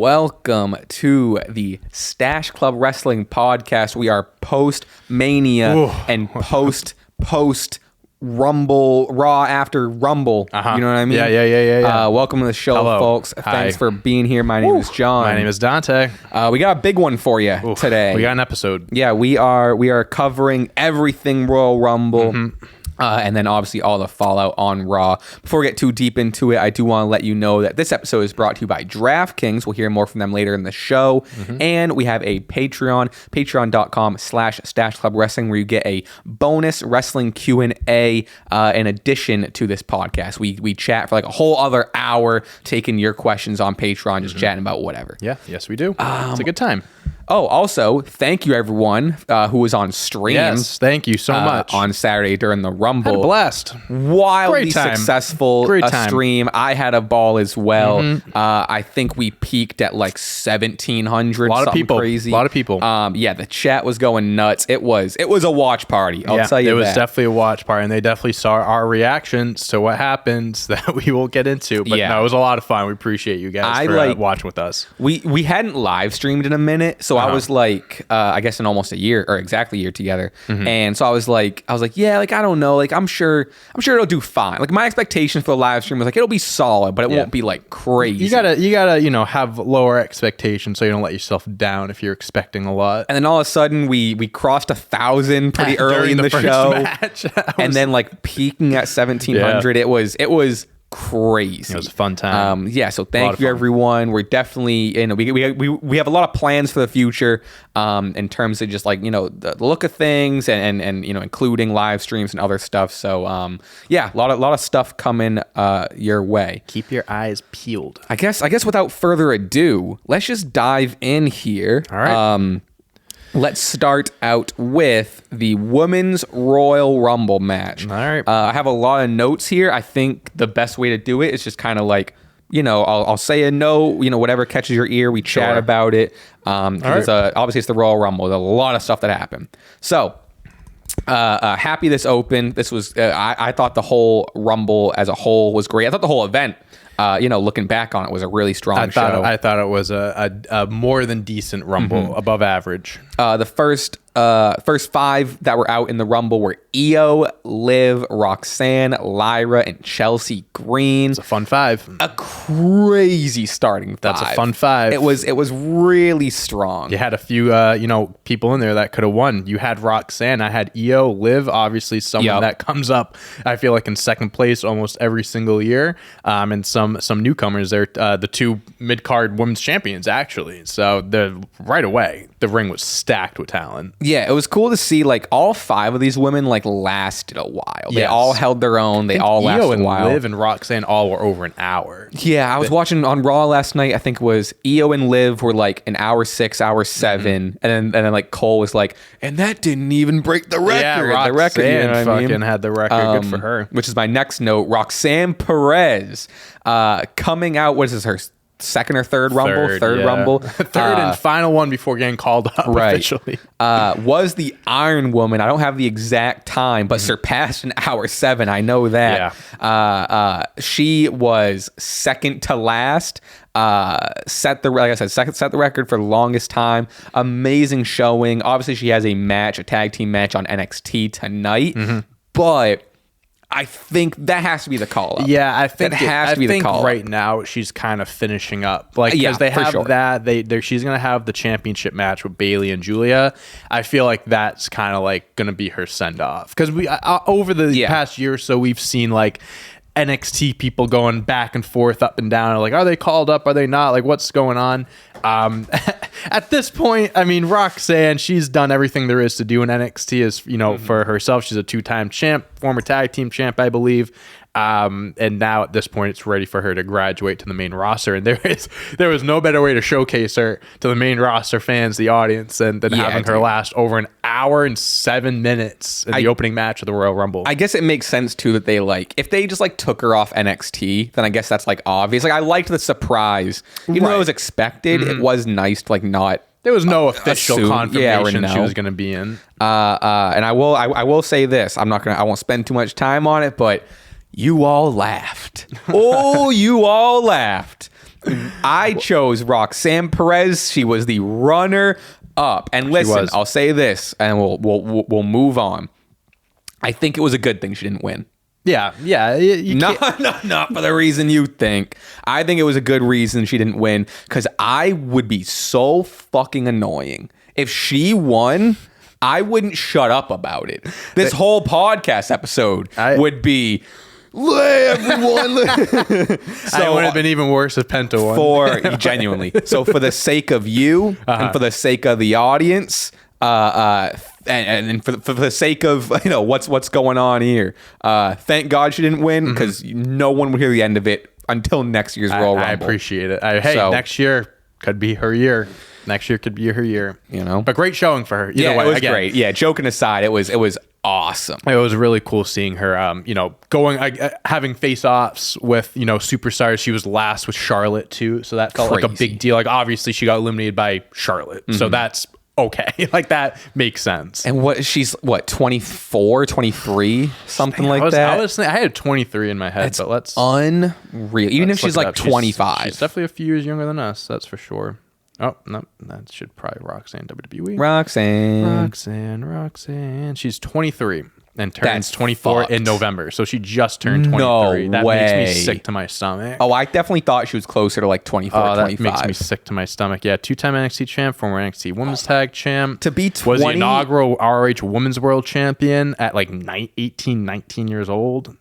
welcome to the Stache Club Wrestling Podcast. We are post-Mania and post-Rumble, Raw after Rumble. You know what I mean? Yeah. Welcome to the show, Hello. folks. Hi. Thanks for being here. My name is John. My name is Dante. We got a big one for you today. We got an episode. Yeah, we are covering everything Royal Rumble. And then obviously all the fallout on Raw. Before we get too deep into it, I do want to let you know that this episode is brought to you by DraftKings. We'll hear more from them later in the show. And we have a Patreon, patreon.com/Stache Club Wrestling, where you get a bonus wrestling Q&A in addition to this podcast. We chat for like a whole other hour, taking your questions on Patreon, just chatting about whatever. Yeah, yes we do. It's a good time. Oh, also, thank you everyone who was on stream. Yes, thank you so much. On Saturday during the Rumble. Had a blast. Wildly Great time. Successful Great time. Stream. I had a ball as well. I think we peaked at like 1,700. A lot of people. Crazy. A lot of people. Yeah, the chat was going nuts. It was a watch party. I'll tell you that. It was definitely a watch party, and they definitely saw our reactions to what happens that we will get into. But no, it was a lot of fun. We appreciate you guys for watching with us. We hadn't live streamed in a minute, so I was like, I guess in almost a year or exactly a year together, and so I was like, yeah, like I don't know, like I'm sure it'll do fine. Like my expectation for the live stream was like it'll be solid, but it won't be like crazy. You gotta have lower expectations so you don't let yourself down if you're expecting a lot. And then all of a sudden we crossed 1,000 pretty early in the show, match. And then like peaking at 1,700. It was crazy. It was a fun time. So thank you everyone. We're definitely, we have a lot of plans for the future in terms of just like, the look of things and including live streams and other stuff. So a lot of stuff coming your way. Keep your eyes peeled. I guess without further ado, let's just dive in here. All right. Let's start out with the Women's Royal Rumble match. All right. I have a lot of notes here. I think the best way to do it is just kind of like, I'll say a note, whatever catches your ear, we chat about it. Obviously it's the Royal Rumble. There's a lot of stuff that happened. So, happy this opened. This was, I thought the whole Rumble as a whole was great. I thought the whole event, looking back on it, was a really strong show. I thought it was a more than decent Rumble, above average. The first five that were out in the Rumble were Iyo, Liv, Roxanne, Lyra, and Chelsea Green. It's a fun five. A crazy starting five. That's a fun five. It was really strong. You had a few people in there that could have won. You had Roxanne. I had Iyo. Liv, obviously someone that comes up, I feel like, in second place almost every single year. And some newcomers. They're the two mid-card women's champions, actually. So right away, the ring was stacked with talent. Yeah, it was cool to see like all five of these women like lasted a while. They all held their own. They all lasted a while. Liv and Roxanne all were over an hour. Yeah, I was watching on Raw last night. I think it was Iyo and Liv were like an hour 6, hour 7, and then like Cole was like, and that didn't even break the record. Yeah, Roxanne had the record. Good for her. Which is my next note. Roxanne Perez coming out. What is this? Her second or third Rumble? Third Rumble. Third and final one before getting called up officially. Was the Iron Woman. I don't have the exact time, but surpassed an hour 7. I know that. Yeah. She was second to last. Set the record for the longest time. Amazing showing. Obviously, she has a tag team match on NXT tonight, but I think that has to be the call up. Yeah, I think that has to be the call up. Right now, she's kind of finishing up. Like, because they have that. She's going to have the championship match with Bayley and Julia. I feel like that's kind of like going to be her send off. Because we over the past year or so, we've seen like NXT people going back and forth, up and down. Like, are they called up? Are they not? Like, what's going on? At this point, I mean, Roxanne, she's done everything there is to do in NXT. As for herself, she's a 2-time champ, former tag team champ, I believe. And now at this point, it's ready for her to graduate to the main roster. And there was no better way to showcase her to the main roster fans, the audience, than having her last over an hour and 7 minutes in the opening match of the Royal Rumble. I guess it makes sense too that they if they just took her off NXT, then I guess that's obvious. I liked the surprise, even though it was expected. It was nice to not. There was no official confirmation she was going to be in. And I will say this. I won't spend too much time on it, but you all laughed. Oh, you all laughed I chose Roxanne Perez. She was the runner up. And listen, I'll say this, and we'll move on. I think it was a good thing she didn't win. Yeah. Not for the reason you think. I think it was a good reason she didn't win, because I would be so fucking annoying if she won. I wouldn't shut up about it. This whole podcast episode would be, everyone. So it would have been even worse if Penta won. Genuinely. So for the sake of you and for the sake of the audience, and for the sake of what's going on here, thank God she didn't win, because no one would hear the end of it until next year's Royal Rumble. I appreciate it. Next year could be her year. Next year could be her year. But great showing for her. Either way, it was great. Yeah, joking aside, it was awesome. It was really cool seeing her, going, having face-offs with, superstars. She was last with Charlotte too, so that felt like a big deal. Like, obviously she got eliminated by Charlotte, so that's okay. Like, that makes sense. And she's 24, 23, something like that. I had 23 in my head, but let's unreal. Even if she's like 25, she's definitely a few years younger than us. That's for sure. Oh, no, that should probably Roxanne WWE. Roxanne. She's 23 and turns 24 in November. So she just turned 23. That makes me sick to my stomach. Oh, I definitely thought she was closer to like 24, 25. That makes me sick to my stomach. Yeah, two-time NXT champ, former NXT Women's Tag champ. To be 20. Was the inaugural ROH Women's World Champion at like 18, 19 years old.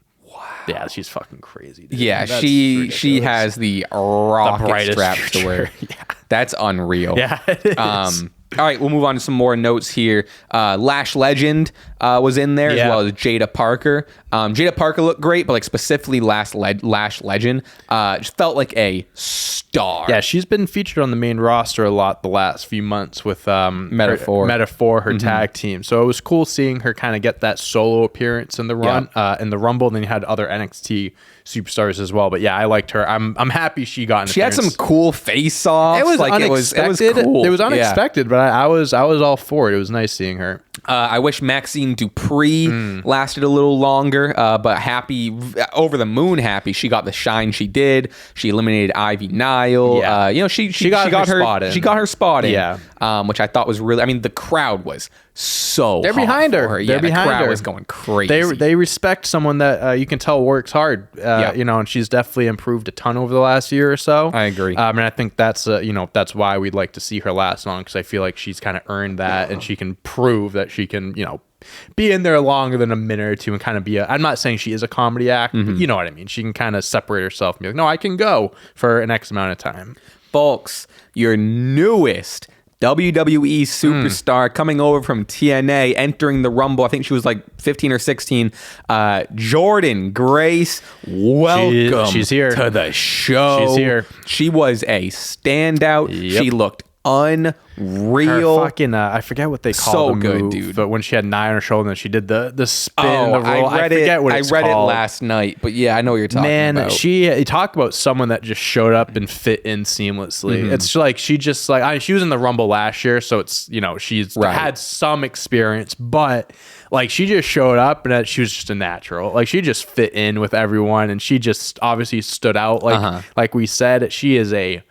Yeah, she's fucking crazy, dude. Yeah, she has the rocket straps to wear. Yeah. That's unreal. Yeah, it is. All right, we'll move on to some more notes here. Lash Legend was in there, as well as Jada Parker. Jada Parker looked great, but like specifically Lash Legend just felt like a star. Yeah, she's been featured on the main roster a lot the last few months with Metaphor, her tag team. So it was cool seeing her kind of get that solo appearance in the run, in the Rumble. And then you had other NXT superstars as well. But yeah, I liked her. I'm happy she got an appearance. Had some cool face-offs. It was like unexpected. It was cool. It was unexpected, but I was all for it. It was nice seeing her. I wish Maxine Dupree lasted a little longer, but happy, over the moon happy she got the shine she did. She eliminated Ivy Nile. Yeah. She got her spot in. Yeah. Which I thought was really, I mean, the crowd was so they're behind her. Yeah, the crowd was going crazy. They respect someone that you can tell works hard. And she's definitely improved a ton over the last year or so. I agree. And I think that's that's why we'd like to see her last on, because I feel like she's kind of earned that, and she can prove that she can be in there longer than a minute or two and kind of be I'm not saying she is a comedy act, but you know what I mean. She can kind of separate herself and be like, no, I can go for an X amount of time. Folks, your newest WWE superstar coming over from TNA, entering the Rumble. I think she was like 15 or 16. Jordan Grace, welcome. She's here to the show. She's here. She was a standout. Yep. She looked unreal. Her fucking I forget what they call the move, good, dude. But when she had 9 on her shoulder, and she did the spin, the roll. I forget what it's called. I read it last night, but yeah, I know what you're talking about. Man, he talked about someone that just showed up and fit in seamlessly. It's like she just she was in the Rumble last year, so it's she's had some experience, but like she just showed up and she was just a natural. Like she just fit in with everyone, and she just obviously stood out. Like we said, she is a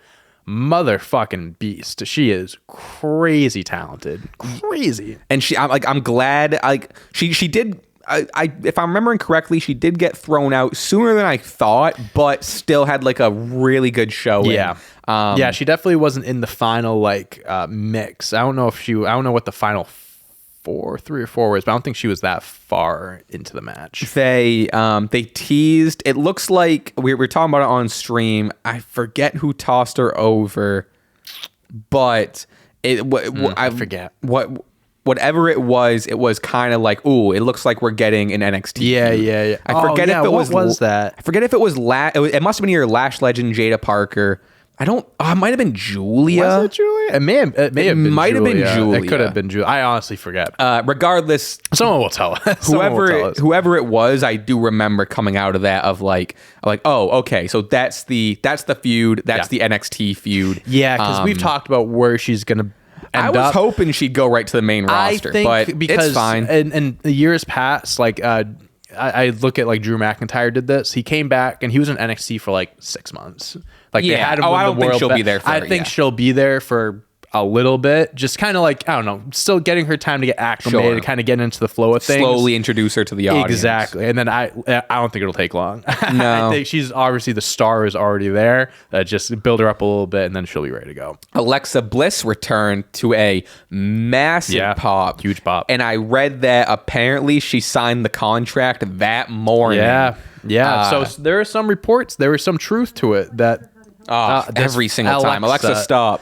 motherfucking beast. She is crazy talented, crazy. And I'm glad. She did. If I'm remembering correctly, she did get thrown out sooner than I thought, but still had like a really good show. Yeah, she definitely wasn't in the final mix. I don't know what the final 3 or 4 was, but I don't think she was that far into the match. They teased. It looks like we were talking about it on stream. I forget who tossed her over, but I forget whatever it was kind of like, ooh, it looks like we're getting an NXT. Yeah. I forget if it was that. I forget if it was it must have been either Lash Legend, Jada Parker. It might have been Julia. Was it Julia? It may have been Julia. It could have been Julia. I honestly forget. Regardless, someone will tell us. Whoever it was, I do remember coming out of that of like, oh, okay, so that's the feud. That's the NXT feud. Yeah, because we've talked about where she's gonna I was hoping she'd go right to the main roster, but because it's fine. And the years past, I look at Drew McIntyre did this. He came back and he was in NXT for 6 months. Like they had him win I don't the think world she'll be there. I think she'll be there for a little bit, just kind of like, I don't know, still getting her time to get acclimated, kind of getting into the flow of things. Slowly introduce her to the audience. Exactly. And then I don't think it'll take long. No. I think she's obviously, the star is already there. Just build her up a little bit and then she'll be ready to go. Alexa Bliss returned to a massive pop. Huge pop. And I read that apparently she signed the contract that morning. Yeah. So there are some reports, there was some truth to it that every single time. Alexa, stop.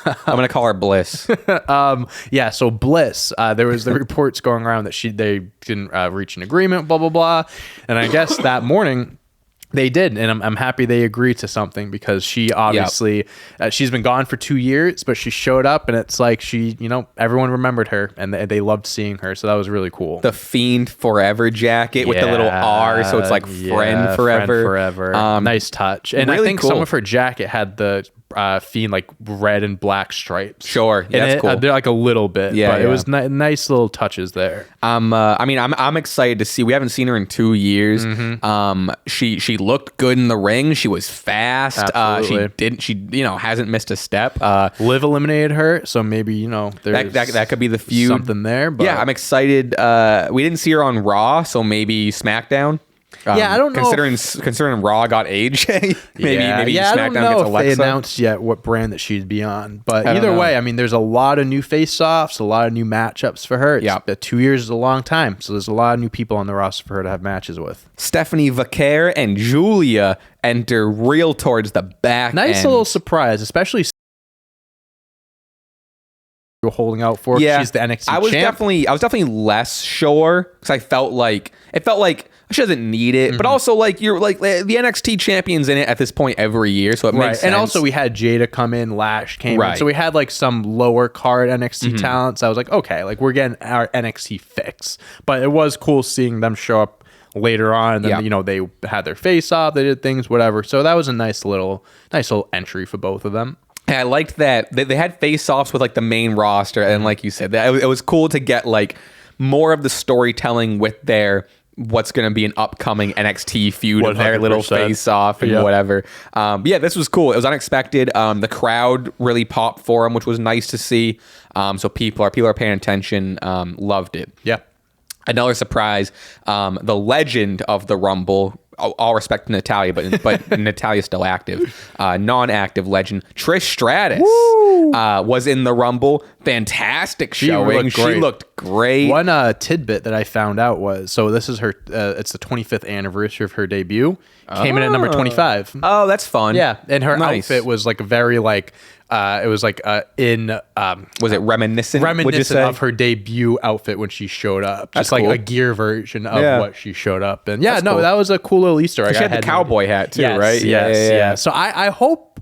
I'm gonna call her Bliss. So Bliss, there was the reports going around that they didn't reach an agreement, blah blah blah, and I guess that morning they did, and I'm happy they agreed to something, because she obviously she's been gone for 2 years, but she showed up, and it's like everyone remembered her and they loved seeing her, so that was really cool. The Fiend Forever jacket with the little R, so it's like friend forever. Nice touch, and really I think some of her jacket had the Fiend like red and black stripes. Sure, that's cool. They're like a little bit, but it was nice little touches there. I'm excited to see. We haven't seen her in 2 years. She looked good in the ring. She was fast. She hasn't missed a step. Liv eliminated her, so maybe there's that could be the feud, something there. But yeah, I'm excited. We didn't see her on Raw, so maybe SmackDown. I don't know. Considering Raw got AJ, maybe SmackDown I don't know gets if Alexa. they announced yet what brand that she'd be on. But either way, I mean, there's a lot of new face-offs, a lot of new matchups for her. 2 years is a long time, so there's a lot of new people on the roster for her to have matches with. Stephanie Vaquer and Julia enter real towards the back. Nice little surprise, especially holding out for. She's the NXT champ. I was definitely less sure, because it felt like she doesn't need it, but also like you're like the NXT champion's in it at this point every year, so it makes sense. And also we had Jada come in, Lash came in, so we had like some lower card NXT talents. I was like, okay, like we're getting our NXT fix, but it was cool seeing them show up later on, and then they had their face off, they did things, whatever. So that was a nice little entry for both of them. And I liked that they had face-offs with like the main roster, and like you said, that it was cool to get like more of the storytelling with what's going to be an upcoming NXT feud of their little face-off and whatever. This was cool. It was unexpected. The crowd really popped for him, which was nice to see. So people are paying attention. Loved it. Yeah. Another surprise, the legend of the Rumble. All respect to Natalya, but Natalya's still active. Non-active legend Trish Stratus was in the Rumble. Fantastic showing. She looked great. One tidbit that I found out was, so this is her. It's the 25th anniversary of her debut. Came in at number 25. Oh, that's fun. Yeah, and her outfit was like a very like. It was like was it reminiscent of her debut outfit when she showed up, just like a gear version of what she showed up in. That was a cool little Easter egg. She had the cowboy hat too, right? Yes. So I hope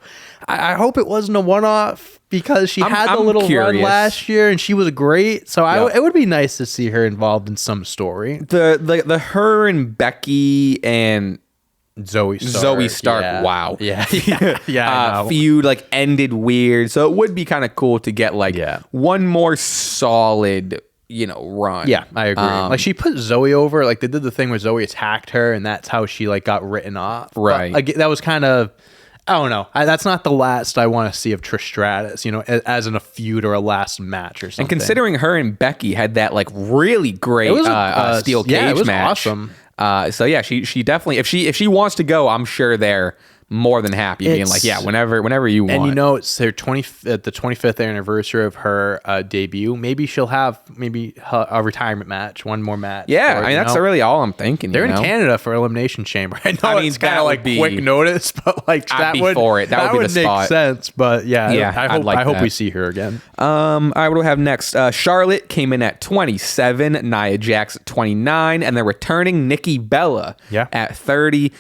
it wasn't a one-off, because she had a little run last year and she was great. So it would be nice to see her involved in some story. The her and Becky and Zoe Stark. Wow. Yeah. Feud like ended weird, so it would be kind of cool to get like one more solid run. Yeah, I agree. Like she put Zoe over, like they did the thing where Zoe attacked her and that's how she like got written off. Right. But, like that was kind of, I don't know. That's not the last I want to see of Trish Stratus, as in a feud or a last match or something. And considering her and Becky had that like really great steel cage it was match. Awesome. She definitely, if she wants to go, I'm sure they're more than happy being like, whenever you want. And it's their the 25th anniversary of her debut. Maybe she'll have a retirement match, one more match. Yeah, that's really all I'm thinking. They're in Canada for Elimination Chamber. I know it's kind of like quick notice, but like that would be the spot. Make sense. But I hope we see her again. All right, what do we have next? Charlotte came in at 27, Nia Jax at 29, and they're returning Nikki Bella at 30.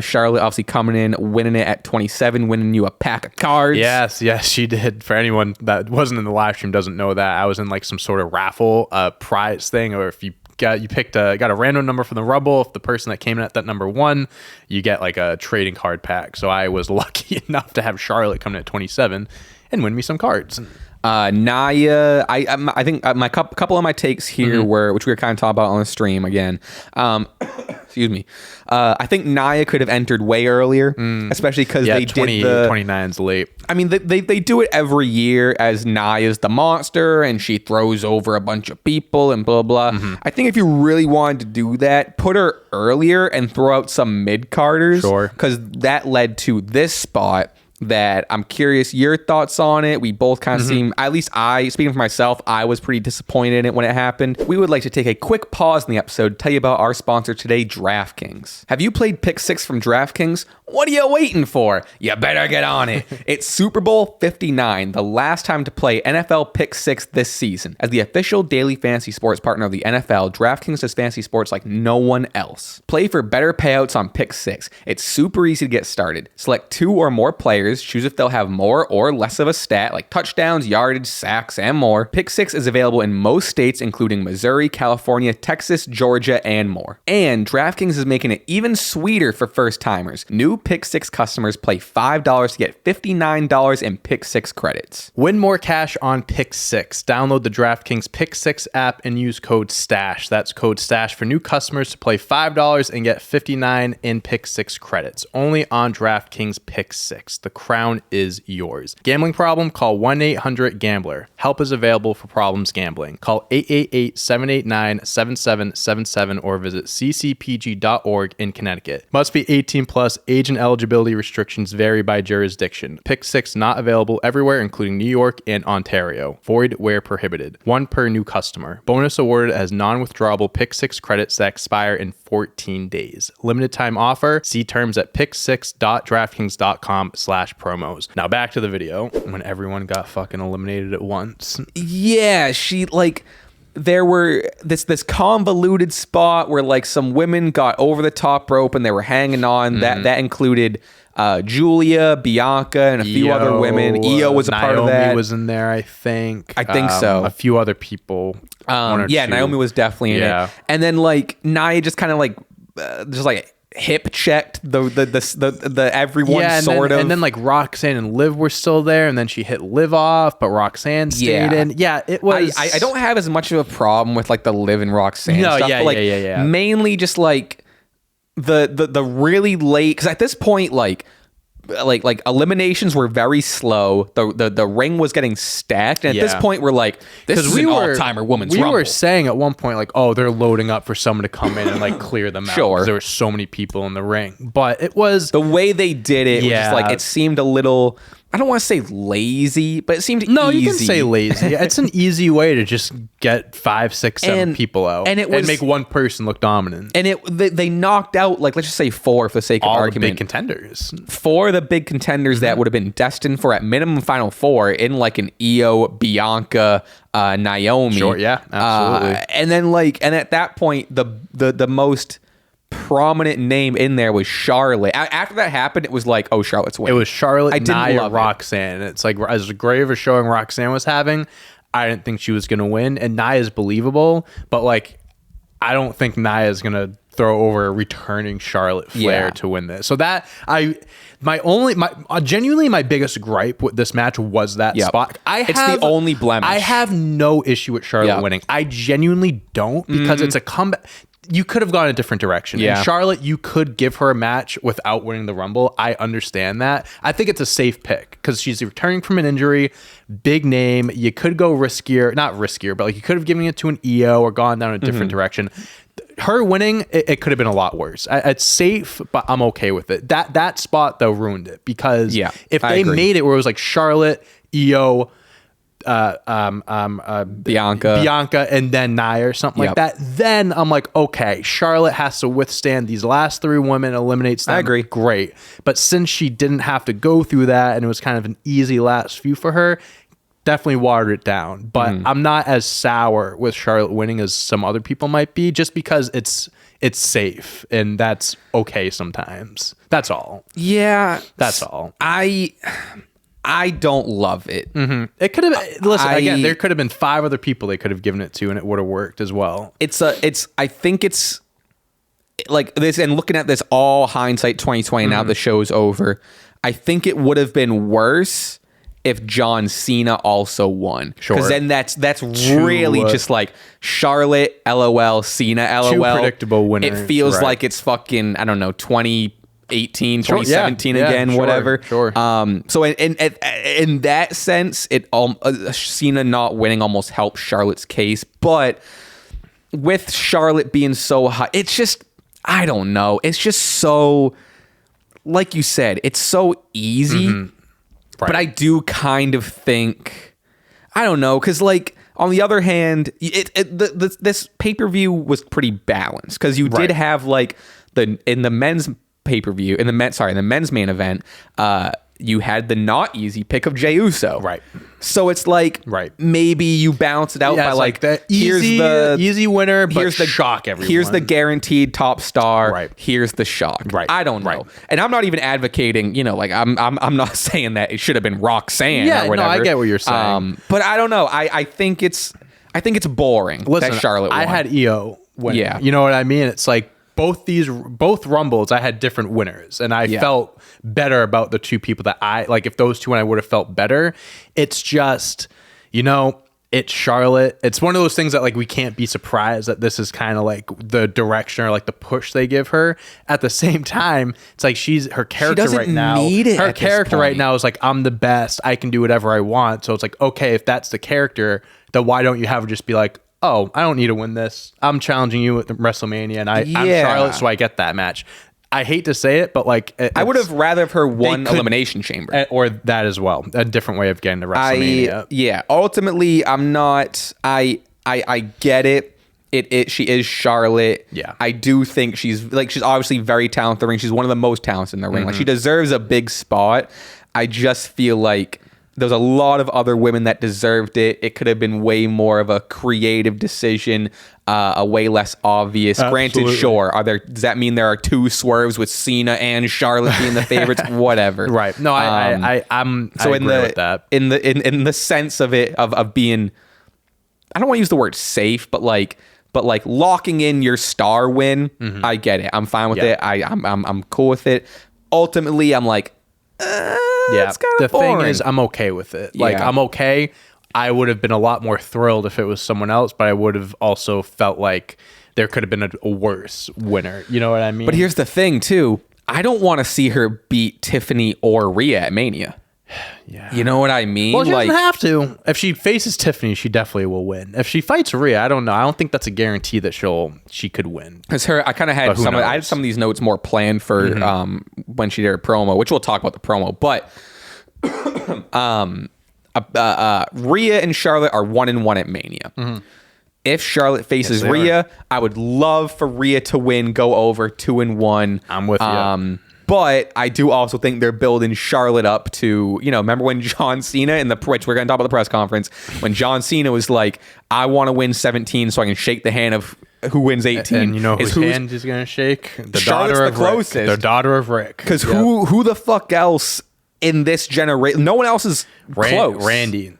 Charlotte obviously coming in, winning it at 27, winning you a pack of cards. Yes, she did. For anyone that wasn't in the live stream doesn't know that, I was in like some sort of raffle prize thing, or if you got a random number from the Rumble, if the person that came in at that number won, you get like a trading card pack. So I was lucky enough to have Charlotte coming at 27, and win me some cards. Nia, I think my couple of my takes here were, which we were kind of talking about on the stream again. Excuse me. I think Nia could have entered way earlier, especially because they did the 29's late. I mean, they do it every year as Nia's the monster and she throws over a bunch of people and blah, blah. I think if you really wanted to do that, put her earlier and throw out some mid-carders. Sure. Because that led to this spot that I'm curious your thoughts on it. We both kind of seem, at least speaking for myself, I was pretty disappointed in it when it happened. We would like to take a quick pause in the episode to tell you about our sponsor today, DraftKings. Have you played Pick 6 from DraftKings? What are you waiting for? You better get on it. It's Super Bowl 59, the last time to play NFL Pick 6 this season. As the official daily fantasy sports partner of the NFL, DraftKings does fantasy sports like no one else. Play for better payouts on Pick 6. It's super easy to get started. Select 2 or more players, choose if they'll have more or less of a stat like touchdowns, yardage, sacks, and more. Pick 6 is available in most states, including Missouri, California, Texas, Georgia, and more. And DraftKings is making it even sweeter for first-timers. New Pick 6 customers play $5 to get $59 in Pick 6 credits. Win more cash on Pick 6. Download the DraftKings Pick 6 app and use code STASH. That's code STASH for new customers to play $5 and get $59 in Pick 6 credits. Only on DraftKings Pick 6. The crown is yours. Gambling problem? Call 1-800-GAMBLER. Help is available for problems gambling. Call 888-789-7777 or visit ccpg.org in Connecticut. Must be 18 plus. Age and eligibility restrictions vary by jurisdiction. Pick 6 not available everywhere, including New York and Ontario. Void where prohibited. 1 per new customer. Bonus awarded as non-withdrawable Pick 6 credits that expire in 14 days. Limited time offer. See terms at pick6.draftkings.com/promos. Now back to the video when everyone got fucking eliminated at once. Yeah, there were this convoluted spot where like some women got over the top rope and they were hanging on. That included Julia, Bianca, and a few other women. Iyo was a part of that. Naomi was in there, I think. I think so. A few other people. Naomi was definitely in it. And then like Nia just kind of like hip checked the everyone sort of. And then like Roxanne and Liv were still there, and then she hit Liv off, but Roxanne stayed in. Yeah, it was. I don't have as much of a problem with like the Liv and Roxanne stuff. But mainly just like the really late, because at this point like eliminations were very slow. The ring was getting stacked, and at this point we're like, this is an all-timer women's rumble. We were saying at one point like, oh, they're loading up for someone to come in and like clear them out. Sure, there were so many people in the ring, but it was the way they did it. Was just like it seemed a little. I don't want to say lazy, but it seemed easy. No, you can say lazy. It's an easy way to just get 5, 6, 7 people out and make one person look dominant. And they knocked out, like, let's just say 4 for the sake of argument. All the big contenders. 4 of the big contenders that would have been destined for at minimum Final 4 in like an Iyo, Bianca, Naomi. Sure, yeah, absolutely. And then and at that point, the most prominent name in there was Charlotte. After that happened, it was like, oh, Charlotte's winning. It was Charlotte, Nia, Roxanne. It's like, as great of a showing Roxanne was having, I didn't think she was going to win. And Nia's believable, but like, I don't think Nia's going to throw over a returning Charlotte Flair to win this. So that genuinely my biggest gripe with this match was that spot. It's the only blemish. I have no issue with Charlotte winning. I genuinely don't, because it's a comeback. You could have gone a different direction. And Charlotte, you could give her a match without winning the Rumble. I understand that. I think it's a safe pick because she's returning from an injury, big name. You could go riskier, not riskier, but like you could have given it to an Iyo or gone down a different direction. Her winning, it could have been a lot worse. It's safe, but I'm okay with it. That spot though ruined it, because if they made it where it was like Charlotte, Iyo, Bianca and then Nia or something like that, then I'm like, okay, Charlotte has to withstand these last 3 women, eliminates them. I agree. Great. But since she didn't have to go through that and it was kind of an easy last few for her, definitely watered it down. But I'm not as sour with Charlotte winning as some other people might be, just because it's safe, and that's okay sometimes. That's all. Yeah. That's all. I don't love it. It could have. Listen, again, there could have been 5 other people they could have given it to, and it would have worked as well. I think it's like this, and looking at this all hindsight 2020. Now the show's over. I think it would have been worse if John Cena also won. Sure. Because then that's really just like Charlotte, LOL, Cena, LOL. Two predictable winners. It feels like it's fucking, I don't know, 2018, 2017 again, whatever. Sure. So in that sense, Cena not winning almost helped Charlotte's case. But with Charlotte being so high, it's just, I don't know. It's just so, like you said, it's so easy. Mm-hmm. Right. But I do kind of think, I don't know, because like on the other hand, this pay-per-view was pretty balanced because you did have like in the men's pay-per-view in the men's main event, you had the not easy pick of Jey Uso. Right. So it's like maybe you balance it out by like the easy winner, but here's the shock everyone. Here's the guaranteed top star. Right. Here's the shock. Right. I don't know. And I'm not even advocating, like I'm not saying that it should have been Roxanne or whatever. No, I get what you're saying. But I don't know. I think it's boring. Listen, that Charlotte won. I had Iyo win. Yeah. You know what I mean? It's like both Rumbles, I had different winners, and I felt better about the two people that I like. If those two, I would have felt better. It's just, it's Charlotte. It's one of those things that like we can't be surprised that this is kind of like the direction or like the push they give her. At the same time, it's like her character right now. Her character right now is like, I'm the best. I can do whatever I want. So it's like, okay, if that's the character, then why don't you have her just be like, oh, I don't need to win this. I'm challenging you at WrestleMania, and I'm Charlotte, so I get that match. I hate to say it, but like I would have rather have her won Elimination Chamber, or that as well. A different way of getting to WrestleMania. Ultimately, I'm not. I get it. She is Charlotte. Yeah. I do think she's obviously very talented in the ring. She's one of the most talented in the ring. Like she deserves a big spot. I just feel like there's a lot of other women that deserved it. It could have been way more of a creative decision, a way less obvious. Absolutely. Granted, sure. Does that mean there are two swerves with Cena and Charlotte being the favorites? Whatever. Right. No, I'm so I agree with that. In the sense of it of being, I don't want to use the word safe, but like locking in your star win. I get it. I'm fine with it. I'm cool with it. Ultimately, I'm like, it's kind of boring. Thing is, I'm okay with it. Like, I'm okay. I would have been a lot more thrilled if it was someone else, but I would have also felt like there could have been a worse winner. You know what I mean? But here's the thing, too. I don't want to see her beat Tiffany or Rhea at Mania. Yeah. You know what I mean? Well, she doesn't have to. If she faces Tiffany, she definitely will win. If she fights Rhea, I don't know. I don't think that's a guarantee that she could win. Because I kind of had I had some of these notes more planned for when she did her promo, which we'll talk about the promo. But Rhea and Charlotte are 1-1 at Mania. If Charlotte faces Rhea, I would love for Rhea to win, go over 2-1. I'm with you. But I do also think they're building Charlotte up to, remember when John Cena which we're going to talk about the press conference, when John Cena was like, I want to win 17 so I can shake the hand of who wins 18. And you know whose hand is going to shake? The daughter of Rick. The daughter of Rick. Because who the fuck else in this generation? No one else is close. Randy's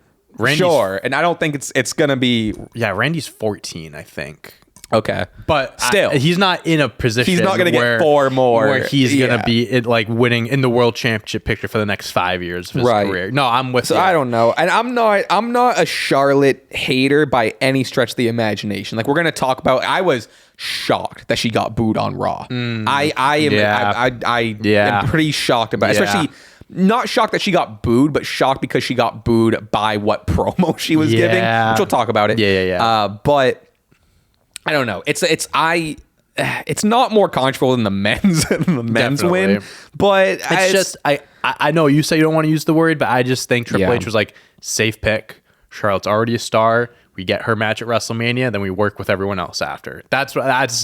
sure. And I don't think it's going to be. Yeah, Randy's 14, I think. Okay, but still, he's not in a position. He's not going to get 4 more. Where he's going to be winning in the world championship picture for the next 5 years of his career. No, I'm with you. I don't know, and I'm not a Charlotte hater by any stretch of the imagination. Like we're going to talk about. I was shocked that she got booed on Raw. I am pretty shocked about it, especially. Not shocked that she got booed, but shocked because she got booed by what promo she was giving, which we'll talk about it. But I don't know. It's not more controversial than the men's win, but I know you say you don't want to use the word, but I just think Triple H was like, safe pick. Charlotte's already a star. We get her match at WrestleMania, then we work with everyone else after. That's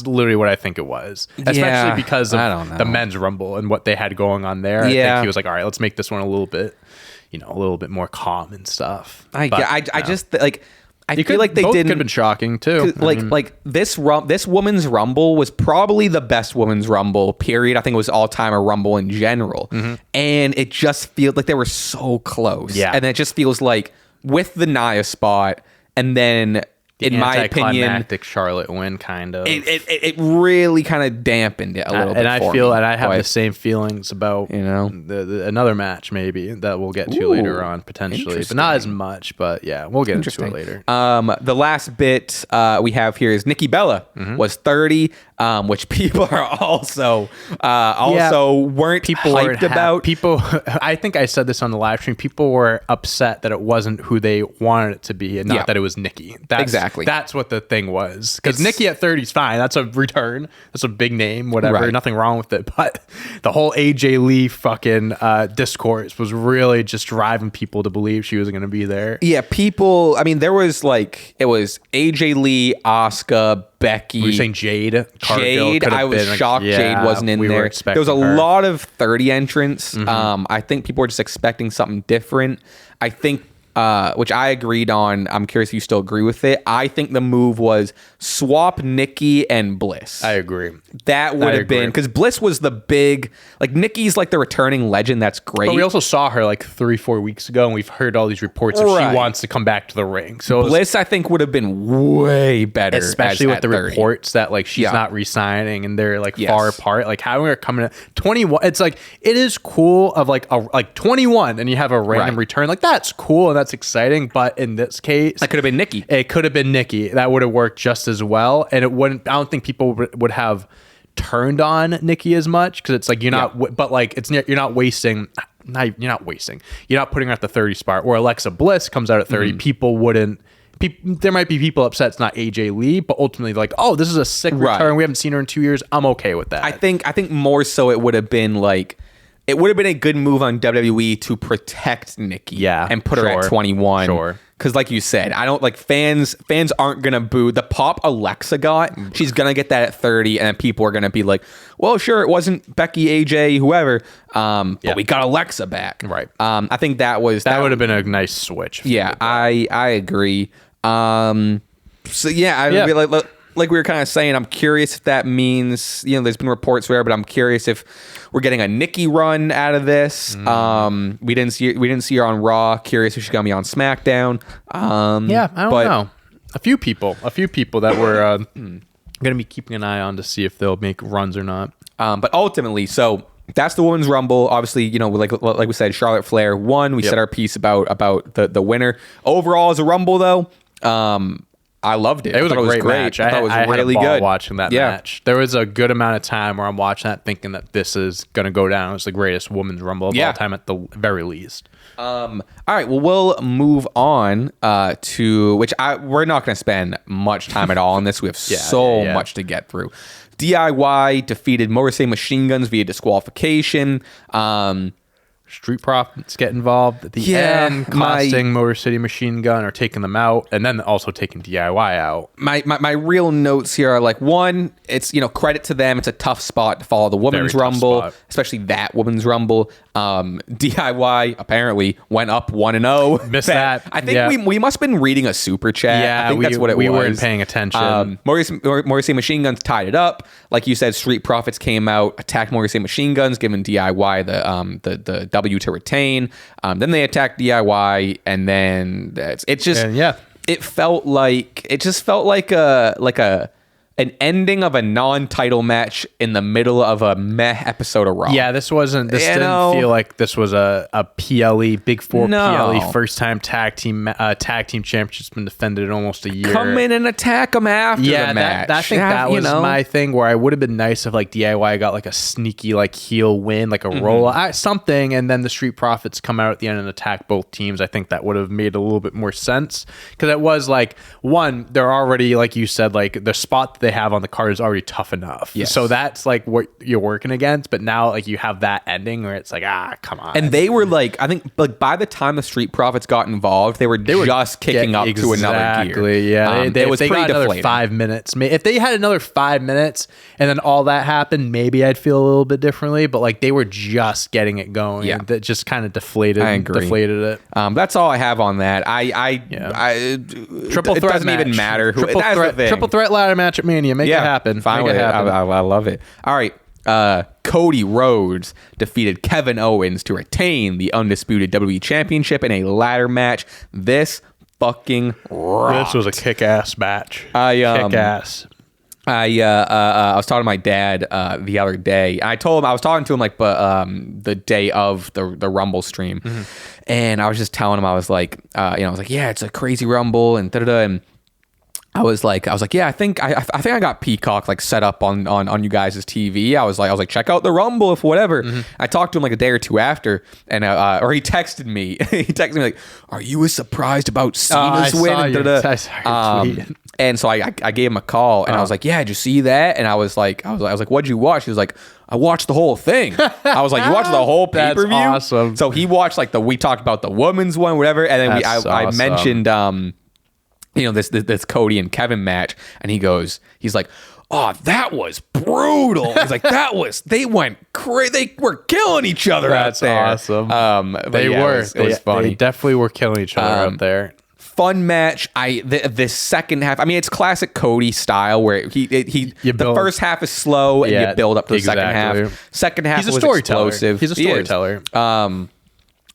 literally what I think it was, especially because of the men's Rumble and what they had going on there. I think he was like, all right, let's make this one a little bit more calm and stuff. I feel like they could have been shocking too. Like this women's Rumble was probably the best women's Rumble period. I think it was all-timer Rumble in general, and it just feels like they were so close. Yeah, and it just feels like with the Nia spot, and then in my opinion, Charlotte win kind of. It really kind of dampened it a little bit. And I have the same feelings about another match maybe that we'll get to later on potentially, but not as much. But yeah, we'll get into it later. The last bit we have here is Nikki Bella was 30, which people are also weren't hyped about. People, I think I said this on the live stream. People were upset that it wasn't who they wanted it to be, and not that it was Nikki. Exactly. That's what the thing was. Because Nikki at 30 is fine. That's a return. That's a big name. Whatever. Right. Nothing wrong with it. But the whole AJ Lee fucking discourse was really just driving people to believe she was going to be there. Yeah, people. I mean, there was it was AJ Lee, Asuka, Becky. Were you saying Jade? Jade. I was shocked Jade wasn't in there. There was a lot of 30 entrants. I think people were just expecting something different. I think, which I agreed on. I'm curious if you still agree with it. I think the move was swap Nikki and Bliss. I agree. That would have been, because Bliss was the big, Nikki's the returning legend. That's great. But we also saw her 3-4 weeks ago, and we've heard all these reports that she wants to come back to the ring. So Bliss, I think, would have been way better, especially with the 30. Reports that she's not re-signing and they're far apart. How are coming to 21? It's it is cool of 21, and you have a random return. That's cool and that's exciting. But in this case, that could have been Nikki. It could have been Nikki. That would have worked just as well, and it wouldn't. I don't think people would have turned on Nikki as much, because it's you're not, but you're not wasting. You're not putting her at the 30 spot. Where Alexa Bliss comes out at 30, people wouldn't. There might be people upset it's not AJ Lee, but ultimately oh, this is a sick return. We haven't seen her in 2 years. I'm okay with that. I think more so it would have been it would have been a good move on WWE to protect Nikki, and put her at 21. Sure. Because like you said, I don't fans aren't gonna boo the pop Alexa got. She's gonna get that at 30, and then people are gonna be well, sure, it wasn't Becky, AJ, whoever, but we got Alexa back. Right. I think that would have been a nice switch. Yeah, I agree. So yeah, like we were kind of saying, I'm curious if that means, there's been reports where, but I'm curious if we're getting a Nikki run out of this. We didn't see her on Raw. Curious if she's gonna be on SmackDown. I don't know. A few people that we're gonna be keeping an eye on to see if they'll make runs or not. But ultimately, so that's the Women's Rumble. Obviously, like we said, Charlotte Flair won. We said our piece about the winner. Overall, as a Rumble, though, I loved it. It was a great match. I thought it was really good watching that match. There was a good amount of time where I'm watching that thinking that this is going to go down as the greatest Women's Rumble of all time at the very least. All right, well, we'll move on to which we're not going to spend much time at all on this. We have so much to get through. DIY defeated Motor City Machine Guns via disqualification. Street Profits get involved at the end, costing Motor City Machine Gun or taking them out, and then also taking DIY out. My real notes here are one, it's credit to them. It's a tough spot to follow the Women's Rumble, especially that Women's Rumble. DIY apparently went up 1-0. Missed that. I think we must have been reading a super chat. Yeah, I think that's what it was. We weren't paying attention. Motor City Machine Guns tied it up. Like you said, Street Profits came out, attacked Motor City Machine Guns, giving DIY the W to retain. Then they attacked DIY, and then it just felt like an ending of a non-title match in the middle of a meh episode of Raw. Yeah, this didn't feel like this was a PLE, Big Four PLE, first time tag team championship's been defended in almost a year. Come in and attack them after the match. I think that was my thing, where I would have been nice if DIY got a sneaky heel win, a roll, something, and then the Street Profits come out at the end and attack both teams. I think that would have made a little bit more sense, because it was one, they're already, like you said, the spot they have on the card is already tough enough. Yes. So that's what you're working against. But now you have that ending where it's come on. And they were I think by the time the Street Profits got involved, they were just kicking up to another gear. Yeah. It was pretty deflating. Another 5 minutes. If they had another 5 minutes and then all that happened, maybe I'd feel a little bit differently. But they were just getting it going. Yeah. That just kind of deflated it. That's all I have on that. Triple threat. It doesn't even matter. Triple threat ladder match at Mania. Make it happen. Fine with it. I love it. All right. Cody Rhodes defeated Kevin Owens to retain the undisputed WWE Championship in a ladder match. This fucking rocked. This was a kick-ass match. Kick-ass. I was talking to my dad the other day. I told him, I was talking to him like the day of the Rumble stream, and I was just telling him, I was like, I was like, yeah, it's a crazy Rumble and da-da-da, and I was like, yeah, I think I got Peacock like set up on you guys' TV. I was like, check out the Rumble if whatever. I talked to him like a day or two after, and or he texted me. He texted me like, "Are you as surprised about Cena's win?" And so I gave him a call, and I was like, "Yeah, did you see that?" And I was like, "What'd you watch?" He was like, "I watched the whole thing." I was like, "You watched the whole pay-per-view?" That's awesome. So he watched like we talked about the women's one, whatever, and then I mentioned this Cody and Kevin match, and he's like, "Oh, that was brutal." He's like, they went crazy. They were killing each other out there. That's awesome. It was funny. They definitely were killing each other out there. Fun match. The second half, I mean, it's classic Cody style where the first half is slow and you build up to the second half. Second half was explosive. He's a storyteller.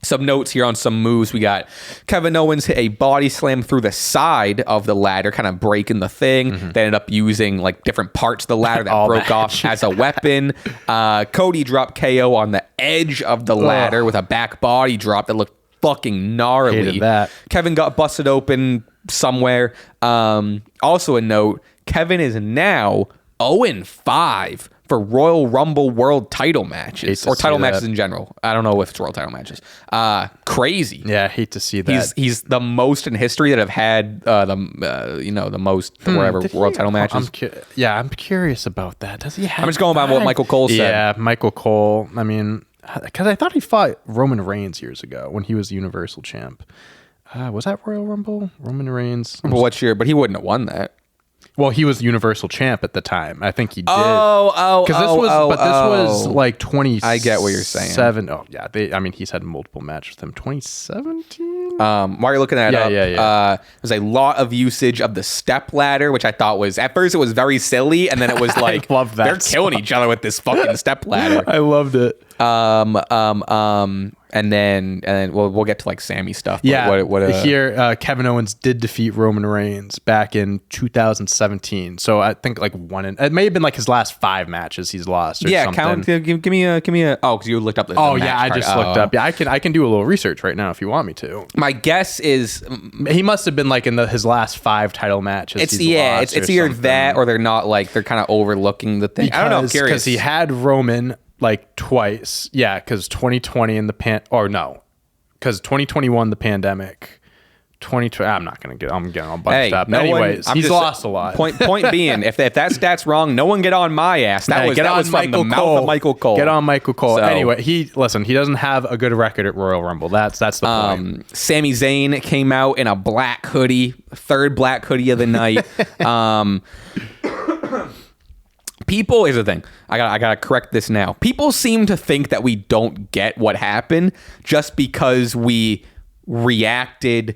Some notes here on some moves. We got Kevin Owens hit a body slam through the side of the ladder, kind of breaking the thing. They ended up using like different parts of the ladder that broke off as a weapon. Cody dropped KO on the edge of the ladder with a back body drop that looked fucking gnarly. Hated that. Kevin got busted open somewhere. Also a note, Kevin is now 0-5 for Royal Rumble World title matches or title matches in general. I don't know if it's World title matches. Crazy. Yeah, I hate to see that. He's the most in history that have had the most World title matches. I'm curious about that. Does he have? I'm just going by what Michael Cole said. Yeah, Michael Cole. I mean, because I thought he fought Roman Reigns years ago when he was Universal Champ. Was that Royal Rumble? Roman Reigns. But he wouldn't have won that. Well, he was Universal Champ at the time. I think he did. This was like 20. I get what you're saying. Oh yeah, he's had multiple matches with them. 2017. While you're looking that up, there's a lot of usage of the step ladder, which I thought was at first it was very silly, and then it was like they're killing each other with this fucking step ladder. I loved it. And then we'll get to like Sami stuff. Yeah. Here, Kevin Owens did defeat Roman Reigns back in 2017. So I think like it may have been like his last 5 matches he's lost. Or something. Give me a. Oh, because you looked up. I just looked up. Yeah, I can do a little research right now if you want me to. My guess is he must have been like in his last 5 title matches. It's either that or they're not like they're kind of overlooking the thing. I don't know. I'm curious because he had Roman like twice. Yeah, because 2020 and because 2021 the pandemic. 2020. I'm getting all bunched up. Anyways, he's lost a lot. Point being, if that stat's wrong, no one get on my ass. That was from the mouth of Michael Cole. Get on Michael Cole. So, anyway, he doesn't have a good record at Royal Rumble. That's the point. Sami Zayn came out in a black hoodie, third black hoodie of the night. People, here's the thing. I gotta correct this now. People seem to think that we don't get what happened just because we reacted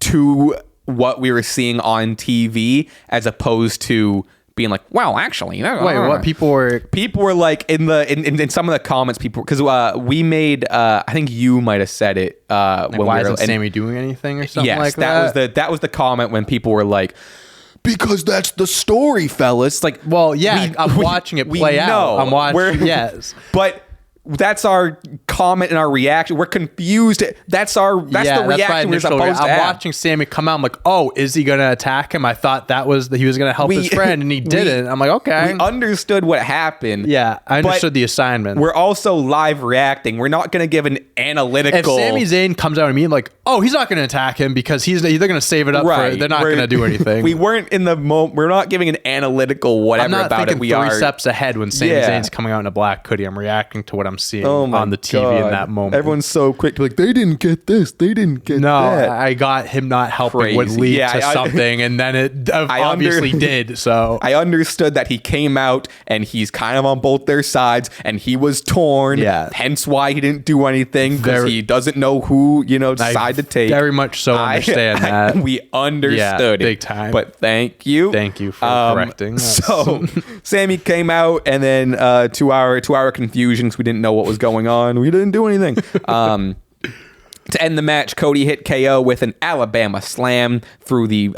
to what we were seeing on TV as opposed to being like, well, actually, what people were like in some of the comments, because we made I think you might have said it when why isn't Sami doing anything or something like that? That was the comment when people were like, because that's the story, fellas. Like, well, yeah, I'm watching it play out. I'm watching, yes. But that's our comment and our reaction. We're confused. That's the reaction we're supposed to have. I'm watching Sami come out. I'm like, oh, is he going to attack him? I thought he was going to help his friend, and he didn't. I'm like, okay. We understood what happened. Yeah, I understood the assignment. We're also live reacting. We're not going to give an analytical. If Sami Zayn comes out at me, I'm like, oh, he's not going to attack him because they're going to save it up for it. They're not going to do anything. We weren't in the moment. We're not giving an analytical whatever about it. I'm not thinking 3 steps ahead when Sami Zayn's coming out in a black hoodie. I'm reacting to what I'm seeing on the TV in that moment. Everyone's so quick to be like, they didn't get this, they didn't get that. No, I got him not helping would lead to something, and then it obviously did. So I understood that he came out and he's kind of on both their sides, and he was torn. Yeah, hence why he didn't do anything, because he doesn't know who side to take. Very much so understand that. We understood it big time. But thank you for correcting. So Sami came out, and then 2 hour confusion because we didn't know what was going on. We didn't do anything. To end the match, Cody hit KO with an Alabama slam through the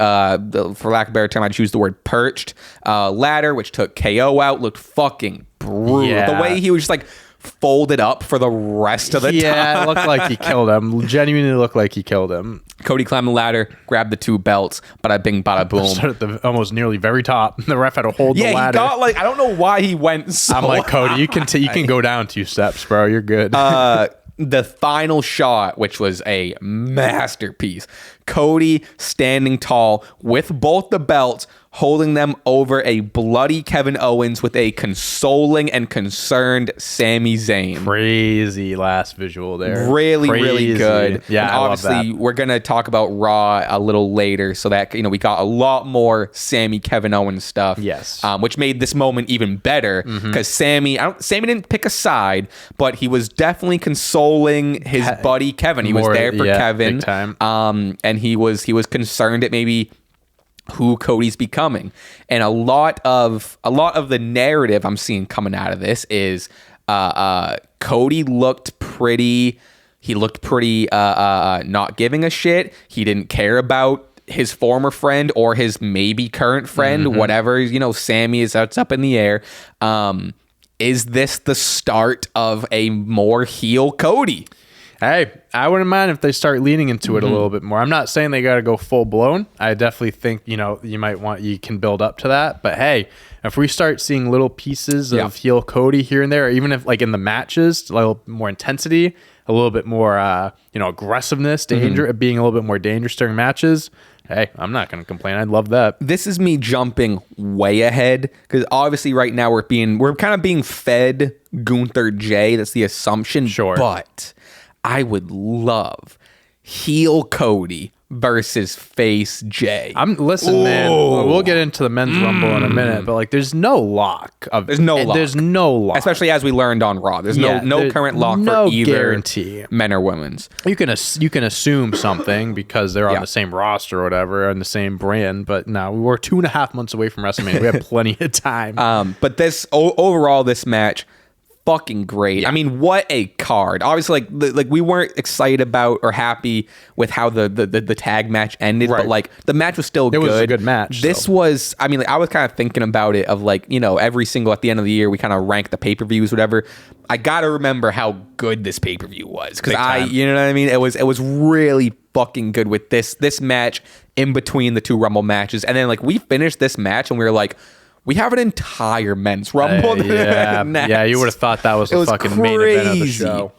for lack of a better term, I choose the word perched ladder, which took KO out. Looked fucking brutal. Yeah. The way he was just like folded up for the rest of the time. Yeah, it looked like he killed him. Genuinely looked like he killed him. Cody climbed the ladder, grabbed the 2 belts, bada bing, bada boom. Started at the almost nearly very top. The ref had to hold the ladder. Yeah, he got like, I don't know why he went so I'm like, Cody, you high. can go down 2 steps, bro. You're good. The final shot, which was a masterpiece. Cody standing tall with both the belts, holding them over a bloody Kevin Owens with a consoling and concerned Sami Zayn. Crazy last visual there. Really, really good. Yeah, and I obviously, love that. we're going to talk about Raw a little later, so that, we got a lot more Sami, Kevin Owens stuff. Yes. Which made this moment even better, because Sami didn't pick a side, but he was definitely consoling his buddy Kevin. He was there for Kevin. Big time. And he was concerned at maybe who Cody's becoming. And a lot of the narrative I'm seeing coming out of this is Cody looked pretty not giving a shit. He didn't care about his former friend or his maybe current friend, whatever, Sami is up in the air. Is this the start of a more heel Cody? Hey, I wouldn't mind if they start leaning into it a little bit more. I'm not saying they got to go full blown. I definitely think, you can build up to that. But hey, if we start seeing little pieces of heel Cody here and there, or even if like in the matches, a little more intensity, a little bit more, aggressiveness, danger, being a little bit more dangerous during matches, hey, I'm not going to complain. I'd love that. This is me jumping way ahead, because obviously right now we're kind of being fed Gunther Jey. That's the assumption. Sure. But I would love heel Cody versus face Jey. Listen, man. We'll get into the men's rumble in a minute, but like, there's no lock. There's no lock, especially as we learned on Raw. There's no current lock for either guarantee, men or women's. You can assume something because they're on the same roster or whatever, and the same brand. But no, we're 2.5 months away from WrestleMania. We have plenty of time. But this overall, this match, fucking great. I mean, what a card. Obviously, like we weren't excited about or happy with how the tag match ended, but like the match was still good. It was a good match. This was, I mean, like, I was kind of thinking about it of like, every single, at the end of the year, we kind of rank the pay-per-views, whatever. I got to remember how good this pay-per-view was, because you know what I mean? It was really fucking good with this match in between the 2 Rumble matches. And then like we finished this match and we were like, we have an entire men's rumble. Yeah, you would have thought that was the fucking main event of the show.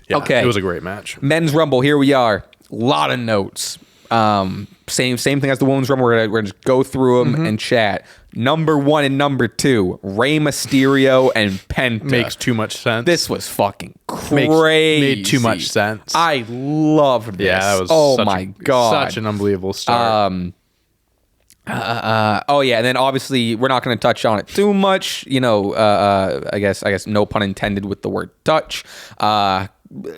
Yeah, okay, it was a great match. Men's rumble. Here we are. A lot of notes. Same thing as the women's rumble. We're gonna just go through them and chat. Number 1 and number 2, Rey Mysterio and Penta. Makes too much sense. This was fucking crazy. Made too much sense. I loved this. Yeah, that was God, such an unbelievable start. And then obviously we're not going to touch on it too much, I guess no pun intended with the word touch.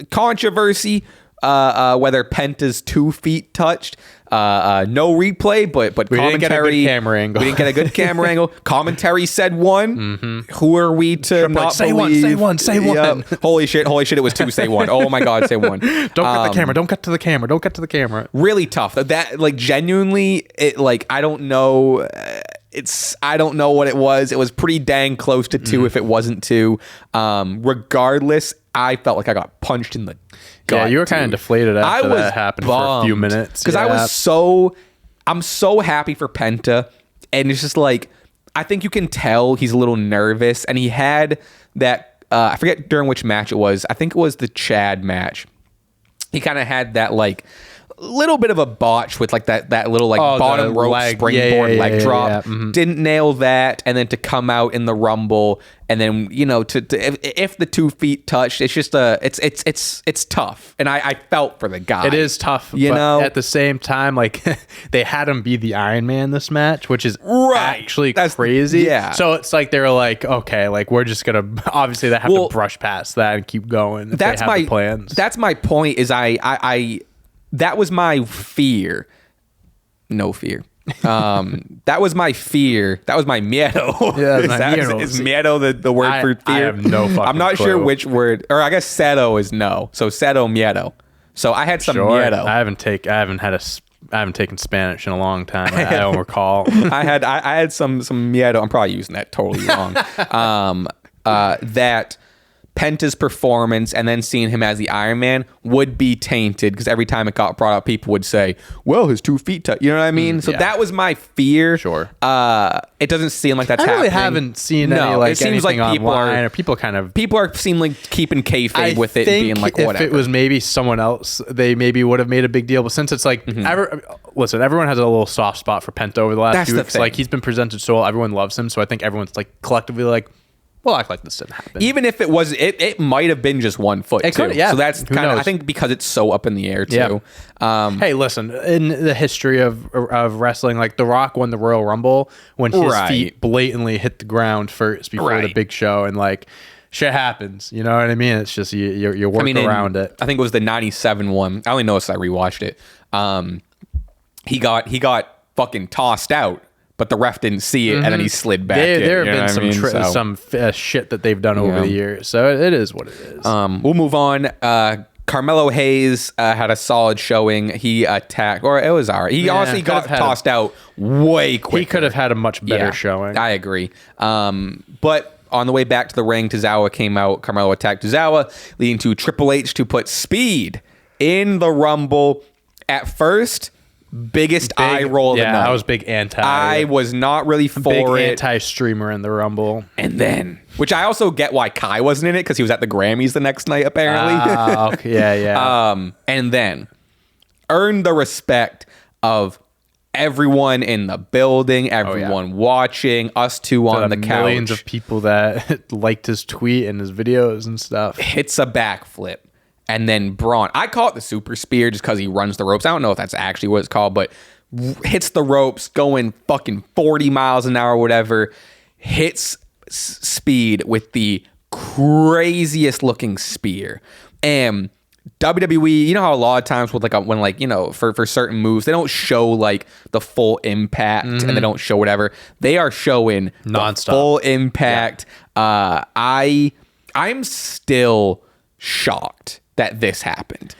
Controversy, whether Penta's 2 feet touched. No replay, but we commentary. Didn't get a good camera angle. We didn't get a good camera angle. Commentary said 1. Who are we to not say believe? Say one. Yep. Holy shit! It was 2. Say 1. Oh my God! Say 1. Don't cut the camera. Don't cut to the camera. Really tough. That like genuinely, it like I don't know. I don't know what it was. It was pretty dang close to 2 if it wasn't 2. Regardless, I felt like I got punched in the gut. Yeah, you were kind of deflated after that happened for a few minutes. Because I'm so happy for Penta, and it's just like, I think you can tell he's a little nervous, and he had that, I forget during which match it was. I think it was the Chad match. He kind of had that like little bit of a botch with like that little like bottom rope springboard leg drop. Didn't nail that, and then to come out in the Rumble, and then if the 2 feet touched, it's just it's tough, and I felt for the guy. It is tough, but at the same time, like they had him be the Iron Man this match, which is actually crazy. Yeah, so it's like they were like, okay, like we're just gonna obviously they have to brush past that and keep going. That's my plans. That's my point. Is I that was my fear. No fear. That was my fear. That was my miedo. Yeah, is miedo the word for fear? I have no fucking I'm not clue. sure which word, or I guess sedo is no. So sedo, miedo. So I had some miedo. I haven't taken Spanish in a long time. I don't recall. I had some miedo. I'm probably using that totally wrong. That Penta's performance and then seeing him as the Iron Man would be tainted because every time it got brought up, people would say, well, his 2 feet you know what I mean? So that was my fear. Sure. It doesn't seem like that's happening. I really haven't seen any, like, it seems like people are seem like keeping kayfabe with it and being like, whatever. If it was maybe someone else, they maybe would have made a big deal. But since it's like, listen, everyone has a little soft spot for Penta over the last few weeks. Like, he's been presented so well. Everyone loves him. So I think everyone's like collectively like, we'll act like this didn't happen. Even if it was, it might have been just 1 foot, too. Yeah. So that's kind of, I think because it's so up in the air, too. Yeah. Hey, listen, in the history of wrestling, like The Rock won the Royal Rumble when his feet blatantly hit the ground first before the big show. And like, shit happens. You know what I mean? It's just, you work around it. I think it was the 97 one. I only noticed I rewatched it. He got fucking tossed out. But the ref didn't see it, and then he slid back in. There have been some shit that they've done over the years. So it is what it is. We'll move on. Carmelo Hayes had a solid showing. He attacked, or it was all right. He honestly got tossed out way quicker. He could have had a much better showing. I agree. But on the way back to the ring, Tozawa came out. Carmelo attacked Tozawa, leading to Triple H to put Speed in the Rumble. At first, biggest eye roll of the night. I was big anti. I was not really for big it. Anti-streamer in the Rumble. And then, which I also get why Kai wasn't in it, because he was at the Grammys the next night, apparently. Okay. Yeah. And then earned the respect of everyone in the building, everyone watching, us two on the couch. Millions of people that liked his tweet and his videos and stuff. Hits a backflip. And then Braun, I call it the super spear just because he runs the ropes. I don't know if that's actually what it's called, but hits the ropes going fucking 40 miles an hour or whatever. Hits Speed with the craziest looking spear. And WWE, you know how a lot of times with for certain moves, they don't show like the full impact and they don't show whatever. They are showing nonstop the full impact. Yeah. I'm still shocked that this happened.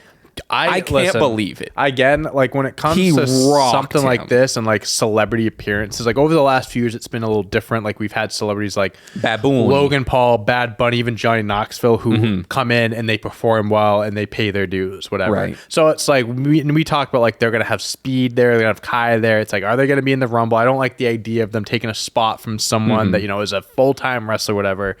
I can't believe it. Again, like when it comes to something like this and like celebrity appearances, like over the last few years, it's been a little different. Like we've had celebrities like Baboon, Logan Paul, Bad Bunny, even Johnny Knoxville, who come in and they perform well and they pay their dues, whatever. Right. So it's like we talk about like they're gonna have Speed there, they're gonna have Kai there. It's like, are they gonna be in the Rumble? I don't like the idea of them taking a spot from someone that is a full-time wrestler, whatever.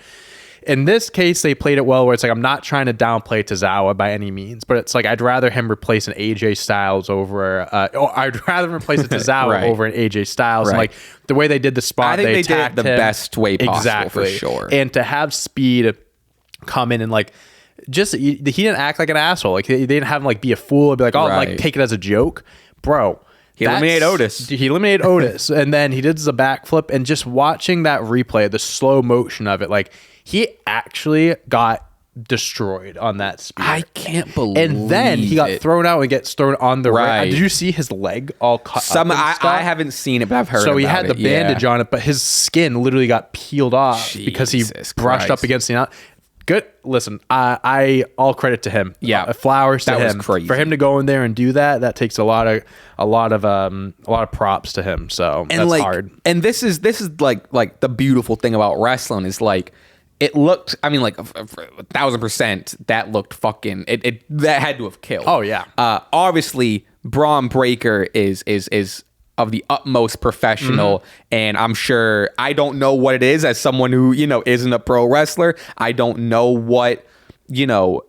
In this case, they played it well where it's like, I'm not trying to downplay Tozawa by any means, but it's like, I'd rather him replace an AJ Styles over, I'd rather replace a Tozawa over an AJ Styles. Right. And like the way they did the spot, I think they did it the best way possible for sure. And to have Speed come in and like, he didn't act like an asshole. Like they didn't have him like be a fool and be like, like take it as a joke. Bro. He eliminated Otis. And then he did the backflip, and just watching that replay, the slow motion of it, like he actually got destroyed on that spear. I can't believe it. And then he got thrown out and gets thrown on the ring. Did you see his leg all cut up? I haven't seen it, but I've heard about it. So he had the bandage on it, but his skin literally got peeled off because he brushed up against the... Good. Listen, I all credit to him. Yeah, flowers to him. That was crazy. For him to go in there and do that. That takes a lot of props to him. So that's hard. And this is like the beautiful thing about wrestling is like it looked. I mean, like 1,000%. That looked fucking. It that had to have killed. Oh yeah. Obviously, Braun Breaker is of the utmost professional, and I'm sure, I don't know what it is as someone who isn't a pro wrestler. I don't know what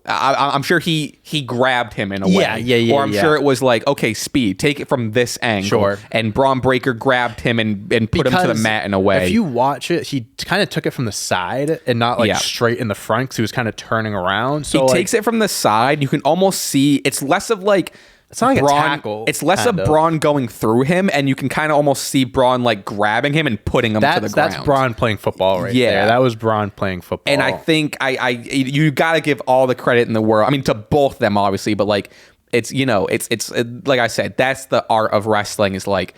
I'm sure he grabbed him in a way. Or I'm sure it was like, okay, Speed, take it from this angle. Sure. And Braun Breaker grabbed him and put him to the mat in a way. If you watch it, he kind of took it from the side and not like straight in the front, because he was kind of turning around. So he takes it from the side. You can almost see it's less of like. It's not like Braun, a tackle. It's less of Braun going through him, and you can kind of almost see Braun like grabbing him and putting him to the ground. That's Braun playing football there. That was Braun playing football. And I think you got to give all the credit in the world. I mean, to both of them, obviously, but like it's like I said, that's the art of wrestling, is like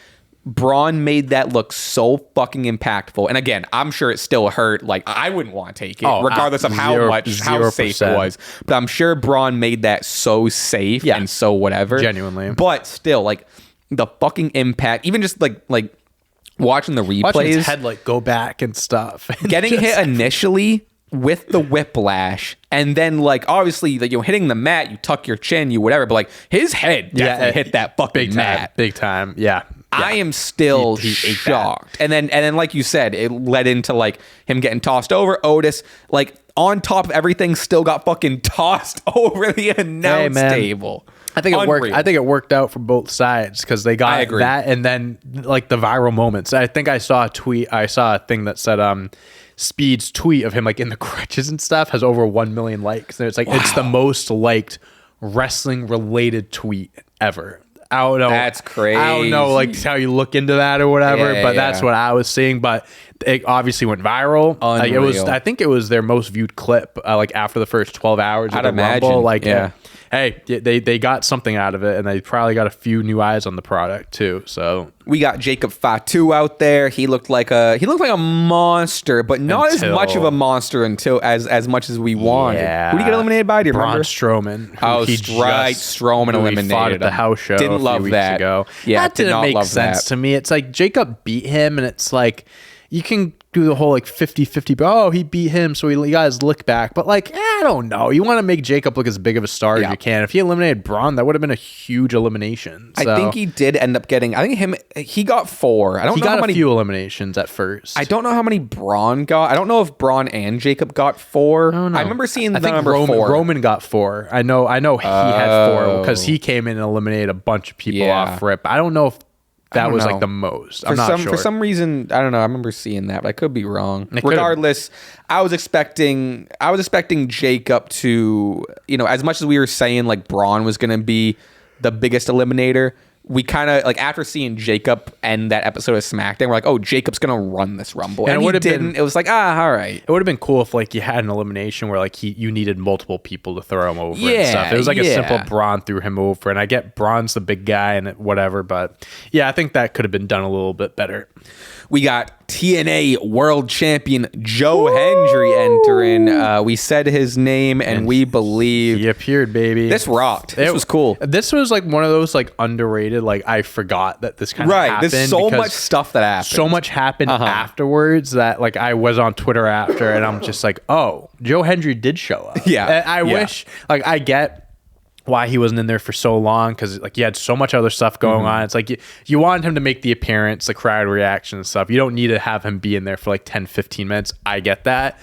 Braun made that look so fucking impactful. And again, I'm sure it still hurt. Like, I wouldn't want to take it, regardless of how safe it was. But I'm sure Braun made that so safe and so whatever. Genuinely. But still, like, the fucking impact, even just like watching the replays. Watching his head, like, go back and stuff. Getting hit initially with the whiplash, and then, like, obviously, like, hitting the mat, you tuck your chin, you whatever, but, like, his head definitely hit that fucking mat. Big time. Yeah. I am still shocked. And then, like you said, it led into, like, him getting tossed over. Otis, like, on top of everything, still got fucking tossed over the announce table. I think it worked. I think it worked out for both sides because they got that, and then, like, the viral moments. I think I saw a tweet. I saw a thing that said, Speed's tweet of him, like, in the crutches and stuff has over 1 million likes. And it's like, it's the most liked wrestling related tweet ever. I don't know. That's crazy. I don't know, like, how you look into that or whatever, but that's what I was seeing. But it obviously went viral. Like, it was, I think it was their most viewed clip, like, after the first 12 hours of the Rumble. Like, hey, they got something out of it, and they probably got a few new eyes on the product too. So we got Jacob Fatu out there. He looked like a monster, but not as much of a monster as much as we wanted. Yeah. Who did he get eliminated by? Do you remember? Braun Strowman. Oh, right, Strowman eliminated. He fought at the house show didn't love that. Ago. Yeah, that didn't make sense to me. It's like Jacob beat him, and it's like you can do the whole, like, 50-50, but he beat him, so you guys look back. But, like, I don't know. You want to make Jacob look as big of a star as you can. If he eliminated Braun, that would have been a huge elimination. So. I think he did end up getting, he got 4. I don't know how many. He got a few eliminations at first. I don't know how many Braun got. I don't know if Braun and Jacob got 4. I remember seeing the number 4. Roman got 4. I know he had 4 because he came in and eliminated a bunch of people off rip. I don't know if that was like the most. I'm not sure. For some reason, I don't know. I remember seeing that, but I could be wrong. Regardless, I was expecting Jacob to, as much as we were saying, like, Braun was going to be the biggest eliminator, we kind of, like, after seeing Jacob end that episode of SmackDown, we're like, oh, Jacob's going to run this Rumble. And he didn't. It was like, all right. It would have been cool if, like, you had an elimination where, like, you needed multiple people to throw him over and stuff. It was like a simple Braun threw him over. And I get Braun's the big guy and whatever. But, yeah, I think that could have been done a little bit better. We got TNA World Champion Joe Hendry entering. We said his name, and we believe he appeared, baby. This rocked. This was cool. This was, like, one of those, like, underrated. Like, I forgot that this kind of happened. There's so much stuff that happened. So much happened afterwards that, like, I was on Twitter after, and I'm just like, oh, Joe Hendry did show up. Yeah. I wish, like, I get why he wasn't in there for so long, because, like, he had so much other stuff going on. It's like you wanted him to make the appearance, the crowd reaction and stuff. You don't need to have him be in there for like 10-15 minutes. I get that,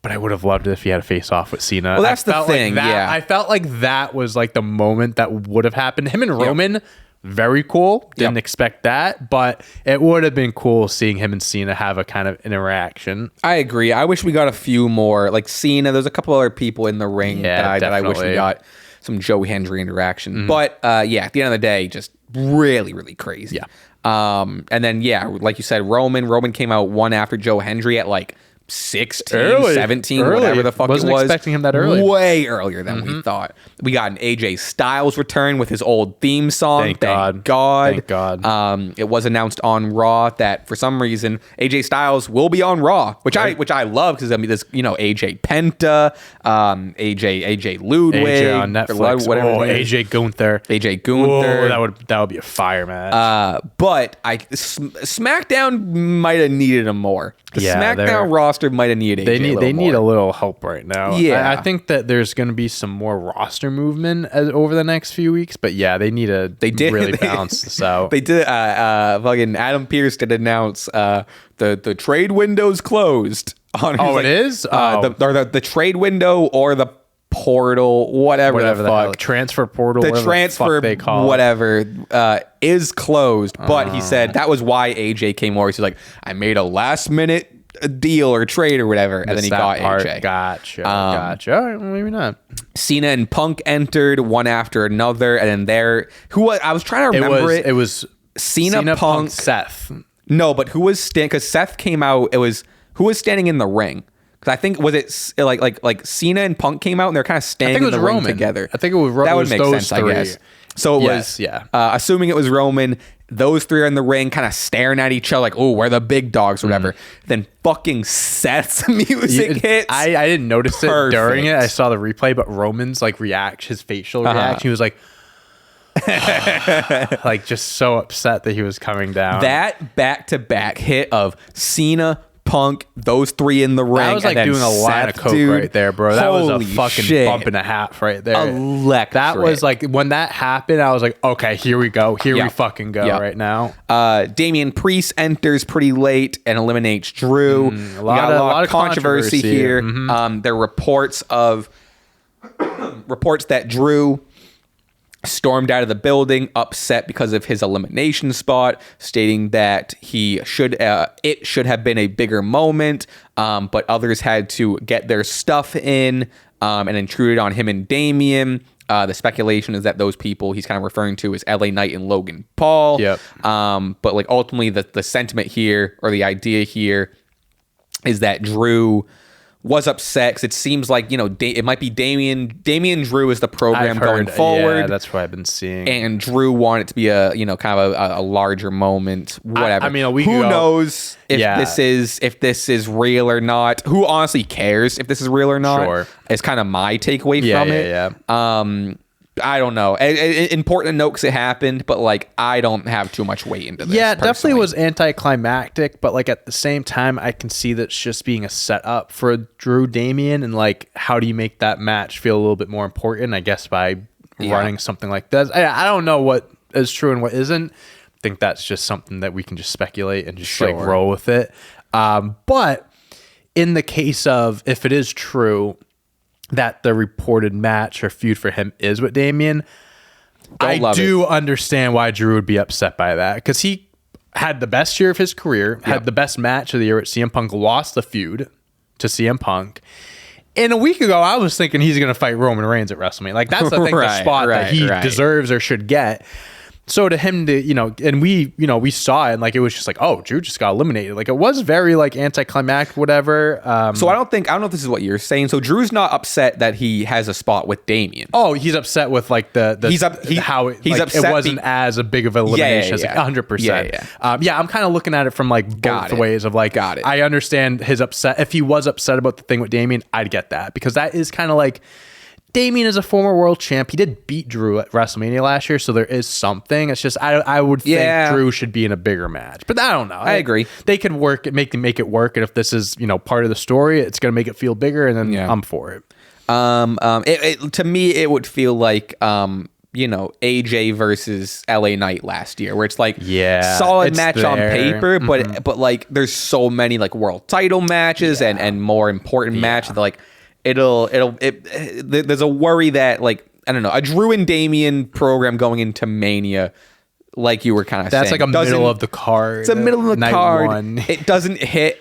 but I would have loved it if he had a face off with Cena. Well, that's the thing. I felt like that was like the moment that would have happened. Him and Roman, very cool. Didn't expect that, but it would have been cool seeing him and Cena have a kind of interaction. I agree. I wish we got a few more, like Cena. There's a couple other people in the ring that I wish we got some Joe Hendry interaction. But at the end of the day, just really, really crazy. And then, like you said, Roman came out one after Joe Hendry at like 16, 17, whatever the fuck it was. Wasn't expecting him that early. Way earlier than we thought. We got an AJ Styles return with his old theme song. Thank God. It was announced on Raw that for some reason AJ Styles will be on Raw, which I love, because I mean, this, AJ Penta, AJ Ludwig, AJ on Netflix, AJ Gunther. That would be a fire match. But SmackDown might have needed him more. The SmackDown roster might have needed AJ They need a little help right now. Yeah, I think that there's going to be some more roster movement over the next few weeks. But yeah, they need to really balance this out. They did. Fucking Adam Pearce did announce the trade window's closed. It is. The trade window or the portal, whatever the fuck, transfer portal, the transfer, they call whatever, is closed. But he said that was why AJ came over. He's like, I made a last minute deal or trade or whatever, and then he got AJ. Gotcha. All right, well, maybe not. Cena and Punk entered one after another, and then I was trying to remember it. It was Cena, Punk, Seth. No, but who was standing? Because Seth came out. It was who was standing in the ring. Because I think was it like Cena and Punk came out and they're kind of standing in the ring together. I think it was Roman. That would make sense, I guess. So it was, assuming it was Roman. Those three are in the ring, kind of staring at each other like, oh, we're the big dogs, or whatever. Then fucking Seth's music hits. I didn't notice it during it. I saw the replay, but Roman's like his facial reaction, he was like, like just so upset that he was coming down. That back-to-back hit of Cena, Punk, those three in the ring. That was like doing a line of coke right there, bro. That was a fucking bump and a half right there. Electric. That was like, when that happened, I was like, okay, here we go. Here we fucking go right now. Damian Priest enters pretty late and eliminates Drew. A lot of controversy here. There are reports that Drew stormed out of the building upset because of his elimination spot, stating that it should have been a bigger moment, but others had to get their stuff in and intruded on him and Damian. The speculation is that those people he's kind of referring to is LA Knight and Logan Paul. Yep. But like ultimately the sentiment here, or the idea here, is that Drew was upset because it seems like, it might be Damian Drew is the program going forward. Yeah, that's what I've been seeing. And Drew wanted it to be a kind of a larger moment, whatever. I mean, a week who ago, knows if this is real or not? Who honestly cares if this is real or not? Sure. It's kind of my takeaway from it. Yeah. I don't know. Important to note because it happened, but like I don't have too much weight into this. Yeah, definitely was anticlimactic, but like at the same time, I can see that it's just being a setup for Drew Damian, and like how do you make that match feel a little bit more important? I guess by running something like this. I don't know what is true and what isn't. I think that's just something that we can just speculate and just like roll with it. But in the case of if it is true that the reported match or feud for him is with Damian, I do understand why Drew would be upset by that, because he had the best year of his career, had the best match of the year at CM Punk, lost the feud to CM Punk. And a week ago, I was thinking he's going to fight Roman Reigns at WrestleMania. Like, that's, I think, the spot that he deserves or should get. So to him to, and we saw it, and like it was just like, oh, Drew just got eliminated. Like it was very like anticlimactic, whatever. So I don't know if this is what you're saying. So Drew's not upset that he has a spot with Damian. Oh, he's upset with like he's upset it wasn't as a big of an elimination as 100%. I'm kind of looking at it from like both ways of like, I understand his upset. If he was upset about the thing with Damian, I'd get that, because that is kind of like, Damian is a former world champ. He did beat Drew at WrestleMania last year, so there is something. It's just I would think Drew should be in a bigger match, but I don't know. I agree. They could make it work, and if this is part of the story, it's going to make it feel bigger, and then I'm for it. To me, it would feel like AJ versus LA Knight last year, where it's like solid match on paper, but like there's so many like world title matches and more important matches that like. There's a worry that like, I don't know, a Drew and Damian program going into Mania, like you were kind of saying. That's like a middle of the card. It's a middle of the card. It doesn't hit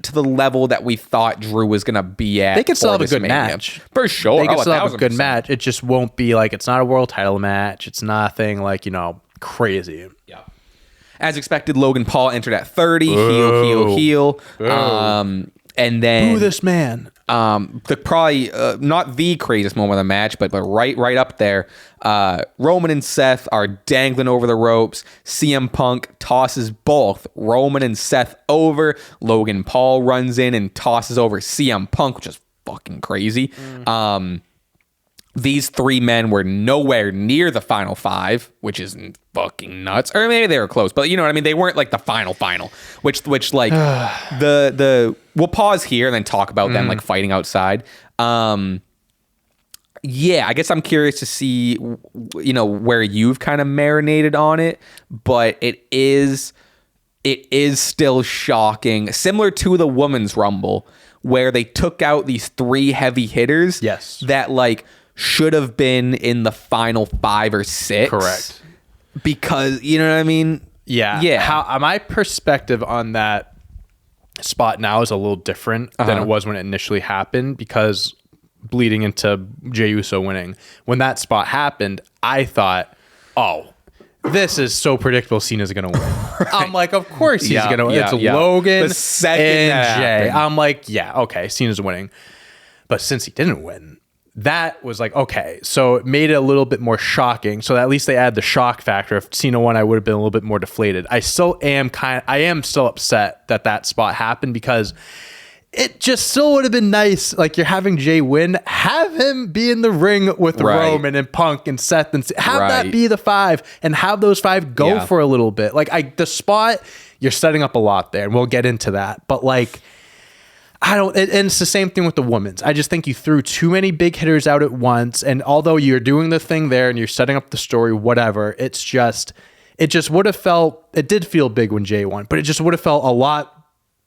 to the level that we thought Drew was going to be at. They could still have a good match. For sure. They could still have a good match. It just won't be like, it's not a world title match. It's nothing like, crazy. Yeah. As expected, Logan Paul entered at 30. Heel. And then boo this man. The probably not the craziest moment of the match, but right up there. Roman and Seth are dangling over the ropes. CM Punk tosses both Roman and Seth over. Logan Paul runs in and tosses over CM Punk, which is fucking crazy. These three men were nowhere near the final five, which is fucking nuts. Or maybe they were close, but you know what I mean? They weren't like the final, which like we'll pause here and then talk about them like fighting outside. I guess I'm curious to see, where you've kind of marinated on it, but it is still shocking. Similar to the Women's Rumble, where they took out these three heavy hitters. Yes. That like should have been in the final 5 or 6. Correct. Because, you know what I mean? Yeah. My perspective on that spot now is a little different than it was when it initially happened, because bleeding into Jey Uso winning, when that spot happened, I thought, oh, this is so predictable. Cena's going to win. I'm like, of course he's going to win. It's Logan the second and Jey. I'm like, okay, Cena's winning. But since he didn't win, that was like, okay, so it made it a little bit more shocking. So at least they add the shock factor. If Cena won, I would have been a little bit more deflated. I am still upset that spot happened, because it just still would have been nice. Like, you're having Jey win, have him be in the ring with Roman and Punk and Seth, and have that be the 5, and have those 5 go for a little bit. Like, the spot, you're setting up a lot there, and we'll get into that. But like, and it's the same thing with the women's. I just think you threw too many big hitters out at once. And although you're doing the thing there and you're setting up the story, whatever, it just would have felt, it did feel big when Jey won, but it just would have felt a lot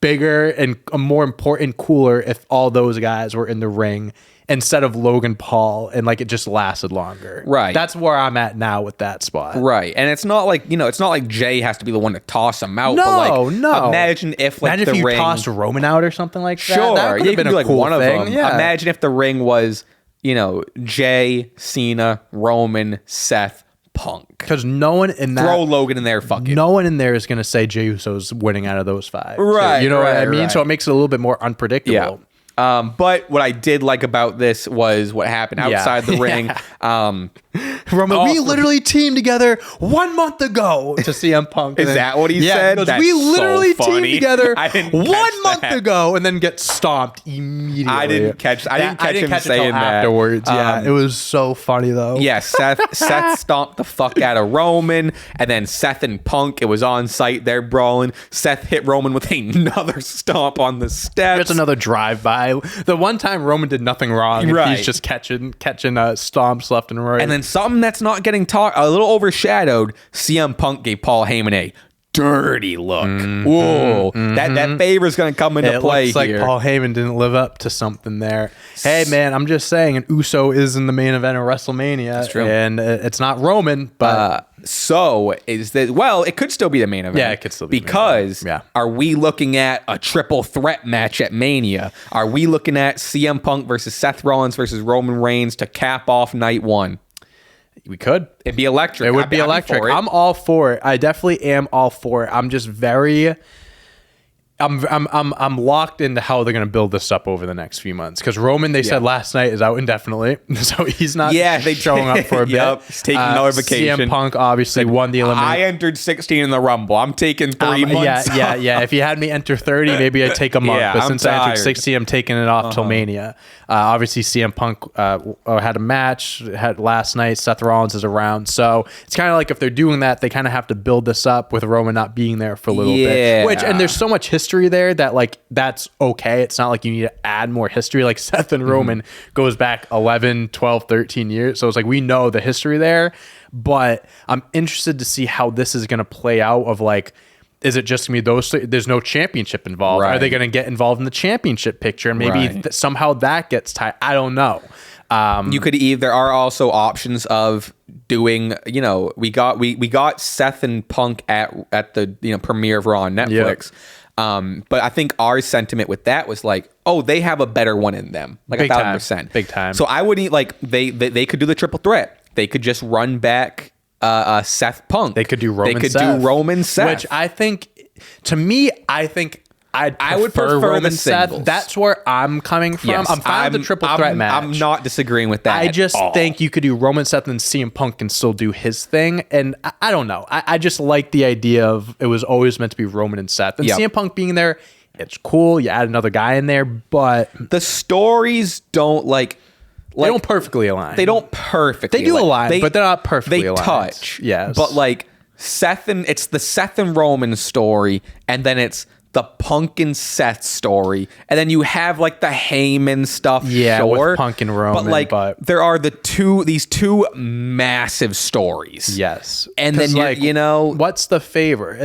bigger and more important, cooler if all those guys were in the ring instead of Logan Paul, and like it just lasted longer. Right. That's where I'm at now with that spot. Right. And it's not like, it's not like Jey has to be the one to toss him out. No, but like, no. Imagine if like if you tossed Roman out or something like that. Sure. That would have been a like cool one thing. of them. Yeah. Imagine if the ring was, Jey, Cena, Roman, Seth, Punk. Because no one in that... Throw Logan in there, fuck it. No one in there is going to say Jey Uso's winning out of those 5. Right. So, you know what I mean? Right. So it makes it a little bit more unpredictable. Yeah. But what I did like about this was what happened outside the ring. Roman, we literally teamed together 1 month ago to CM Punk. Is that what he said? He goes, we literally so teamed together I didn't 1 month ago, and then get stomped immediately. I didn't catch him saying that afterwards. Yeah, it was so funny though. Yeah, Seth stomped the fuck out of Roman, and then Seth and Punk, it was on site. They're brawling. Seth hit Roman with another stomp on the steps. It's another drive-by. The one time Roman did nothing wrong, and he's just catching stomps left and right. And then something that's not getting talked, a little overshadowed, CM Punk gave Paul Heyman a dirty look. Whoa, that favor's going to come into play looks here. Like Paul Heyman didn't live up to something there. Hey man, I'm just saying, an Uso is in the main event of WrestleMania. That's true. And it's not Roman, but so is that, well, it could still be the main event. Yeah, it could still be because are we looking at a triple threat match at Mania? Are we looking at CM Punk versus Seth Rollins versus Roman Reigns to cap off night 1? We could. It'd be electric. It would be electric. I'm all for it. I definitely am all for it. I'm just very... I'm locked into how they're going to build this up over the next few months, because Roman, they said last night, is out indefinitely, so he's not showing up for a bit. He's taking another vacation. CM Punk obviously won the elimination. I entered 16 in the Rumble. I'm taking 3 months. Yeah. If you had me enter 30, maybe I'd take a month. But since I entered 16, I'm taking it off till Mania. Obviously, CM Punk had a match last night. Seth Rollins is around, so it's kind of like if they're doing that, they kind of have to build this up with Roman not being there for a little bit. And there's so much history there that like that's okay. It's not like you need to add more history. Like Seth and Roman goes back 11, 12, 13 years. So it's like we know the history there, but I'm interested to see how this is going to play out of like, is it just going to be those? There's no championship involved. Right. Are they going to get involved in the championship picture? And maybe somehow that gets tied. I don't know. You could there are also options of doing, we got Seth and Punk at the premiere of Raw on Netflix. Yep. But I think our sentiment with that was like, oh, they have a better one in them, like 1,000%, big time. So I wouldn't like they could do the triple threat. They could just run back Seth Punk. They could do Roman. Seth, which I think, to me, I would prefer Roman Seth. That's where I'm coming from. Yes, I'm fine with the triple threat match. I'm not disagreeing with that. I just think you could do Roman Seth and CM Punk can still do his thing. And I don't know. I just like the idea of it was always meant to be Roman and Seth. And CM Punk being there, it's cool. You add another guy in there, but the stories don't they don't perfectly align. They don't perfectly. They do align, but they're not perfectly aligned. They touch. Yes. But like it's the Seth and Roman story, and then it's the Punk and Seth story, and then you have like the Heyman stuff, with Punk and Roman, but there are these two massive stories. Yes, and then what's the favor?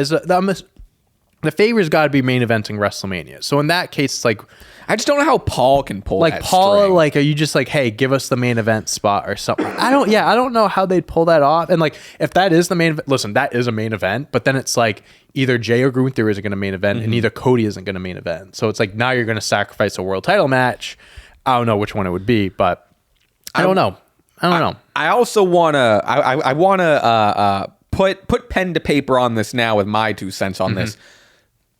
The favor's got to be main eventing WrestleMania. So in that case, it's like, I just don't know how Paul can pull that Paul string. Like, are you just like, hey, give us the main event spot or something? I don't know how they'd pull that off. And like, if that is the main event, listen, that is a main event, but then it's like either Jey or Gunther isn't going to main event, and either Cody isn't going to main event. So it's like, now you're going to sacrifice a world title match. I don't know which one it would be, but I don't know. I also want to, I want to put pen to paper on this now with my 2 cents on this.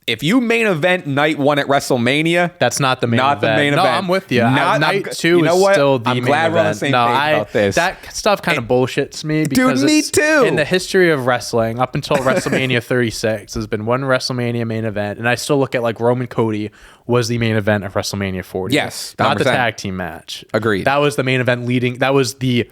if you main event night 1 at WrestleMania, that's not the main event. The main event. No, I'm with you. Night 2 is still the main event. I'm glad we're on the same page about this. That stuff kind of bullshits me because me too. In the history of wrestling, up until WrestleMania 36, there's been one WrestleMania main event, and I still look at like Roman Cody was the main event of WrestleMania 40. Yes, 100%. Not the tag team match. Agreed. That was the main event leading. That was the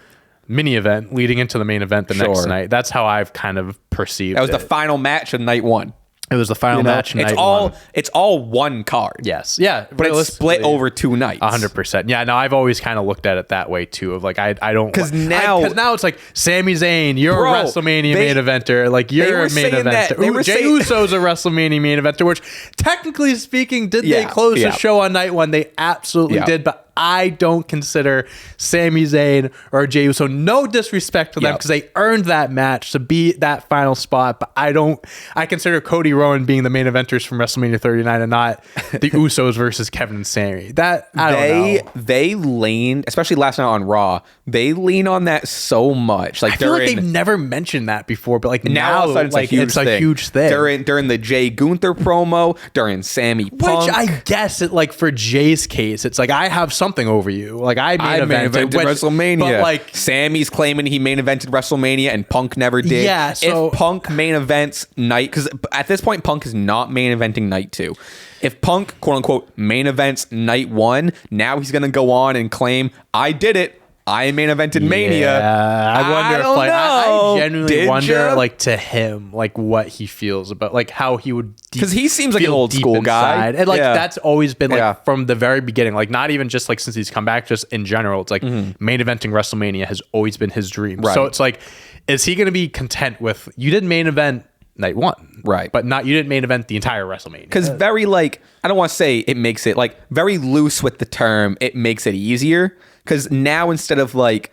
mini event leading into the main event the next night. That's how I've kind of perceived it. That was the final match of night 1. It was the final match. It's all one card. Yes, yeah, but it's split over 2 nights. 100%. Yeah, no, I've always kind of looked at it that way too. Of like, I don't because now it's like Sami Zayn, you're a WrestleMania main eventer. Like you're a main eventer. Jey Uso's a WrestleMania main eventer. Which technically speaking, did they close the show on night 1? They absolutely did, but I don't consider Sami Zayn or Jey Uso, no disrespect to them, because they earned that match to be that final spot. But I consider Cody Rowan being the main eventers from WrestleMania 39 and not the Usos versus Kevin and Sami. That I don't know. They leaned, especially last night on Raw, they lean on that so much. Like I feel like they've never mentioned that before, but like now all of a sudden like it's a huge thing. During the Jay Gunther promo, during Sami Punk. Which I guess it like for Jay's case, it's like I have something over you. Like I main evented WrestleMania. But like Sammy's claiming he main evented WrestleMania and Punk never did. Yeah, so if Punk main events night, because at this point Punk is not main eventing night 2. If Punk, quote unquote, main events night 1, now he's gonna go on and claim I did it. I main evented Mania. I wonder if like I genuinely wonder like to him like what he feels about like how he would, because he seems like an old school guy, and like that's always been like from the very beginning, like not even just like since he's come back, just in general, it's like main eventing WrestleMania has always been his dream. Right. So it's like, is he going to be content with you didn't main event night 1, right? But not you didn't main event the entire WrestleMania, because very like I don't want to say it makes it like very loose with the term. It makes it easier. Because now instead of like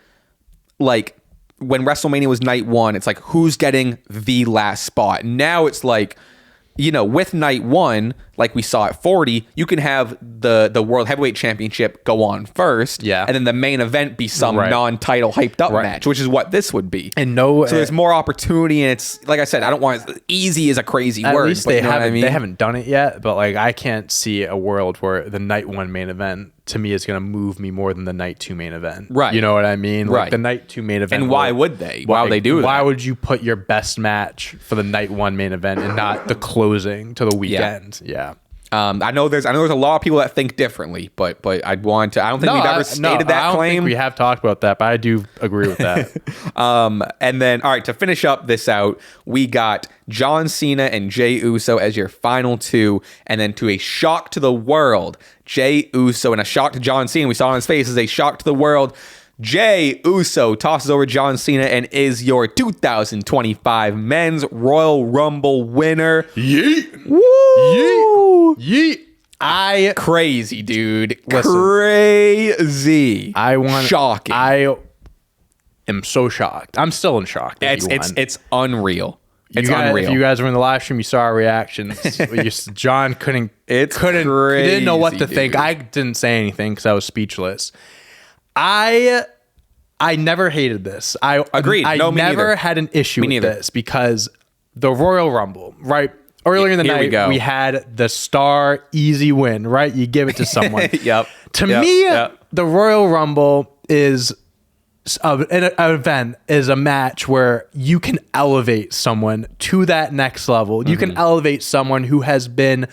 when WrestleMania was night 1, it's like who's getting the last spot. Now it's like, with night 1, like we saw at 40, you can have the World Heavyweight Championship go on first, and then the main event be some non-title hyped up match, which is what this would be. And so there's more opportunity, and it's like I said, I don't want easy is a crazy word. At least they haven't done it yet, but like I can't see a world where the night 1 main event to me is going to move me more than the night 2 main event. Right. You know what I mean? Like right. The night 2 main event. And why would they? Why would they do that? Why would you put your best match for the night 1 main event and not the closing to the weekend? Yeah. I know there's a lot of people that think differently, but I don't think we've ever stated that claim. Think we have talked about that, but I do agree with that. And then, all right, to finish up this out, we got John Cena and Jey Uso as your final 2, and then to a shock to the world, Jey Uso, and a shock to John Cena, we saw on his face, as a shock to the world, Jey Uso tosses over John Cena and is your 2025 Men's Royal Rumble winner. Yeet! Woo! Yeet! Crazy, dude. Listen, crazy. Shocking. I am so shocked. I'm still in shock. It's unreal. It's unreal. If you guys were in the live stream, you saw our reactions. John couldn't. He didn't know what to think. I didn't say anything because I was speechless. I never hated this. I agreed. I never had an issue with this because the Royal Rumble, right? Earlier in the night, we had the Star easy win, right? You give it to someone. To me, the Royal Rumble is an event, is a match where you can elevate someone to that next level. You can elevate someone who has been,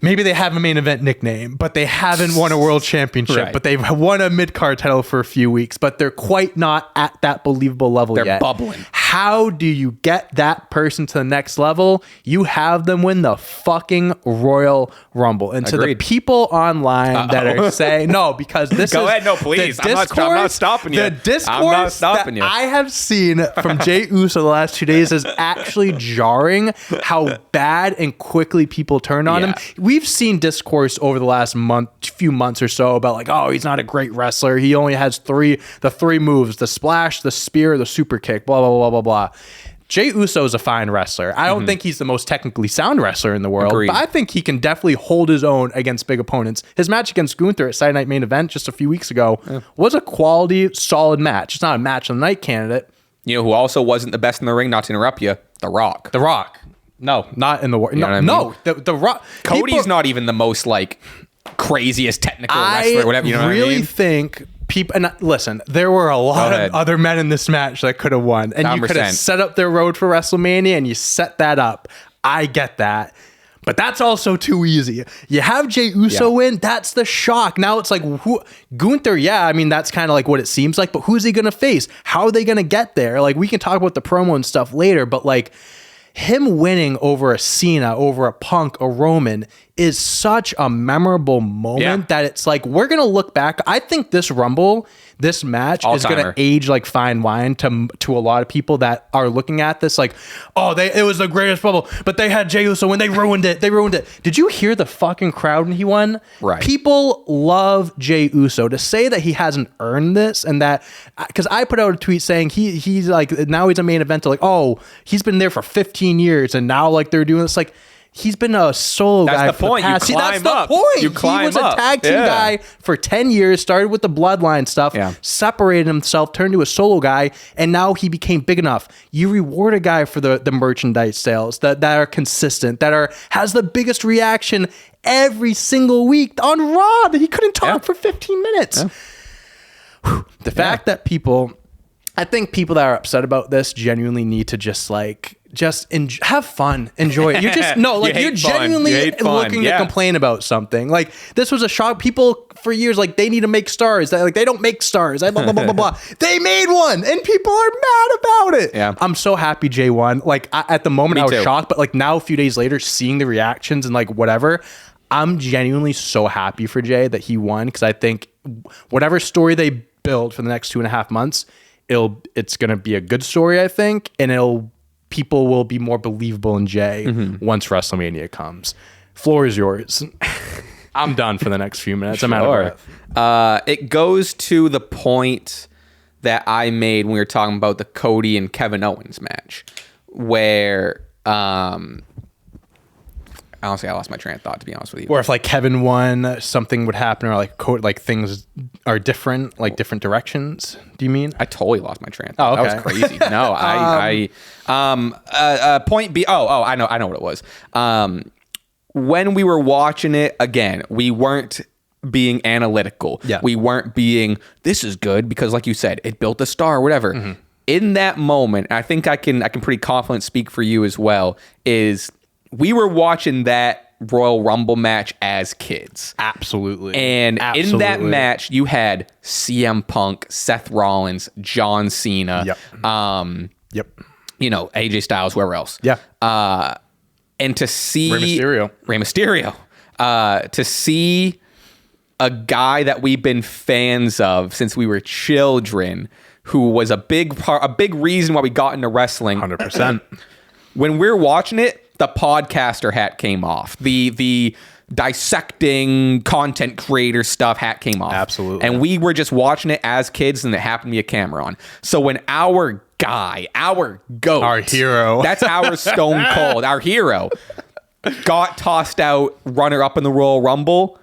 maybe they have a main event nickname, but they haven't won a world championship, but they've won a mid-card title for a few weeks, but they're quite not at that believable level yet. They're bubbling. How do you get that person to the next level? You have them win the fucking Royal Rumble. And to the people online that are saying, no, because this Go ahead, no, please. I'm not stopping you. The discourse that I have seen from Jey Uso the last 2 days is actually jarring how bad and quickly people turn on him. We've seen discourse over the last few months or so about like, oh, he's not a great wrestler. He only has the three moves, the splash, the spear, the super kick, blah, blah, blah, blah, blah. Jey Uso is a fine wrestler. I don't think he's the most technically sound wrestler in the world, but I think he can definitely hold his own against big opponents. His match against Gunther at Saturday Night Main Event just a few weeks ago was a quality, solid match. It's not a match of the night candidate. You know who also wasn't the best in the ring, not to interrupt you? The Rock. The Rock. No, not in the war. You know No, what I mean? the Raw. Cody's not even the most like craziest technical wrestler, whatever. You know what I mean? Think people. And listen, there were a lot of other men in this match that could have won, and 100%. You could have set up their road for WrestleMania, and you set that up. I get that. But that's also too easy. You have Jey Uso win. That's the shock. Now it's like, Gunther, yeah, I mean, that's kind of like what it seems like. But who's he going to face? How are they going to get there? Like, we can talk about the promo and stuff later. But, like, him winning over a Cena, over a Punk, a Roman is such a memorable moment that it's like, we're going to look back. I think this Rumble, this match is going to age like fine wine to a lot of people that are looking at this like, oh, it was the greatest Rumble, but they had Jey Uso when they ruined it. They ruined it. Did you hear the fucking crowd when he won? Right. People love Jey Uso. To say that he hasn't earned this and that, because I put out a tweet saying he's like, now he's a main eventer, like, oh, he's been there for 15 years and now like they're doing this, like, he's been a solo guy. That's the point. You climb up. You climb up. He was a tag team guy for 10 years, started with the bloodline stuff, separated himself, turned to a solo guy, and now he became big enough. You reward a guy for the merchandise sales that are consistent, that has the biggest reaction every single week on Raw that he couldn't talk for 15 minutes. Yeah. The fact that I think people that are upset about this genuinely need to just have fun, enjoy it. You're just you're genuinely looking to complain about something. Like, this was a shock. People for years like they need to make stars. Like, they don't make stars. Blah blah blah blah blah. They made one, and people are mad about it. Yeah, I'm so happy Jey won. Like, at the moment I was shocked, but like now a few days later, seeing the reactions and like whatever, I'm genuinely so happy for Jey that he won, because I think whatever story they build for the next 2.5 months, it's gonna be a good story, I think, and people will be more believable in Jey once WrestleMania comes. Floor is yours. I'm done for the next few minutes. I'm out of breath. It goes to the point that I made when we were talking about the Cody and Kevin Owens match, where honestly, I lost my train of thought, to be honest with you. Or if like Kevin won, something would happen, or like things are different, like different directions. Do you mean? I totally lost my train of thought. Oh, okay. That was crazy. No, point B. Oh, I know what it was. When we were watching it again, we weren't being analytical. Yeah. We weren't being, this is good because, like you said, it built a star or whatever. Mm-hmm. In that moment, I think I can pretty confidently speak for you as well, is we were watching that Royal Rumble match as kids. Absolutely. And in that match, you had CM Punk, Seth Rollins, John Cena, AJ Styles, whoever else. Yeah. And to see Rey Mysterio, to see a guy that we've been fans of since we were children, who was a big reason why we got into wrestling. 100%. When we're watching it, the podcaster hat came off. The dissecting content creator stuff hat came off. Absolutely. And we were just watching it as kids, and it happened to be a camera on. So when our guy, our GOAT, our hero, that's our Stone Cold, our hero, got tossed out runner-up in the Royal Rumble,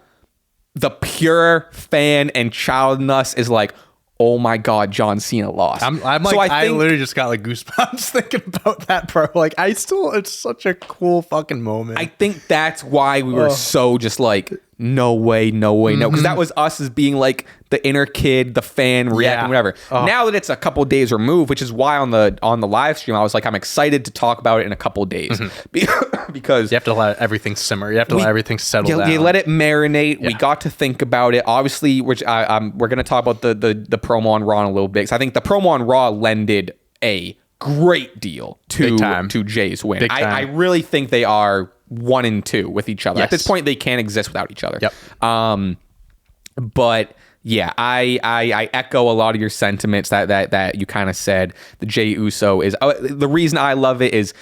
the pure fan and child in us is like, oh my God, John Cena lost. I'm like, so I literally just got like goosebumps thinking about that, bro. Like, it's such a cool fucking moment. I think that's why we were so just like, no way, no. Because that was us as being like the inner kid, the fan reacting, whatever. Now that it's a couple days removed, which is why on the live stream, I was like, I'm excited to talk about it in a couple days. Because you have to let everything simmer. You have to let everything settle down. You let it marinate. Yeah. We got to think about it. Obviously, which we're going to talk about the promo on Raw in a little bit. So I think the promo on Raw lended a great deal to Jey's win. I really think they are 1 and 2 with each other. Yes. At this point, they can't exist without each other. Yep. But yeah, I echo a lot of your sentiments that you kind of said. The Jey Uso is the reason I love it is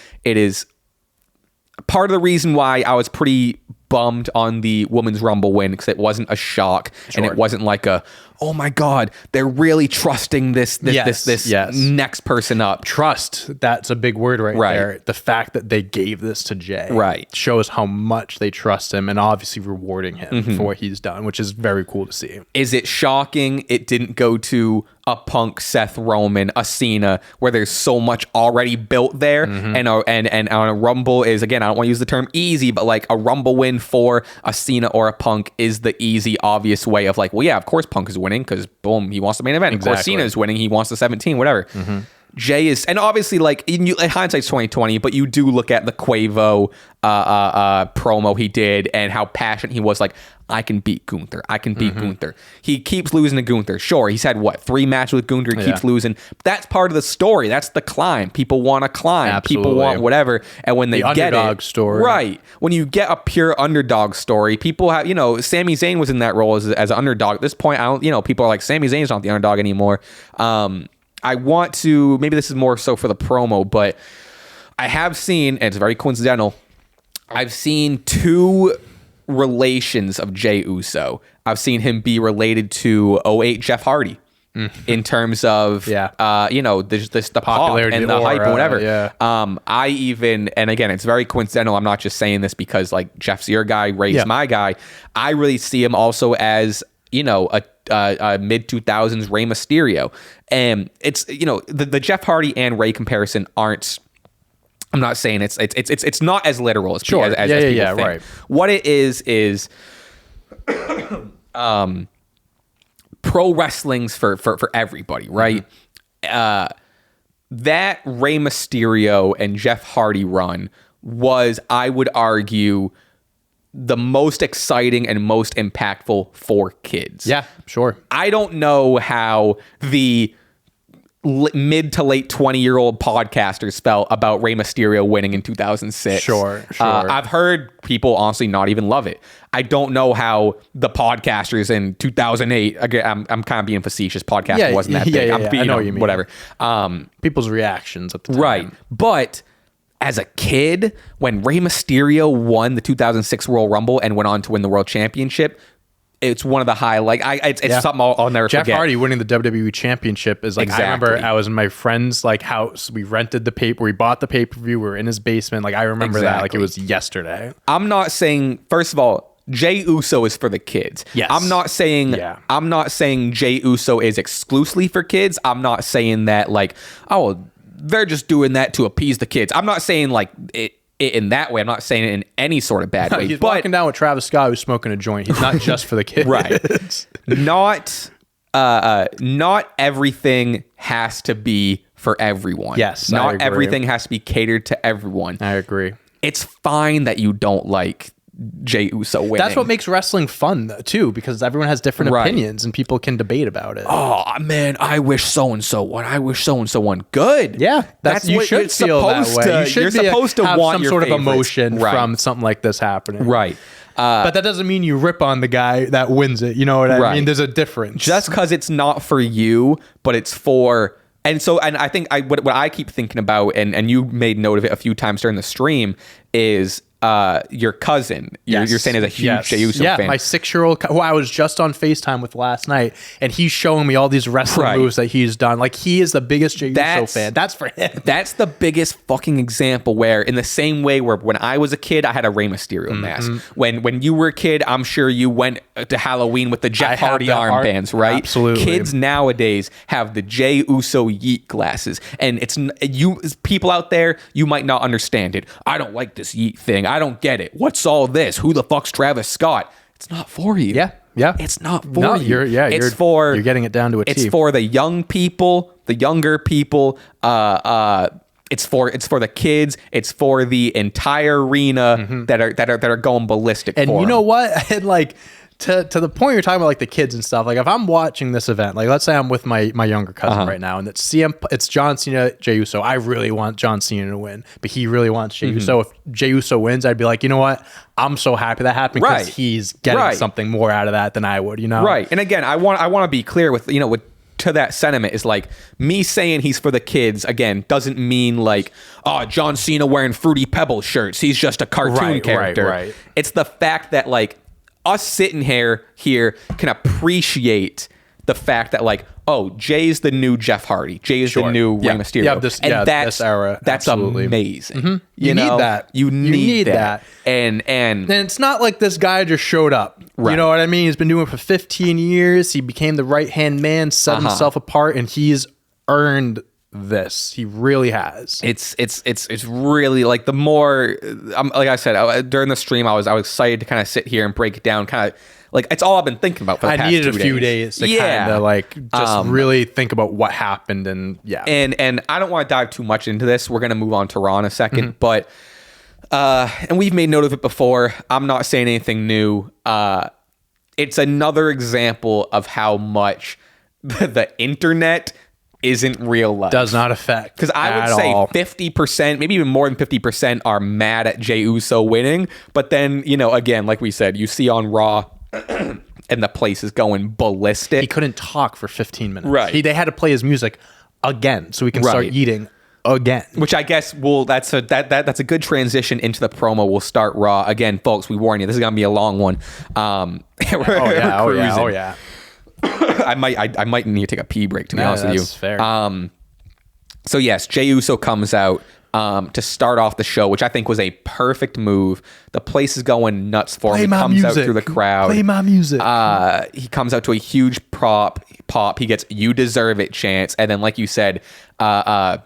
part of the reason why I was pretty bummed on the Women's Rumble win, because it wasn't a shock and it wasn't like a, oh my God, they're really trusting this next person up. Trust, that's a big word right there. The fact that they gave this to Jey shows how much they trust him, and obviously rewarding him for what he's done, which is very cool to see. Is it shocking it didn't go to a Punk, Seth Roman, a Cena, where there's so much already built there, and on a Rumble is, again, I don't want to use the term easy, but like a Rumble win for a Cena or a Punk is the easy, obvious way of like, well, yeah, of course Punk is winning because boom, he wants the main event. Exactly. Of course Cena is winning, he wants the 17, whatever. Jey is, and obviously, like, in hindsight's 2020, but you do look at the Quavo promo he did and how passionate he was. Like, I can beat Gunther. I can beat Gunther. He keeps losing to Gunther. Sure, he's had 3 matches with Gunther. He keeps losing. That's part of the story. That's the climb. People want to climb. Absolutely. People want whatever. And when they get underdog story, right? When you get a pure underdog story, people have, Sami Zayn was in that role as an underdog. At this point, people are like, Sami Zayn's not the underdog anymore. I want to, maybe this is more so for the promo, but I have seen, and it's very coincidental, I've seen 2 relations of Jey Uso. I've seen him be related to 08 Jeff Hardy in terms of, the popularity and the hype and whatever. Yeah. I even, and again, it's very coincidental. I'm not just saying this because like Jeff's your guy, Ray's my guy. I really see him also as, a mid 2000s Rey Mysterio. And it's, the Jeff Hardy and Rey comparison aren't, I'm not saying it's not as literal as people think. Right. What it is pro wrestling's for everybody, right? That Rey Mysterio and Jeff Hardy run was, I would argue, the most exciting and most impactful for kids. Yeah, sure. I don't know how the mid to late 20-year-old podcasters felt about Rey Mysterio winning in 2006. Sure. I've heard people honestly not even love it. I don't know how the podcasters in 2008, again, I'm kind of being facetious. Podcasting wasn't that big. I know what you mean. Whatever. People's reactions at the time. Right. But as a kid, when Rey Mysterio won the 2006 Royal Rumble and went on to win the World Championship, it's one of the it's something I'll never forget. Jeff Hardy winning the WWE Championship is like, exactly. I remember I was in my friend's house. We rented we bought the pay-per-view. We were in his basement. Like, I remember that like it was yesterday. I'm not saying, first of all, Jey Uso is for the kids. Yes. I'm not saying Jey Uso is exclusively for kids. I'm not saying that like, oh, they're just doing that to appease the kids. I'm not saying like it in that way. I'm not saying it in any sort of bad way. He's walking down with Travis Scott who's smoking a joint. He's not just for the kids. Right. Not everything has to be for everyone. Yes. Not everything has to be catered to everyone. I agree. It's fine that you don't like Jey Uso winning. That's what makes wrestling fun too, because everyone has different opinions and people can debate about it. Oh man, I wish so and so won. I wish so and so won. Good. Yeah, that's you what should feel that way. You're supposed to have want some sort favorites. of emotion from something like this happening. Right. But that doesn't mean you rip on the guy that wins it. You know what I mean? There's a difference. Just because it's not for you, but it's for. And I think what I keep thinking about, and you made note of it a few times during the stream, is your cousin. You're saying is a huge Jey Uso fan. Yeah, my 6-year-old, who I was just on FaceTime with last night, and he's showing me all these wrestling moves that he's done. Like, he is the biggest Jey Uso fan. That's for him. That's the biggest fucking example where, in the same way where when I was a kid, I had a Rey Mysterio mask. When you were a kid, I'm sure you went to Halloween with the Jeff Hardy armbands, right? Absolutely. Kids nowadays have the Jey Uso yeet glasses. And people out there, you might not understand it. I don't like this yeet thing. I don't get it. What's all this? Who the fuck's Travis Scott? It's not for you. Yeah. It's not for you. You're getting it down to a T. It's for the young people, the younger people. It's for the kids. It's for the entire arena that are going ballistic. And for you know what? And like, to the point you're talking about, like the kids and stuff, like if I'm watching this event, like let's say I'm with my younger cousin right now, and it's John Cena, Jey Uso. I really want John Cena to win, but he really wants Jey Uso. If Jey Uso wins, I'd be like, you know what? I'm so happy that happened because he's getting something more out of that than I would, Right. And again, I want to be clear with to that sentiment is like me saying he's for the kids again doesn't mean like, oh, John Cena wearing Fruity Pebbles shirts. He's just a cartoon character. Right. It's the fact that like us sitting here can appreciate the fact that like, oh, Jay's the new Jeff Hardy. Jay's the new Rey Mysterio. Yeah, this era. That's absolutely amazing. Mm-hmm. You need that. You need that. And it's not like this guy just showed up. Right. You know what I mean? He's been doing it for 15 years. He became the right-hand man, set himself apart, and he's earned this. He really has. It's really like the more like I said during the stream, I was excited to kind of sit here and break it down, kind of like it's all I've been thinking about for the past 2 days. I needed a few days to kind of like just really think about what happened and and I don't want to dive too much into this. We're gonna move on to Raw in a second, but and we've made note of it before. I'm not saying anything new. It's another example of how much the internet isn't real life. Does not affect. Because I would say 50%, maybe even more than 50% are mad at Jey Uso winning. But then, again, like we said, you see on Raw and the place is going ballistic. He couldn't talk for 15 minutes. Right. They had to play his music again so he can start eating again. Which I guess that's a good transition into the promo. We'll start Raw. Again, folks, we warn you, this is gonna be a long one. Oh yeah. I might need to take a pee break, to be honest with you. That's fair. So yes, Jey Uso comes out to start off the show, which I think was a perfect move. The place is going nuts for him. He comes out through the crowd. Play my music. He comes out to a huge pop. He gets "You Deserve It" chants, and then, like you said, the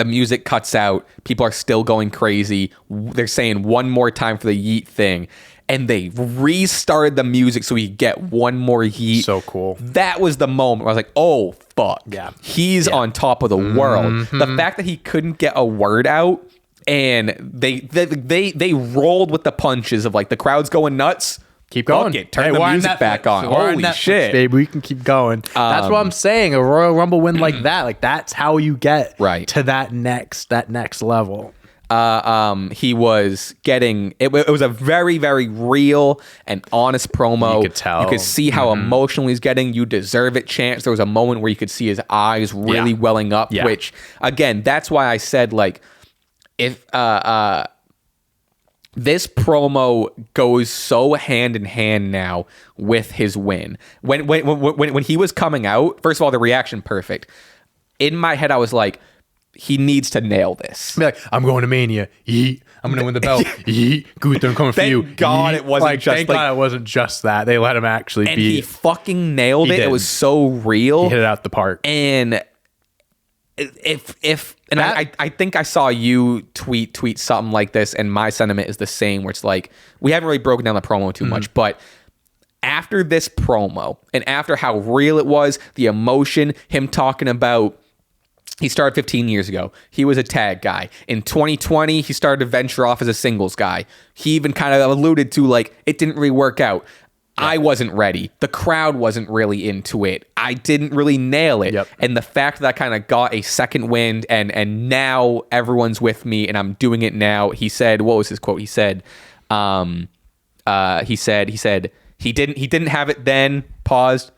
music cuts out. People are still going crazy. They're saying one more time for the yeet thing. And they restarted the music so we get one more yeet. So cool. That was the moment where I was like, oh, fuck. Yeah. He's on top of the world. The fact that he couldn't get a word out and they rolled with the punches of like the crowd's going nuts. Keep going. Turn the music back on. Holy shit. Baby, we can keep going. That's what I'm saying. A Royal Rumble win like that, like that's how you get to that next level. He was getting it was a very, very real and honest promo. You could tell. You could see how emotional he's getting. You deserve it chance. There was a moment where you could see his eyes really welling up, which again, that's why I said like if this promo goes so hand in hand now with his win. When he was coming out, first of all, the reaction perfect. In my head, I was like, he needs to nail this. Be like, I'm going to Mania. Yeet. I'm going to win the belt. Yeet. Gunther, I'm coming for you. Thank God it wasn't Thank God it wasn't just that. They let him actually be. And he fucking nailed it. It was so real. He hit it out the park. And I think I saw you tweet something like this, and my sentiment is the same, where it's like, we haven't really broken down the promo too much, but after this promo, and after how real it was, the emotion, him talking about, he started 15 years ago. He was a tag guy. In 2020, he started to venture off as a singles guy. He even kind of alluded to, like, it didn't really work out. Yeah. I wasn't ready. The crowd wasn't really into it. I didn't really nail it. Yep. And the fact that I kind of got a second wind and now everyone's with me and I'm doing it now. He said, what was his quote? He said, he didn't have it then, paused,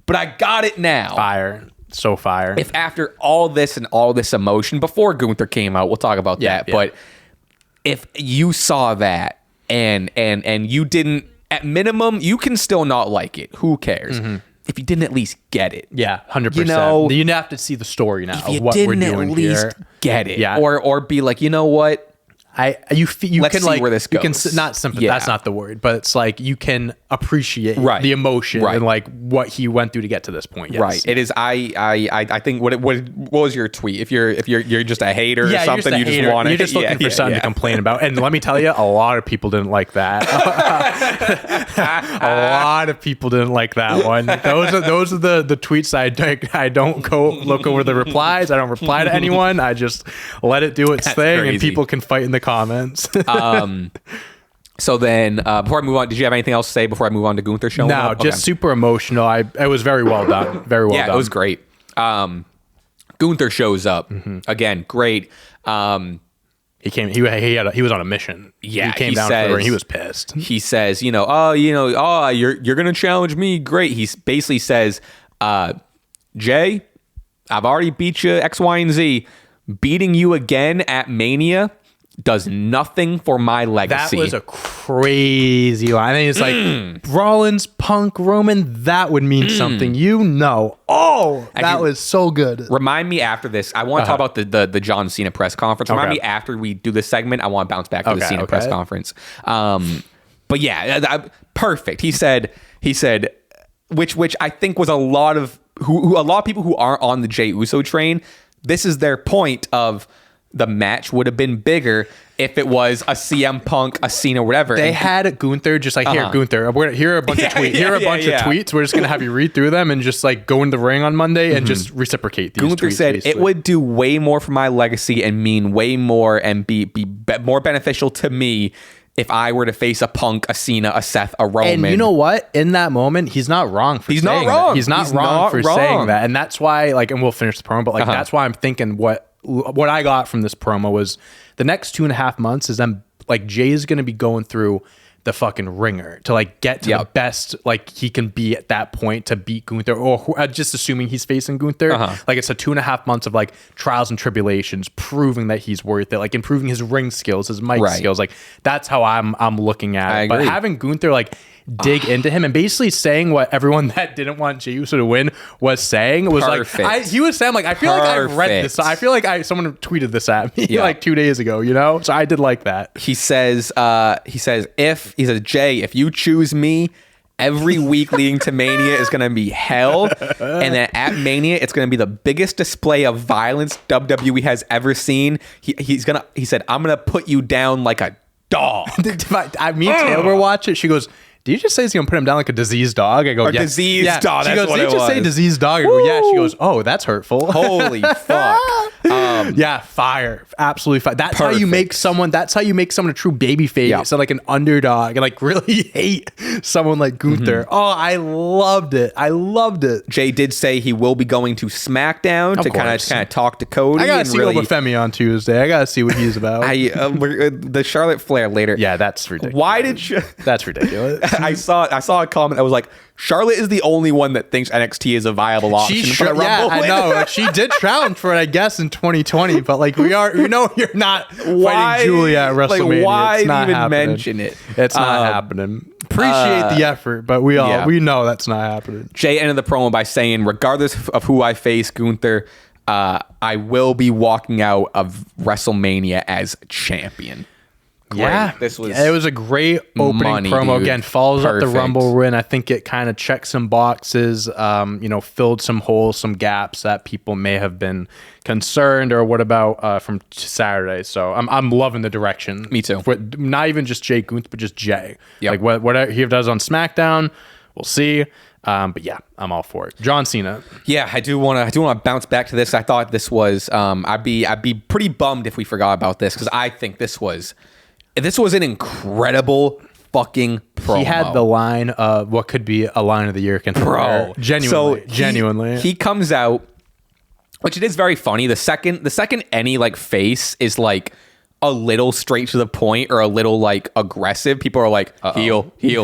but I got it now. Fire. So fire. If after all this and all this emotion, before Gunther came out, we'll talk about that. Yeah. But if you saw that and you didn't, at minimum, you can still not like it. Who cares? If you didn't at least get it. Yeah, 100%. You have to see the story now of what we're doing here. If you didn't at least get it. Yeah. Or be like, you know what? You Let's can see like where this goes. You can not sympathize. That's not the word, but it's like you can appreciate the emotion and like what he went through to get to this point. Yes. Right. It is. I think what was your tweet? If you're just a hater or something, you just want it. You're just looking for something to complain about. And let me tell you, a lot of people didn't like that. A lot of people didn't like that one. Those are the tweets I don't go look over the replies. I don't reply to anyone. I just let it do its thing, crazy. And people can fight in the comments. So then, before I move on, did you have anything else to say before I move on to Gunther showing up? No, just super emotional. It was very well done. Very well done. Yeah, it was great. Gunther shows up again. Great. He came. He was on a mission. Yeah, he came down to the ring. He was pissed. He says, you're gonna challenge me. Great. He basically says, Jay, I've already beat you X, Y, and Z. Beating you again at Mania does nothing for my legacy. That was a crazy line. I think it's like Rollins, Punk, Roman. That would mean something, Oh, that was so good. Remind me after this. I want to talk about the John Cena press conference. Remind me after we do this segment. I want to bounce back to the Cena press conference. But yeah, perfect. He said, which I think was a lot of a lot of people who aren't on the Jey Uso train. This is their point of the match would have been bigger if it was a CM Punk, a Cena, whatever. They had Gunther just like, here, Gunther, here are a bunch of tweets. Here are a bunch of tweets. We're just going to have you read through them and just like go in the ring on Monday and just reciprocate these Gunther tweets. Said basically. It would do way more for my legacy and mean way more and be more beneficial to me if I were to face a Punk, a Cena, a Seth, a Roman. And you know what? In that moment, he's not wrong for saying that. He's not wrong for saying that. And that's why, like, and we'll finish the promo, but like, that's why I'm thinking what I got from this promo was the next 2.5 months is them, like, Jay is going to be going through the fucking ringer to like get to the best like he can be at that point to beat Gunther, or just assuming he's facing Gunther. Like it's a 2.5 months of like trials and tribulations, proving that he's worth it, like improving his ring skills, his mic skills. Like that's how I'm looking at it. But having Gunther like dig into him and basically saying what everyone that didn't want Jey Uso to win was saying was like, he was saying like, I feel like I read this. I feel like someone tweeted this at me like 2 days ago, you know? So I did like that. He says, Jay, if you choose me, every week leading to Mania is going to be hell. And then at Mania, it's going to be the biggest display of violence WWE has ever seen. He said, I'm going to put you down like a dog. Me and Taylor were watching. She goes, did you just say he's going to put him down like a diseased dog? I go, yeah. Diseased dog. She goes, did you just say diseased dog? I go, yeah. She goes, oh, that's hurtful. Holy fuck. Yeah, fire. Absolutely fire. That's how you make someone a true baby face and like an underdog and like really hate someone like Gunther. Oh, I loved it. Jay did say he will be going to SmackDown to kind of talk to Cody. I gotta see Obafemi on Tuesday. I gotta see what he's about. The Charlotte Flair later. Yeah, that's ridiculous. Why did that's ridiculous. I saw a comment that was like, Charlotte is the only one that thinks NXT is a viable option for the Rumble. I know. Like, she did challenge for it, I guess, in 2020. But like, you're not fighting Julia at WrestleMania. Like, why it's not even happening. mention it? It's not happening. Appreciate the effort, but we know that's not happening. Jay ended the promo by saying, regardless of who I face, Gunther, I will be walking out of WrestleMania as champion. Great. Yeah, it was a great opening promo. Dude. Again, follows up the Rumble win. I think it kind of checked some boxes, filled some holes, some gaps that people may have been concerned or what about from Saturday. So I'm loving the direction. Me too. Not even just Jay Gunther, but just Jay. Yep. Like what he does on SmackDown, we'll see. But yeah, I'm all for it. John Cena. Yeah, I do want to bounce back to this. I thought this was I'd be pretty bummed if we forgot about this because I think this was an incredible fucking promo. He had the line of what could be a line of the year against Flair. Genuinely. He comes out, which it is very funny. The second any like face is like a little straight to the point or a little like aggressive, people are like, heel turn.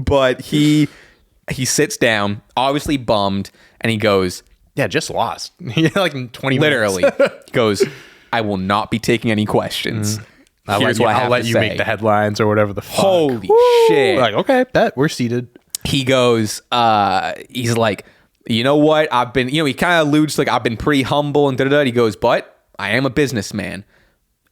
But he sits down, obviously bummed, and he goes, yeah, just lost. Like in 20 literally minutes. He goes, I will not be taking any questions. I'll let you make the headlines or whatever the fuck. Holy shit. Like, okay, bet we're seated. He goes, he's like, you know what? I've been, he kind of alludes like, I've been pretty humble and da-da-da. He goes, but I am a businessman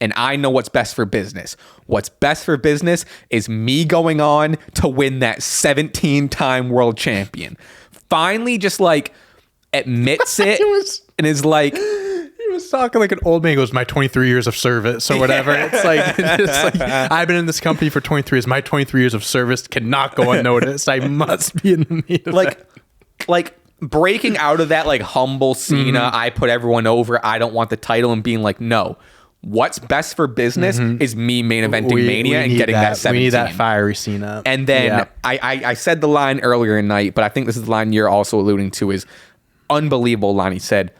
and I know what's best for business. What's best for business is me going on to win that 17-time world champion. Finally just like admits it and is like, was talking like an old man. He goes, my 23 years of service or whatever. It's like I've been in this company for 23 years. My 23 years of service cannot go unnoticed. I must be in the meat of like breaking out of that like humble Cena, I put everyone over, I don't want the title, and being like, no, what's best for business is me main eventing Mania and getting that 17. We need that fiery Cena. And then I said the line earlier in night, but I think this is the line you're also alluding to, is unbelievable line. He said,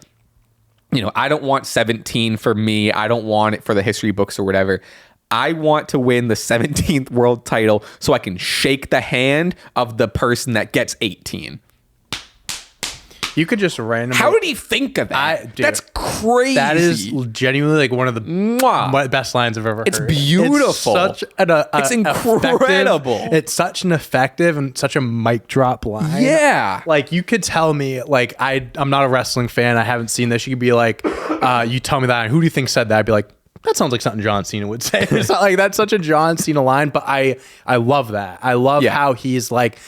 I don't want 17 for me. I don't want it for the history books or whatever. I want to win the 17th world title so I can shake the hand of the person that gets 18. You could just randomly. How did he think of that? That's crazy. That is genuinely like one of the best lines I've ever heard. It's beautiful. It's such it's incredible. It's such an effective and such a mic drop line. Yeah. Like you could tell me, like I'm not a wrestling fan. I haven't seen this. You could be like, you tell me that. Who do you think said that? I'd be like, that sounds like something John Cena would say. It's not like that's such a John Cena line, but I love that. I love how he's like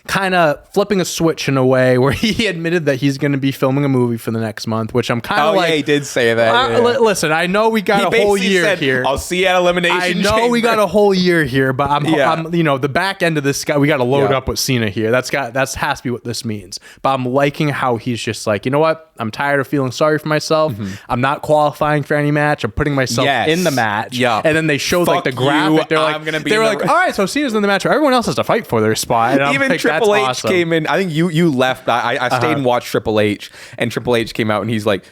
kind of flipping a switch in a way where he admitted that he's going to be filming a movie for the next month, which I'm kind of like. Yeah, he did say that. Listen, I know we got a whole year here. I'll see you at Elimination I know we got a whole year here, but I'm the back end of this guy, we got to load up with Cena here. That has to be what this means. But I'm liking how he's just like, you know what? I'm tired of feeling sorry for myself. I'm not qualifying for any match. I'm putting myself in the match. Yeah. And then they showed like the graphic. They're like, all right, so Cena's in the match. Everyone else has to fight for their spot. And even Triple H came in. I think you left. I stayed and watched Triple H, and Triple H came out and he's like,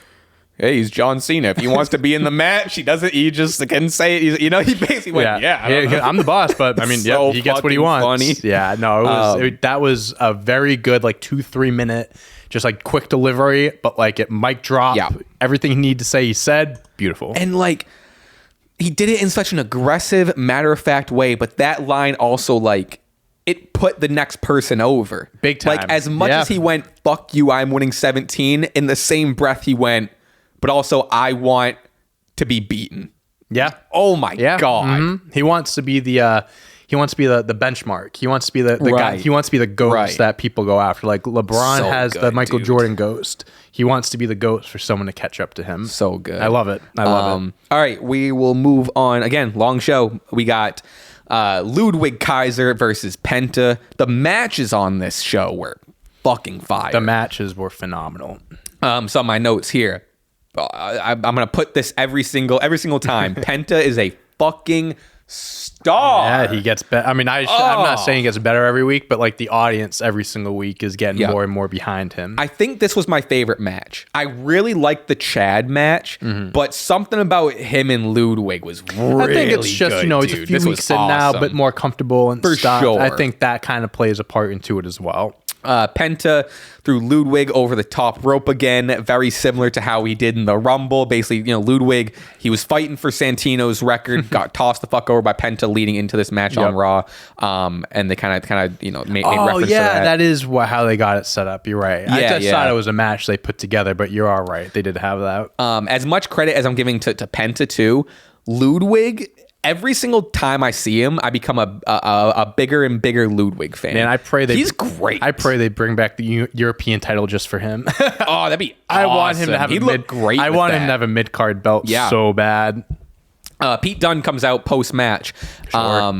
hey, he's John Cena. If he wants to be in the match, he doesn't. He just can say it. He basically went, I'm the boss, but I mean, so he gets what he wants. Funny. Yeah, no, that was a very good, like 2-3 minute, just like quick delivery, but like it mic drop. Yeah. Everything he needed to say, he said. Beautiful. And like, he did it in such an aggressive, matter of fact way, but that line also like, it put the next person over. Big time. Like as much as he went, fuck you, I'm winning 17, in the same breath he went, but also I want to be beaten. Yeah. Oh my God. Mm-hmm. He wants to be the benchmark. He wants to be the guy. He wants to be the ghost that people go after. Like LeBron has the Michael Jordan ghost. He wants to be the ghost for someone to catch up to him. So good. I love it. I love it. All right, we will move on. Again, long show. We got Ludwig Kaiser versus Penta. The matches on this show were fucking fire. The matches were phenomenal. Some of my notes here. I'm gonna put this every single time. Penta is a fucking star. Yeah, he gets better. I mean, I'm not saying he gets better every week, but like the audience every single week is getting more and more behind him. I think this was my favorite match. I really liked the Chad match, but something about him and Ludwig was really good. I think it's just, he's a few weeks in now, a bit more comfortable and stuff. Sure. I think that kind of plays a part into it as well. Penta threw Ludwig over the top rope again, very similar to how he did in the Rumble. Basically, Ludwig, he was fighting for Santino's record, got tossed the fuck over by Penta leading into this match on Raw, and they kind of made reference to that. That is how they got it set up. You're right. I just thought it was a match they put together, but you're all right. They did have that. As much credit as I'm giving to Penta too, Ludwig, every single time I see him, I become a bigger and bigger Ludwig fan. And he's great. I pray they bring back the European title just for him. Oh, that'd be awesome. I want him to have great. I want him to have a mid-card belt so bad. Pete Dunne comes out post-match. Sure.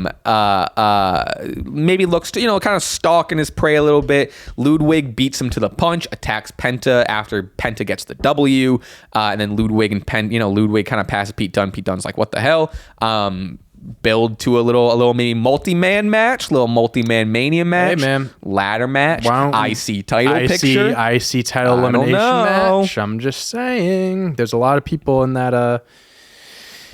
Maybe looks to, kind of stalking his prey a little bit. Ludwig beats him to the punch, attacks Penta after Penta gets the W. And then Ludwig Ludwig kind of passes Pete Dunne. Pete Dunne's like, what the hell? Build to a little maybe multi-man match, little multi-man mania match. Hey, man. Ladder match. Wow. IC title picture. IC title elimination match. I'm just saying. There's a lot of people in that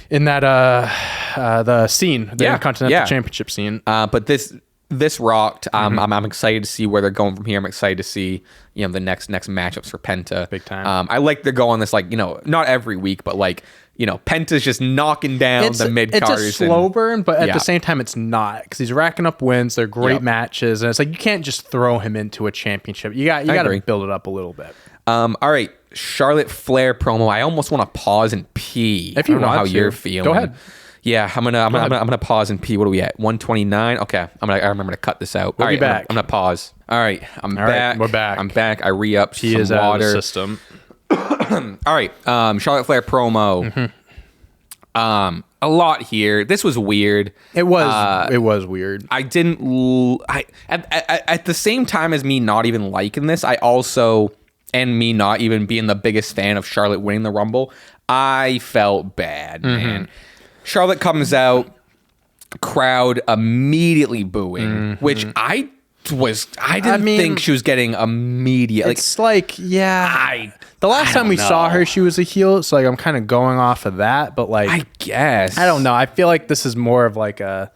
the scene, the Intercontinental Championship scene. But this rocked. I'm excited to see where they're going from here. I'm excited to see the next matchups for Penta. Big time. I like they're going this not every week, but Penta's just knocking down the mid-carders. It's a slow burn, but at the same time, it's not, because he's racking up wins. They're great matches, and it's like you can't just throw him into a championship. You got to build it up a little bit. All right, Charlotte Flair promo. I almost want to pause and pee. If you I don't want know how to. you're feeling. Go ahead. Yeah, I'm gonna pause and pee. What are we at? 129. Okay, I remember to cut this out. We'll be back. I'm gonna pause. All right, I'm back. We're back. I'm back. I re-upped some is water. Out of the system. All right, Charlotte Flair promo. A lot here. This was weird. It was weird. I didn't. At the same time as me not even liking this, I also, and me not even being the biggest fan of Charlotte winning the Rumble, I felt bad, man. Charlotte comes out, crowd immediately booing, which I didn't think she was getting immediate. It's the last time we saw her, she was a heel, so I'm kind of going off of that. But I guess I don't know. I feel like this is more of like a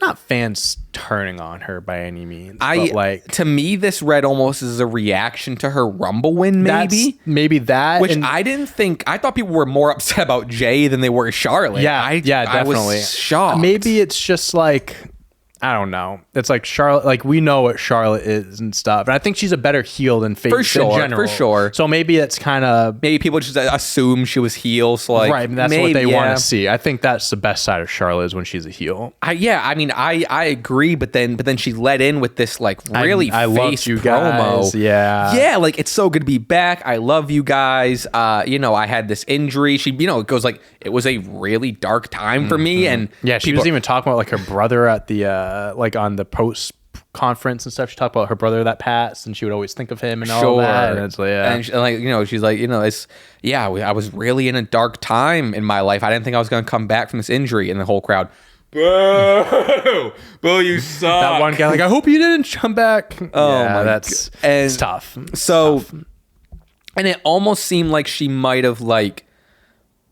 not fans turning on her by any means. But like, to me, this read almost as a reaction to her Rumble win, maybe that. Which I didn't think. I thought people were more upset about Jey than they were Charlotte. Yeah, definitely. I was shocked. Maybe it's just like, I don't know. It's like Charlotte, like we know what Charlotte is and stuff. And I think she's a better heel than face in general. For sure. So maybe it's kind of... Maybe people just assume she was heel. So like, right, that's what they want to see. I think that's the best side of Charlotte is when she's a heel. I agree, but then she let in with this like really I face you promo. Guys. Yeah. Yeah, like it's so good to be back. I love you guys. I had this injury. She, it goes like, it was a really dark time for me. And yeah, she was even talking about like her brother at the like on the post conference and stuff. She talked about her brother that passed, and she would always think of him and all that. And it's like, and she's like, it's I was really in a dark time in my life. I didn't think I was going to come back from this injury. And the whole crowd, boo, you suck. That one guy, like, I hope you didn't come back. Oh yeah, my, it's tough. So, and it almost seemed like she might have like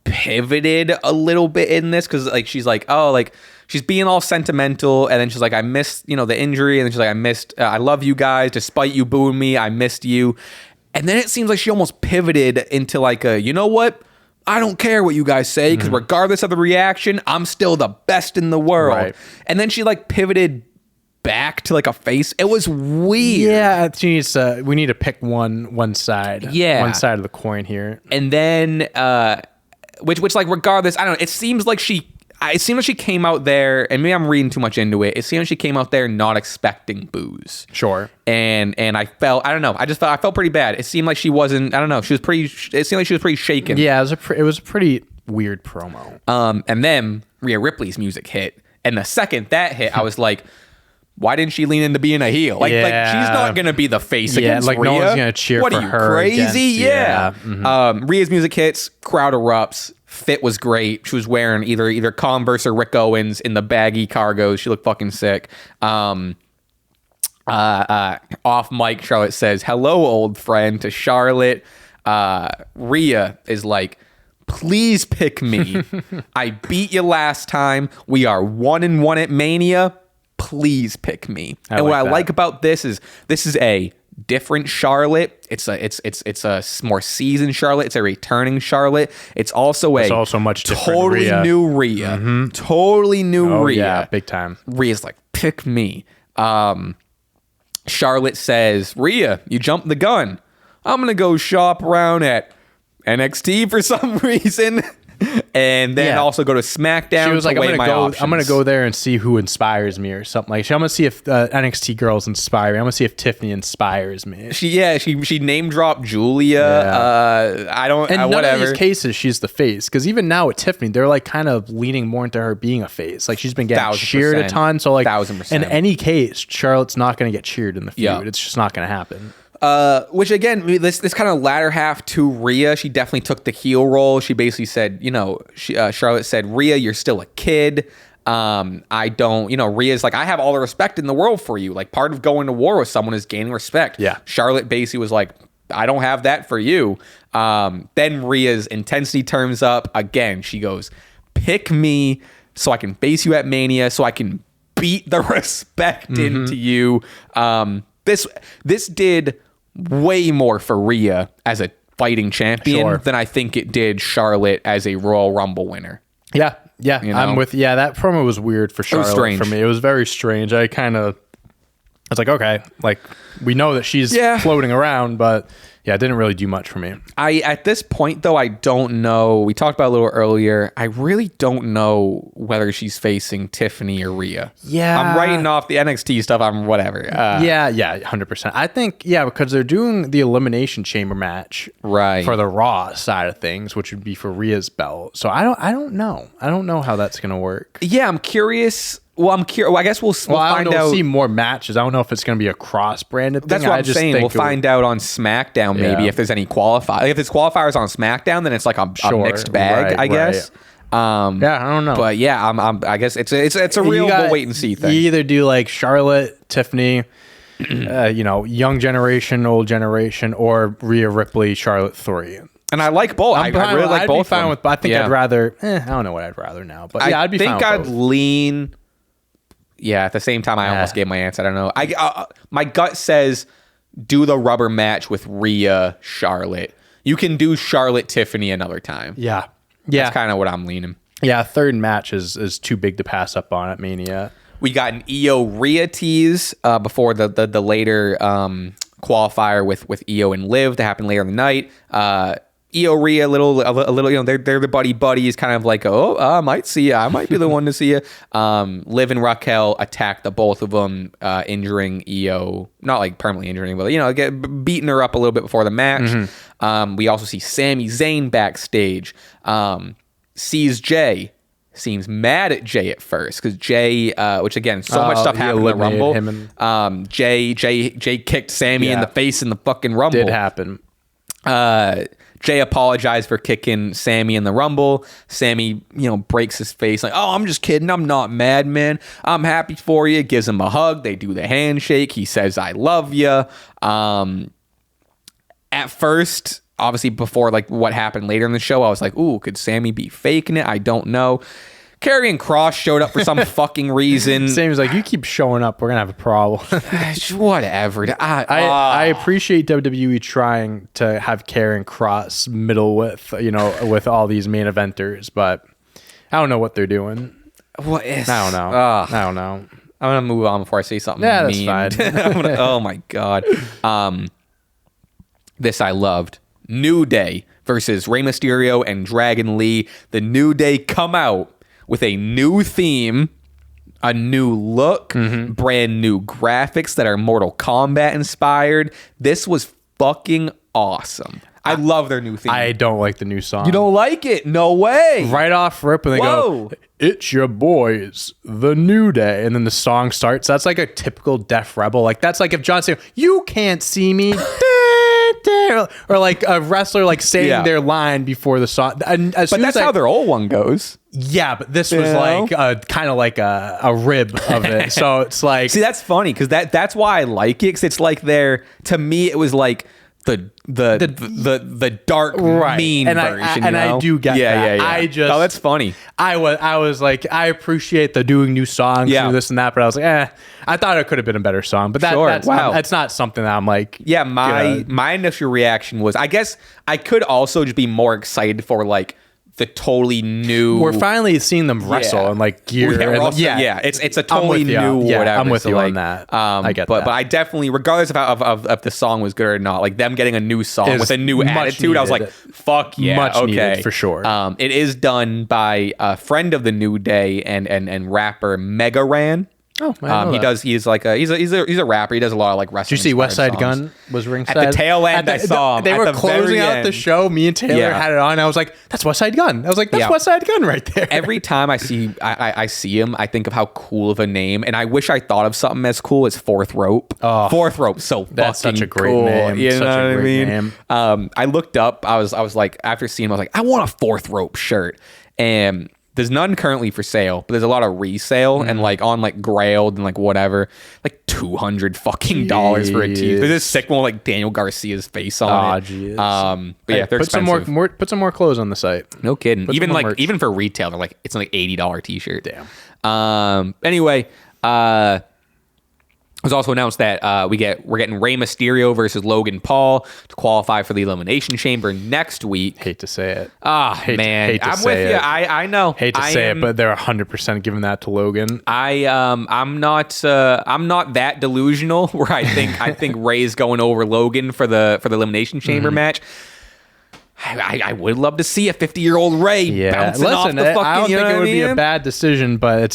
pivoted a little bit in this because like she's like, oh, like she's being all sentimental, and then she's like, I missed the injury, and then she's like, I love you guys despite you booing me, I missed you. And then it seems like she almost pivoted into like a, you know what, I don't care what you guys say because regardless of the reaction, I'm still the best in the world. Right. And then she like pivoted back to like a face. It was weird. Yeah, she needs to, we need to pick one side. Yeah, one side of the coin here. And then which like regardless, I don't know, it seems like she came out there, and maybe I'm reading too much into it. It seemed like she came out there not expecting booze. Sure. And I felt, I don't know, I felt pretty bad. It seemed like she wasn't, I don't know, it seemed like she was pretty shaken. Yeah, it was a pretty weird promo. And then Rhea Ripley's music hit, and the second that hit, I was like, why didn't she lean into being a heel? Like she's not gonna be the face against Rhea. No one's gonna cheer for her. What are you, crazy? Rhea's music hits, crowd erupts. Fit was great. She was wearing either Converse or Rick Owens in the baggy cargos. She looked fucking sick. Off mic, Charlotte says, "Hello, old friend," to Charlotte. Rhea is like, "Please pick me. I beat you last time. We are 1-1 at Mania. Please pick me." And what I like about this is a different Charlotte. It's a more seasoned Charlotte. It's a returning Charlotte. It's also much totally new Rhea. Mm-hmm. Totally new Rhea. Yeah, big time. Rhea's like, pick me. Charlotte says, "Rhea, you jumped the gun. I'm gonna go shop around at NXT for some reason." And then also go to SmackDown. She was like, I'm gonna go there and see who inspires me or something. Like, I'm gonna see if NXT girls inspire me. I'm gonna see if Tiffany inspires me. She name dropped Julia. Whatever. None of these cases she's the face, because even now with Tiffany, they're like kind of leaning more into her being a face. Like, she's been getting cheered a ton. So like 1000%. In any case, Charlotte's not gonna get cheered in the feud. Yeah. It's just not gonna happen. Which again, this kind of latter half to Rhea, she definitely took the heel role. She basically said, Charlotte said, "Rhea, you're still a kid. I don't, Rhea's like, I have all the respect in the world for you. Like, part of going to war with someone is gaining respect." Yeah. Charlotte basically was like, "I don't have that for you." Then Rhea's intensity turns up again. She goes, "Pick me so I can face you at Mania, so I can beat the respect into you." This did way more for Rhea as a fighting champion than I think it did Charlotte as a Royal Rumble winner. Yeah. I'm with. Yeah, that promo was weird for Charlotte for me. It was very strange. I was like, okay, like, we know that she's floating around, but yeah, it didn't really do much for me. At this point, though, I don't know. We talked about it a little earlier. I really don't know whether she's facing Tiffany or Rhea. Yeah. I'm writing off the NXT stuff. I'm whatever. 100%. I think, because they're doing the Elimination Chamber match for the Raw side of things, which would be for Rhea's belt. So I don't know. I don't know how that's going to work. Yeah, I'm curious. Well, I'm curious. Well, I guess we'll find out. We'll see more matches. I don't know if it's going to be a cross-branded thing. That's what I'm saying. We'll find out on SmackDown maybe if there's any qualifier. If it's qualifiers on SmackDown, then it's like a mixed bag, I guess. I don't know. But I guess it's a real we'll wait and see thing. You either do like Charlotte, Tiffany, young generation, old generation, or Rhea Ripley, Charlotte 3. And I like both. I really like both. Fine with. I think I'd rather. I don't know what I'd rather now, but I'd be fine with both. I think I'd lean Yeah, at the same time, I almost gave my answer. I don't know. My gut says do the rubber match with Rhea, Charlotte. You can do Charlotte, Tiffany another time. Yeah. That's kind of what I'm leaning. Yeah, third match is too big to pass up on at Mania. We got an Iyo Rhea tease before the later qualifier with Iyo and Liv that happened later in the night. Iyo Rhea, a little, they're the buddies, kind of like, I might see you. I might be the one to see you. Liv and Raquel attack the both of them, injuring Iyo, not like permanently injuring, but beating her up a little bit before the match. Mm-hmm. We also see Sami Zayn backstage. Sees Jey. Seems mad at Jey at first because Jey, which again, so much stuff happened in the Rumble. Jey kicked Sami in the face in the fucking Rumble. Did happen. Jey apologized for kicking Sami in the Rumble. Sami, breaks his face like, "Oh, I'm just kidding. I'm not mad, man. I'm happy for you." Gives him a hug. They do the handshake. He says, "I love you." At first, obviously, before like what happened later in the show, I was like, "Ooh, could Sami be faking it?" I don't know. Karrion Kross showed up for some fucking reason. Sami's like, "You keep showing up, we're gonna have a problem." Whatever. I appreciate WWE trying to have Karrion Kross middle with with all these main eventers, but I don't know what they're doing. I don't know. I don't know. I'm gonna move on before I say something. Yeah, mean. that's fine. Oh my god. This I loved. New Day versus Rey Mysterio and Dragon Lee. The New Day come out with a new theme, a new look, brand new graphics that are Mortal Kombat inspired. This was fucking awesome. I love their new theme. I don't like the new song. You don't like it? No way. Right off rip when they go, "It's your boys, the New Day," and then the song starts. That's like a typical Def Rebel. Like that's like if John Cena, "You can't see me." Or like a wrestler like saying their line before the song. And but that's how their old one goes. Yeah, but this was like kind of like a rib of it. So it's like, see, that's funny because that's why I like it, because it's like to me it was like the dark mean version. I do get that. Yeah. That's funny. I was like, I appreciate the doing new songs, do this and that, but I was like, I thought it could have been a better song, but that's not something that I'm like. Yeah, my initial reaction was, I guess I could also just be more excited for like the totally new. We're finally seeing them wrestle and like gear. It's a totally new whatever. I'm with you on that. I get that. But I definitely, regardless of if the song was good or not, like them getting a new song with a new attitude, needed. I was like, fuck yeah, much needed for sure. It is done by a friend of the New Day and rapper Mega Ran. Oh, he does. He's like he's a rapper. He does a lot of like wrestling. Did you see West Side Gun was ringside? At the tail end, I saw him. They were closing out the show. Me and Taylor had it on. I was like, "That's West Side Gun." I was like, "That's West Side Gun right there." Every time I see him, I think of how cool of a name, and I wish I thought of something as cool as Fourth Rope. Oh, Fourth Rope, so that's fucking such a great cool. name. You know what I mean? Name. I looked up. I was like, after seeing him, I was like, I want a Fourth Rope shirt, and there's none currently for sale, but there's a lot of resale and like on like Grailed and like whatever, like $200 fucking for a tee. There's this sick one with like Daniel Garcia's face on it. Geez. But yeah, they're put expensive. Put some more clothes on the site. No kidding. Put Even for retail, they're like, it's like $80 t-shirt. Damn. Anyway, it was also announced that we're getting Rey Mysterio versus Logan Paul to qualify for the Elimination Chamber next week. Hate to say it. Man, I'm with you. I know. Hate to say it, but they're 100% giving that to Logan. I'm not that delusional where I think Rey's going over Logan for the Elimination Chamber match. I would love to see a 50-year-old Rey bouncing off the fucking. I don't think it would be a bad decision, but it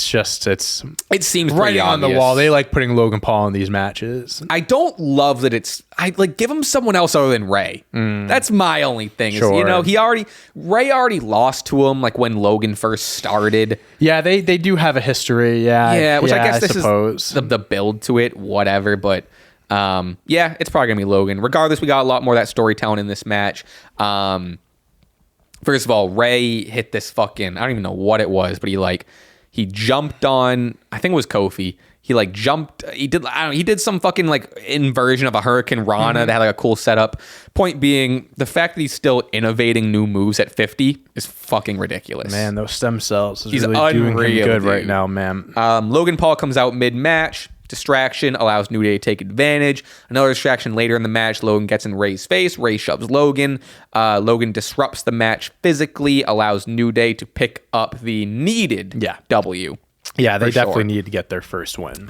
seems right on the wall. They like putting Logan Paul in these matches. I don't love that I like give him someone else other than Rey. That's my only thing. Sure. Is, Rey already lost to him like when Logan first started. Yeah, they do have a history. Yeah, which I guess this is the build to it, whatever, but. It's probably gonna be Logan. Regardless, we got a lot more of that storytelling in this match. First of all, Rey hit this fucking, I don't even know what it was, but He jumped on, I think it was Kofi. He like jumped. He did some fucking like inversion of a Hurricane Rana that had like a cool setup. Point being, the fact that he's still innovating new moves at 50 is fucking ridiculous. Man, those stem cells is he's really doing him good dude. right now, man. Logan Paul comes out mid-match. Distraction allows New Day to take advantage. Another distraction later in the match. Logan gets in Ray's face. Ray shoves Logan. Logan disrupts the match physically, allows New Day to pick up the needed W. Yeah, they definitely need to get their first win.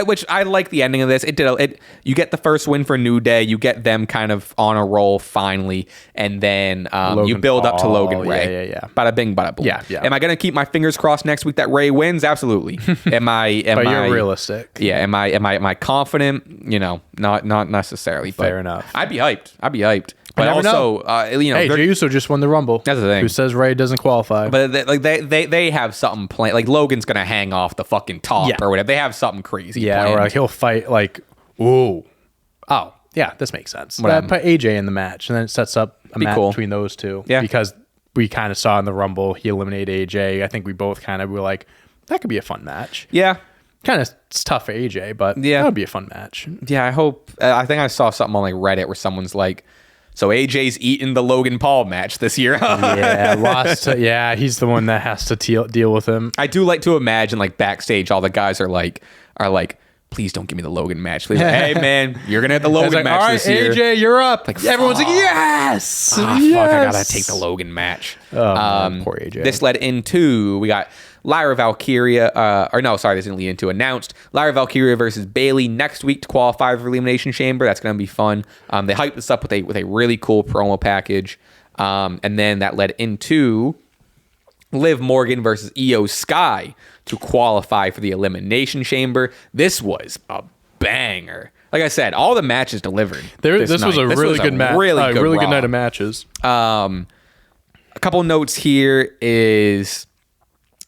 Which I like the ending of this. You get the first win for New Day. You get them kind of on a roll finally, and then you build up to Logan Ray. Yeah. Bada bing, bada boom. Yeah. Am I going to keep my fingers crossed next week that Ray wins? Absolutely. But you're realistic. Yeah. Am I confident? Not necessarily. Fair enough. I'd be hyped. But also, hey, Jey Uso just won the Rumble. That's the thing. Who says Ray doesn't qualify? But they have something planned. Like Logan's gonna hang off the fucking top or whatever. They have something crazy. Yeah, planned. or like he'll fight like, oh, yeah, this makes sense. Put AJ in the match, and then it sets up a match between those two. Yeah, because we kind of saw in the Rumble he eliminated AJ. I think we both kind of were like, that could be a fun match. Yeah. Kind of tough for AJ, but that would be a fun match. Yeah, I hope. I think I saw something on like Reddit where someone's like, so AJ's eating the Logan Paul match this year. He's the one that has to deal with him. I do like to imagine like backstage, all the guys are like, please don't give me the Logan match. Please. Hey man, you're gonna have the Logan match all right, this year. AJ, you're up. Like, everyone's like, yes. Fuck, I gotta take the Logan match. Man, poor AJ. This led into, we got Lyra Valkyria, this didn't lead into announced. Lyra Valkyria versus Bayley next week to qualify for Elimination Chamber. That's going to be fun. They hyped this up with a really cool promo package. And then that led into Liv Morgan versus Iyo Sky to qualify for the Elimination Chamber. This was a banger. Like I said, all the matches delivered. This was a really good match. Really good night of matches. A couple notes here is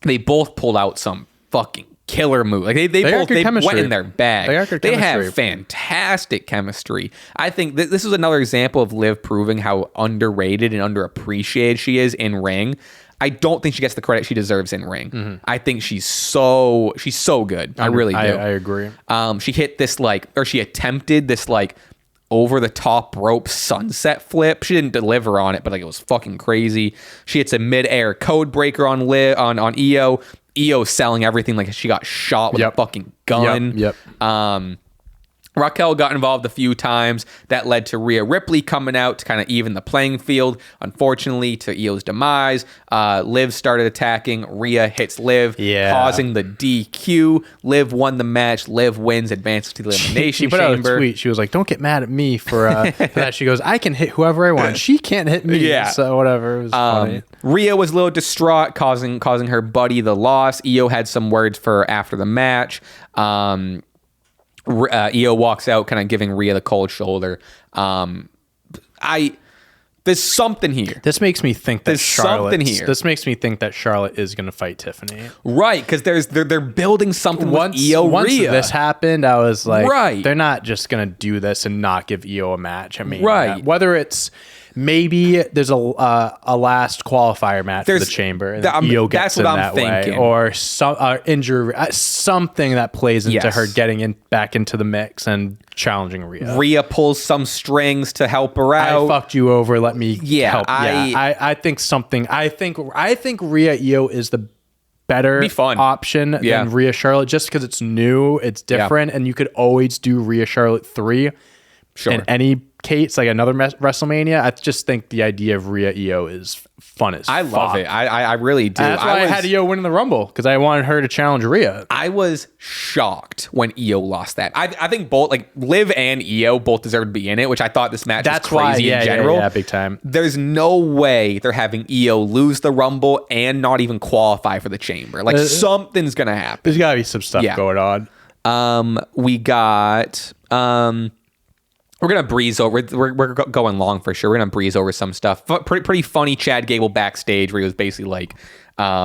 they both pulled out some fucking killer move. Like they both went in their bag. They have fantastic chemistry. I think this is another example of Liv proving how underrated and underappreciated she is in ring. I don't think she gets the credit she deserves in ring. Mm-hmm. I think she's so good. I really do. I agree. She hit this she attempted this over the top rope sunset flip. She didn't deliver on it, but it was fucking crazy. She hits a mid-air code breaker on Iyo. Iyo selling everything like she got shot with a fucking gun. Yep. Raquel got involved a few times. That led to Rhea Ripley coming out to kind of even the playing field. Unfortunately, to Io's demise, Liv started attacking. Rhea hits Liv, causing the DQ. Liv won the match. Liv wins, advances to the Elimination Chamber. She put out a tweet. She was like, "Don't get mad at me for that." She goes, "I can hit whoever I want. She can't hit me." Yeah. So whatever. It was funny. Rhea was a little distraught, causing her buddy the loss. Iyo had some words for her after the match. Iyo walks out, kind of giving Rhea the cold shoulder. There's something here. This makes me think that Charlotte is going to fight Tiffany. Right, because they're building something with Iyo. Once Rhea. This happened, I was like, they're not just going to do this and not give Iyo a match. I mean, whether it's maybe there's a last qualifier match for the chamber, and Iyo gets in that way, or some injury, something that plays into her getting back into the mix and challenging Rhea. Rhea pulls some strings to help her out. I fucked you over. Let me help. I think something. I think Rhea Iyo is the better option than Rhea Charlotte, just because it's new, it's different, and you could always do Rhea Charlotte 3 in any case, like another WrestleMania. I just think the idea of Rhea Iyo is fun as I love it. I really do. And that's why I had Iyo win in the Rumble, because I wanted her to challenge Rhea. I was shocked when Iyo lost that. I think both, Liv and Iyo both deserve to be in it, which I thought this match was crazy in general. Yeah, big time. There's no way they're having Iyo lose the Rumble and not even qualify for the Chamber. Something's gonna happen. There's gotta be some stuff going on. We got we're gonna breeze over. We're going long for sure. We're gonna breeze over some stuff. Pretty funny. Chad Gable backstage, where he was basically like,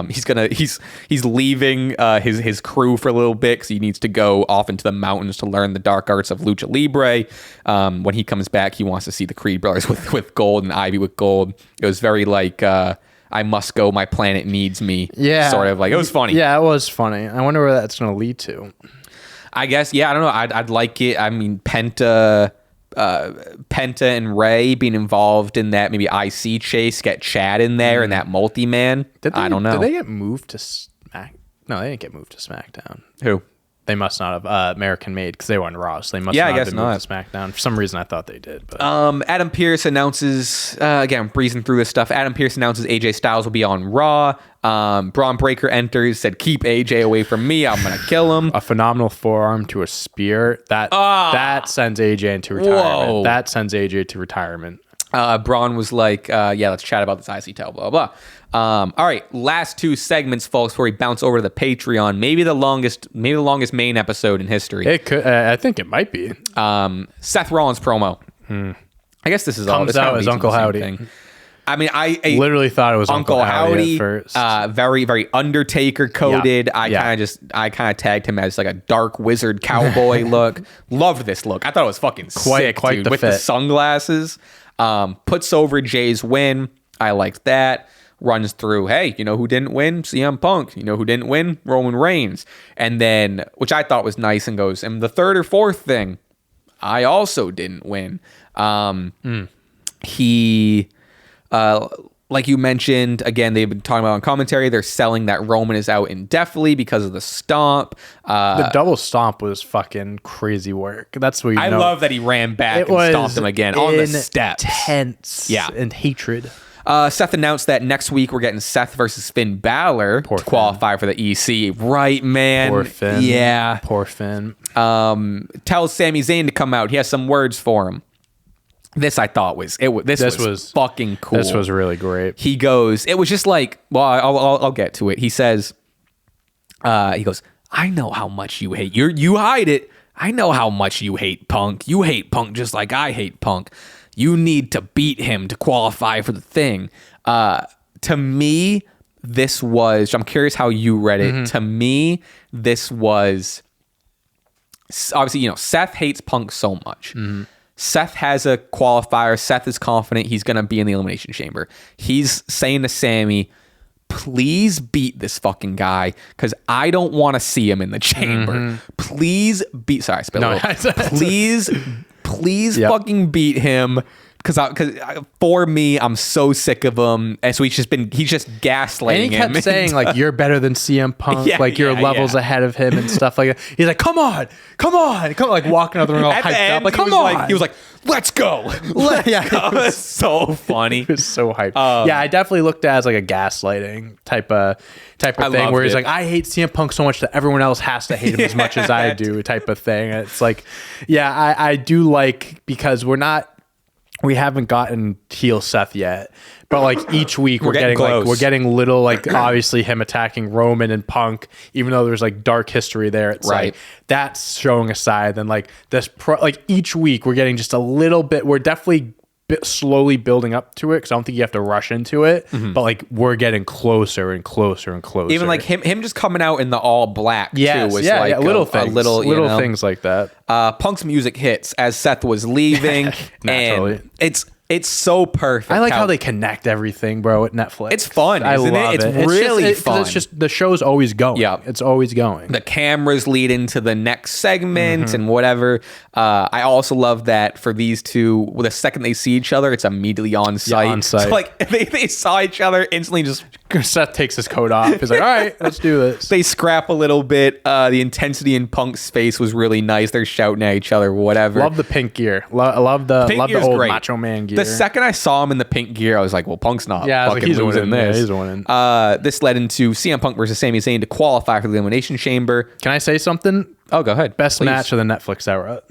he's leaving his crew for a little bit because he needs to go off into the mountains to learn the dark arts of lucha libre. When he comes back, he wants to see the Creed brothers with gold and Ivy with gold. It was very I must go. My planet needs me. Yeah. Sort of like, it was funny. Yeah, it was funny. I wonder where that's going to lead to. I guess, yeah, I don't know. I'd like it. I mean, Penta and Ray being involved in that maybe IC chase, get Chad in there and that multi-man. I don't know. Did they get moved to Smack? No, they didn't get moved to SmackDown. Who? They must not have American Made because they were on Raw. So they must not have been moved to SmackDown. For some reason, I thought they did. But. Adam Pearce announces, again, breezing through this stuff. Adam Pearce announces AJ Styles will be on Raw. Braun Breaker enters, said, keep AJ away from me. I'm going to kill him. A phenomenal forearm to a spear. That sends AJ into retirement. Whoa. That sends AJ to retirement. Braun was like, yeah, let's chat about this IC title, blah, blah. All right, last 2 segments, folks, before we bounce over to the Patreon. Maybe the longest main episode in history. It could. I think it might be. Seth Rollins promo. I guess this is all. Comes out as Uncle Howdy. Thing. I mean, I literally thought it was Uncle Howdy at first. Very, very Undertaker coded. Yeah. I kind of tagged him as like a dark wizard cowboy look. Loved this look. I thought it was fucking sick, dude, with the sunglasses. Puts over Jay's win. I liked that. Runs through, hey, you know who didn't win? CM Punk. You know who didn't win? Roman Reigns. And then, which I thought was nice, and goes, and the third or fourth thing, I also didn't win. He, like you mentioned, again, they've been talking about on commentary, they're selling that Roman is out indefinitely because of the stomp. The double stomp was fucking crazy work. That's what I love that he ran back and stomped him again on the steps. Intense and hatred. Seth announced that next week we're getting Seth versus Finn Balor to qualify for the EC. Right, man. Poor Finn. Yeah. Poor Finn. Tells Sami Zayn to come out. He has some words for him. This I thought was fucking cool. This was really great. He goes, it was just like, well, I'll get to it. He says, he goes, I know how much you hate. You hide it. I know how much you hate Punk. You hate Punk just like I hate Punk. You need to beat him to qualify for the thing. To me, this was, I'm curious how you read it. Mm-hmm. To me, this was, obviously, you know, Seth hates Punk so much. Mm-hmm. Seth has a qualifier. Seth is confident he's going to be in the Elimination Chamber. He's saying to Sami, please beat this fucking guy because I don't want to see him in the chamber. Mm-hmm. Please beat, sorry, I spelled it. Please fucking beat him. Because for me, I'm so sick of him, and so he's just gaslighting him. And he kept saying like, "You're better than CM Punk, like you're levels ahead of him and stuff like that." He's like, "Come on, like walking out the ring all hyped up, like come on." He was like, "Let's go, let's go." It was so funny. It was so hyped. Yeah, I definitely looked at it as like a gaslighting type of thing, where he's like, "I hate CM Punk so much that everyone else has to hate him as much as I do," type of thing. And it's like, yeah, I do like, because we haven't gotten heel Seth yet, but like each week we're getting little, like obviously him attacking Roman and Punk, even though there's like dark history there. It's like that's showing a side. Then like this, like each week we're getting just a little bit. We're definitely slowly building up to it because I don't think you have to rush into it. Mm-hmm. But like we're getting closer and closer and closer. Even like him just coming out in the all black too was like little things like that. Punk's music hits as Seth was leaving. Naturally, and it's so perfect. I like how they connect everything, bro, at Netflix. It's fun, isn't it? It's really fun. It's just the show's always going. Yeah, it's always going. The cameras lead into the next segment and whatever. I also love that for these two, the second they see each other, it's immediately on site. On site. So like they saw each other instantly. Just Seth takes his coat off. He's like, "All right, let's do this." They scrap a little bit. The intensity in Punk's face was really nice. They're shouting at each other, whatever. Love the pink gear. Love the old great. Macho Man gear. The second I saw him in the pink gear, I was like, well, Punk's not fucking losing this. Yeah, he's winning. This led into CM Punk versus Sami Zayn to qualify for the Elimination Chamber. Can I say something? Oh, go ahead. Best match of the Netflix era.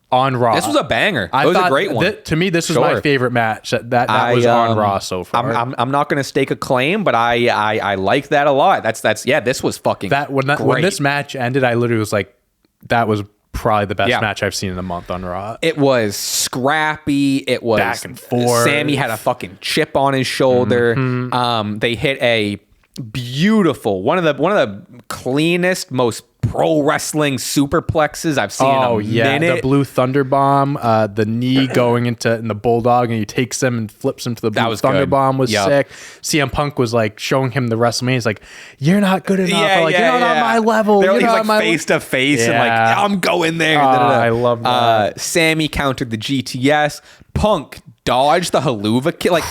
On Raw. This was a banger. It was a great one. To me, this was my favorite match that was on Raw so far. I'm not going to stake a claim, but I like that a lot. This was fucking great. When this match ended, I literally was like, that was probably the best match I've seen in a month on Raw. It was scrappy. It was back and forth. Sami had a fucking chip on his shoulder. Mm-hmm. They hit a beautiful one of the cleanest, most pro wrestling superplexes I've seen in a minute. The blue thunder bomb, the knee going in the bulldog, and he takes him and flips him to the blue thunder bomb was sick. CM Punk was like showing him the WrestleMania. He's like, "You're not good enough. You're not on my level." They're like face to face and like, I'm going there. I love that. Sammy countered the GTS. Punk dodged the haluva kick. Like,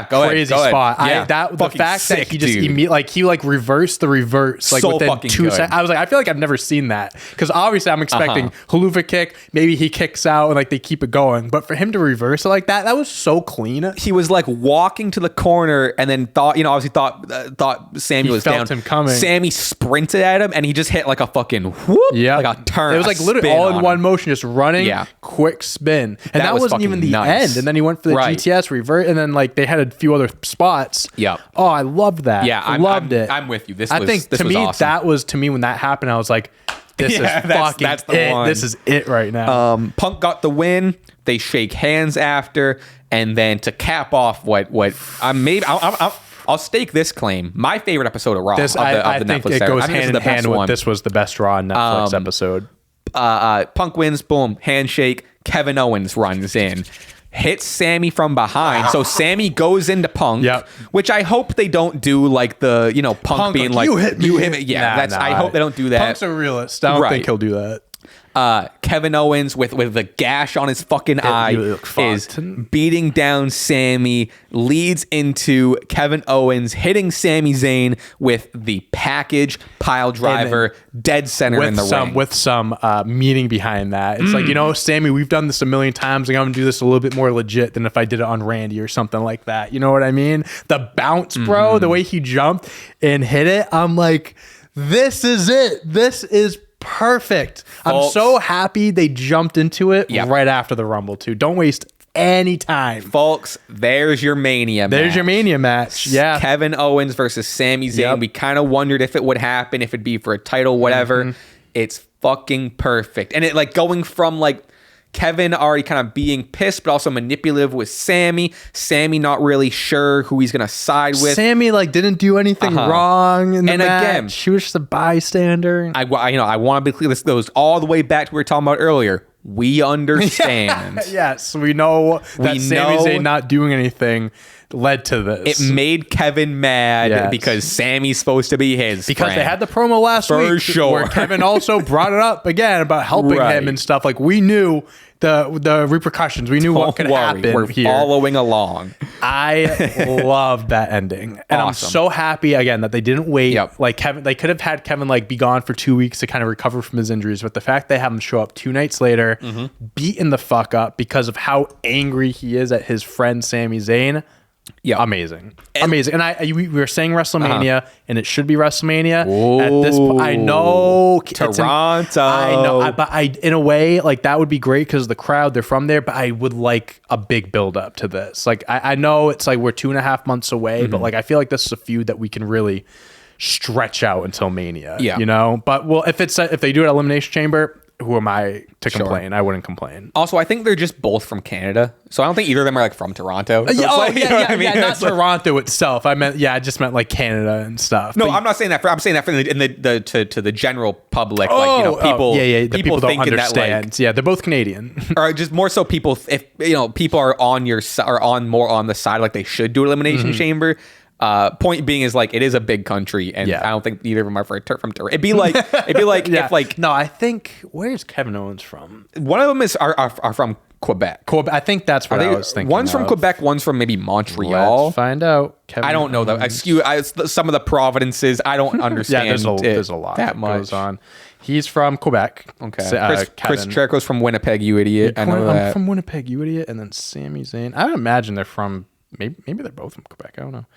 go ahead. Crazy spot. The fact sick, that he just immediately reversed the reverse like so within 2 seconds. I was like, I feel like I've never seen that, because obviously I'm expecting haluva kick, maybe he kicks out and like they keep it going, but for him to reverse it like that was so clean. He was like walking to the corner and then thought Sammy was down. Him coming. Sammy sprinted at him and he just hit like a fucking whoop, like a turn. It was like literally all in one motion, just running, quick spin, and that wasn't even the end. And then he went for the GTS revert. And then like they had a few other spots. Yeah. Oh, I loved that. Yeah, I loved it. I'm with you. This was awesome. That was to me when that happened. I was like, this is fucking that's the one. This is it right now. Punk got the win. They shake hands after, and then to cap off I'll stake this claim. My favorite episode of Raw. I think Netflix it goes hand in hand with this was the best Raw Netflix episode. Punk wins. Boom. Handshake. Kevin Owens runs in. Hits Sami from behind, so Sami goes into Punk, which I hope they don't do like the Punk being like you hit me. Yeah, I hope they don't do that. Punk's a realist. I don't think he'll do that. Kevin Owens with the gash on his fucking eye is beating down Sami, leads into Kevin Owens hitting Sami Zayn with the package pile driver dead center in the ring. With some meaning behind that. It's like, Sami, we've done this a million times. Like, I'm going to do this a little bit more legit than if I did it on Randy or something like that. You know what I mean? The bounce, bro, the way he jumped and hit it, I'm like, this is it. This is perfect. I'm so happy they jumped into it right after the Rumble too. Don't waste any time. Folks, there's your Mania match. Yeah. Kevin Owens versus Sami Zayn. We kind of wondered if it would happen, if it'd be for a title, whatever. It's fucking perfect. And it like going from like Kevin already kind of being pissed, but also manipulative with Sami. Sami not really sure who he's gonna side with. Sami like didn't do anything wrong in the match. Again, she was just a bystander. I want to be clear. This goes all the way back to what we were talking about earlier. We understand. Yes, we know that Sami Zayn not doing anything led to this. It made Kevin mad because Sami's supposed to be his because friend. They had the promo last week where Kevin also brought it up again about helping him and stuff. Like, we knew the repercussions. We knew what could happen. We're following along. I love that ending, and I'm so happy again that they didn't wait. Like Kevin, they could have had Kevin like be gone for 2 weeks to kind of recover from his injuries, but the fact they have him show up 2 nights later, beaten the fuck up because of how angry he is at his friend Sami Zayn. Yeah, amazing. And we were saying WrestleMania, and it should be WrestleMania. Ooh, at this point, I know Toronto. I know, but in a way, like that would be great because the crowd, they're from there. But I would like a big build up to this. Like I know it's like we're 2.5 months away, but like I feel like this is a feud that we can really stretch out until Mania. Yeah, But if they do it at Elimination Chamber, who am I to complain? I wouldn't complain. Also, I think they're just both from Canada, so I don't think either of them are like from Toronto. So not Toronto itself. I just meant like Canada and stuff. No, I'm not saying that. I'm saying that to the general public. People don't understand. They're both Canadian, or just more so people. If people are on your are on more on the side like they should do Elimination Chamber. Point being is like it is a big country, and I don't think either of them are from Toronto. It'd be like if like no, I think where's Kevin Owens from? One of them are from Quebec. I think that's what I was thinking. One's from Quebec, one's from maybe Montreal. Let's find out. I don't know though. Some of the provinces I don't understand. There's a lot that goes on. He's from Quebec. Okay. Chris Jericho's from Winnipeg. You idiot. I know that. I'm from Winnipeg. You idiot. And then Sami Zayn. I would imagine they're from. Maybe they're both from Quebec. I don't know.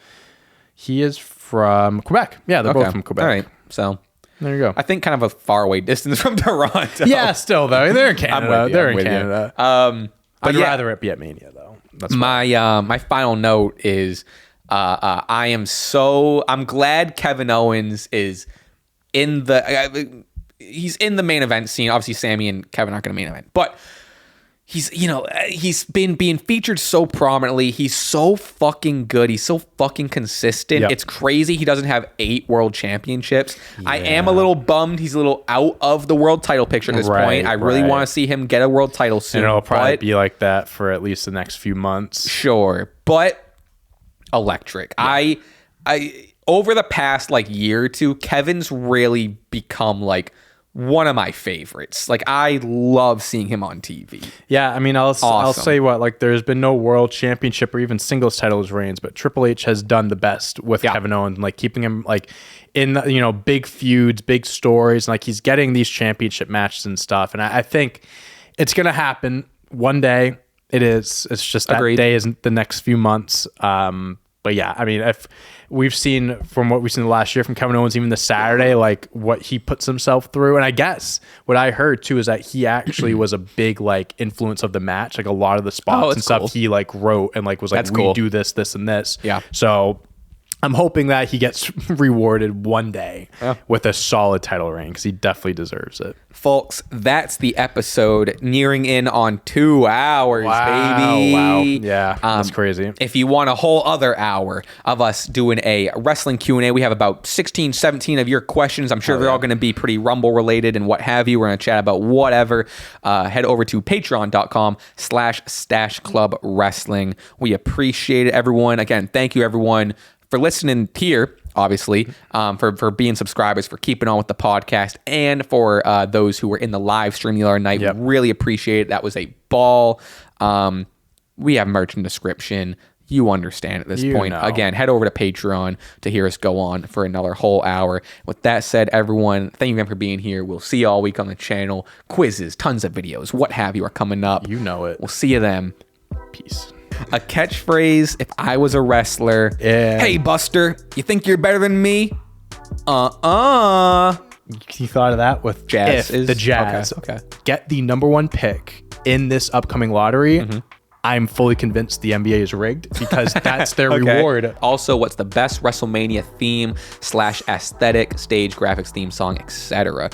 He is from Quebec. Yeah, they're both from Quebec. All right. So there you go. I think kind of a faraway distance from Toronto. Yeah, still though. They're in Canada. They're in Canada. I'd rather it be at Mania though. That's my final note is I'm glad Kevin Owens is in the he's in the main event scene. Obviously Sami and Kevin aren't going to main event. But he's been being featured so prominently. He's so fucking good. He's so fucking consistent. Yep. It's crazy he doesn't have 8 world championships. Yeah. I am a little bummed he's a little out of the world title picture at this point. I really want to see him get a world title soon. And it'll probably be like that for at least the next few months. Sure, but electric. Yeah. I over the past like year or two, Kevin's really become like one of my favorites. Like, I love seeing him on TV. Yeah, I mean, I'll say what, like, there's been no world championship or even singles titles reigns, but Triple H has done the best with Kevin Owens, like keeping him like in, big feuds, big stories, and like he's getting these championship matches and stuff. And I think it's gonna happen one day. It is. It's just that day isn't the next few months. But yeah, I mean, if we've seen from what we've seen last year from Kevin Owens, even the Saturday, like what he puts himself through. And I guess what I heard too is that he actually was a big like influence of the match. Like a lot of the spots and stuff he like wrote and like was like, we do this, this, and this. Yeah. So I'm hoping that he gets rewarded one day with a solid title reign because he definitely deserves it. Folks, that's the episode, nearing in on 2 hours, baby. Wow. Yeah, that's crazy. If you want a whole other hour of us doing a wrestling Q&A, we have about 16, 17 of your questions. I'm sure they're all going to be pretty Rumble related and what have you. We're going to chat about whatever. Head over to patreon.com/Stache Club Wrestling. We appreciate it, everyone. Again, thank you, everyone, for listening here, obviously, for being subscribers, for keeping on with the podcast, and for those who were in the live stream the other night. We really appreciate it. That was a ball. We have merch in the description. You understand at this point. Again, head over to Patreon to hear us go on for another whole hour. With that said, everyone, thank you again for being here. We'll see you all week on the channel. Quizzes, tons of videos, what have you are coming up. You know it. We'll see you then. Peace. A catchphrase if I was a wrestler. Yeah. Hey, Buster, you think you're better than me? You thought of that with Jazz? The Jazz. Okay. Get the /1 pick in this upcoming lottery. I'm fully convinced the NBA is rigged because that's their reward. Also, what's the best WrestleMania theme / aesthetic, stage graphics, theme song, etc.?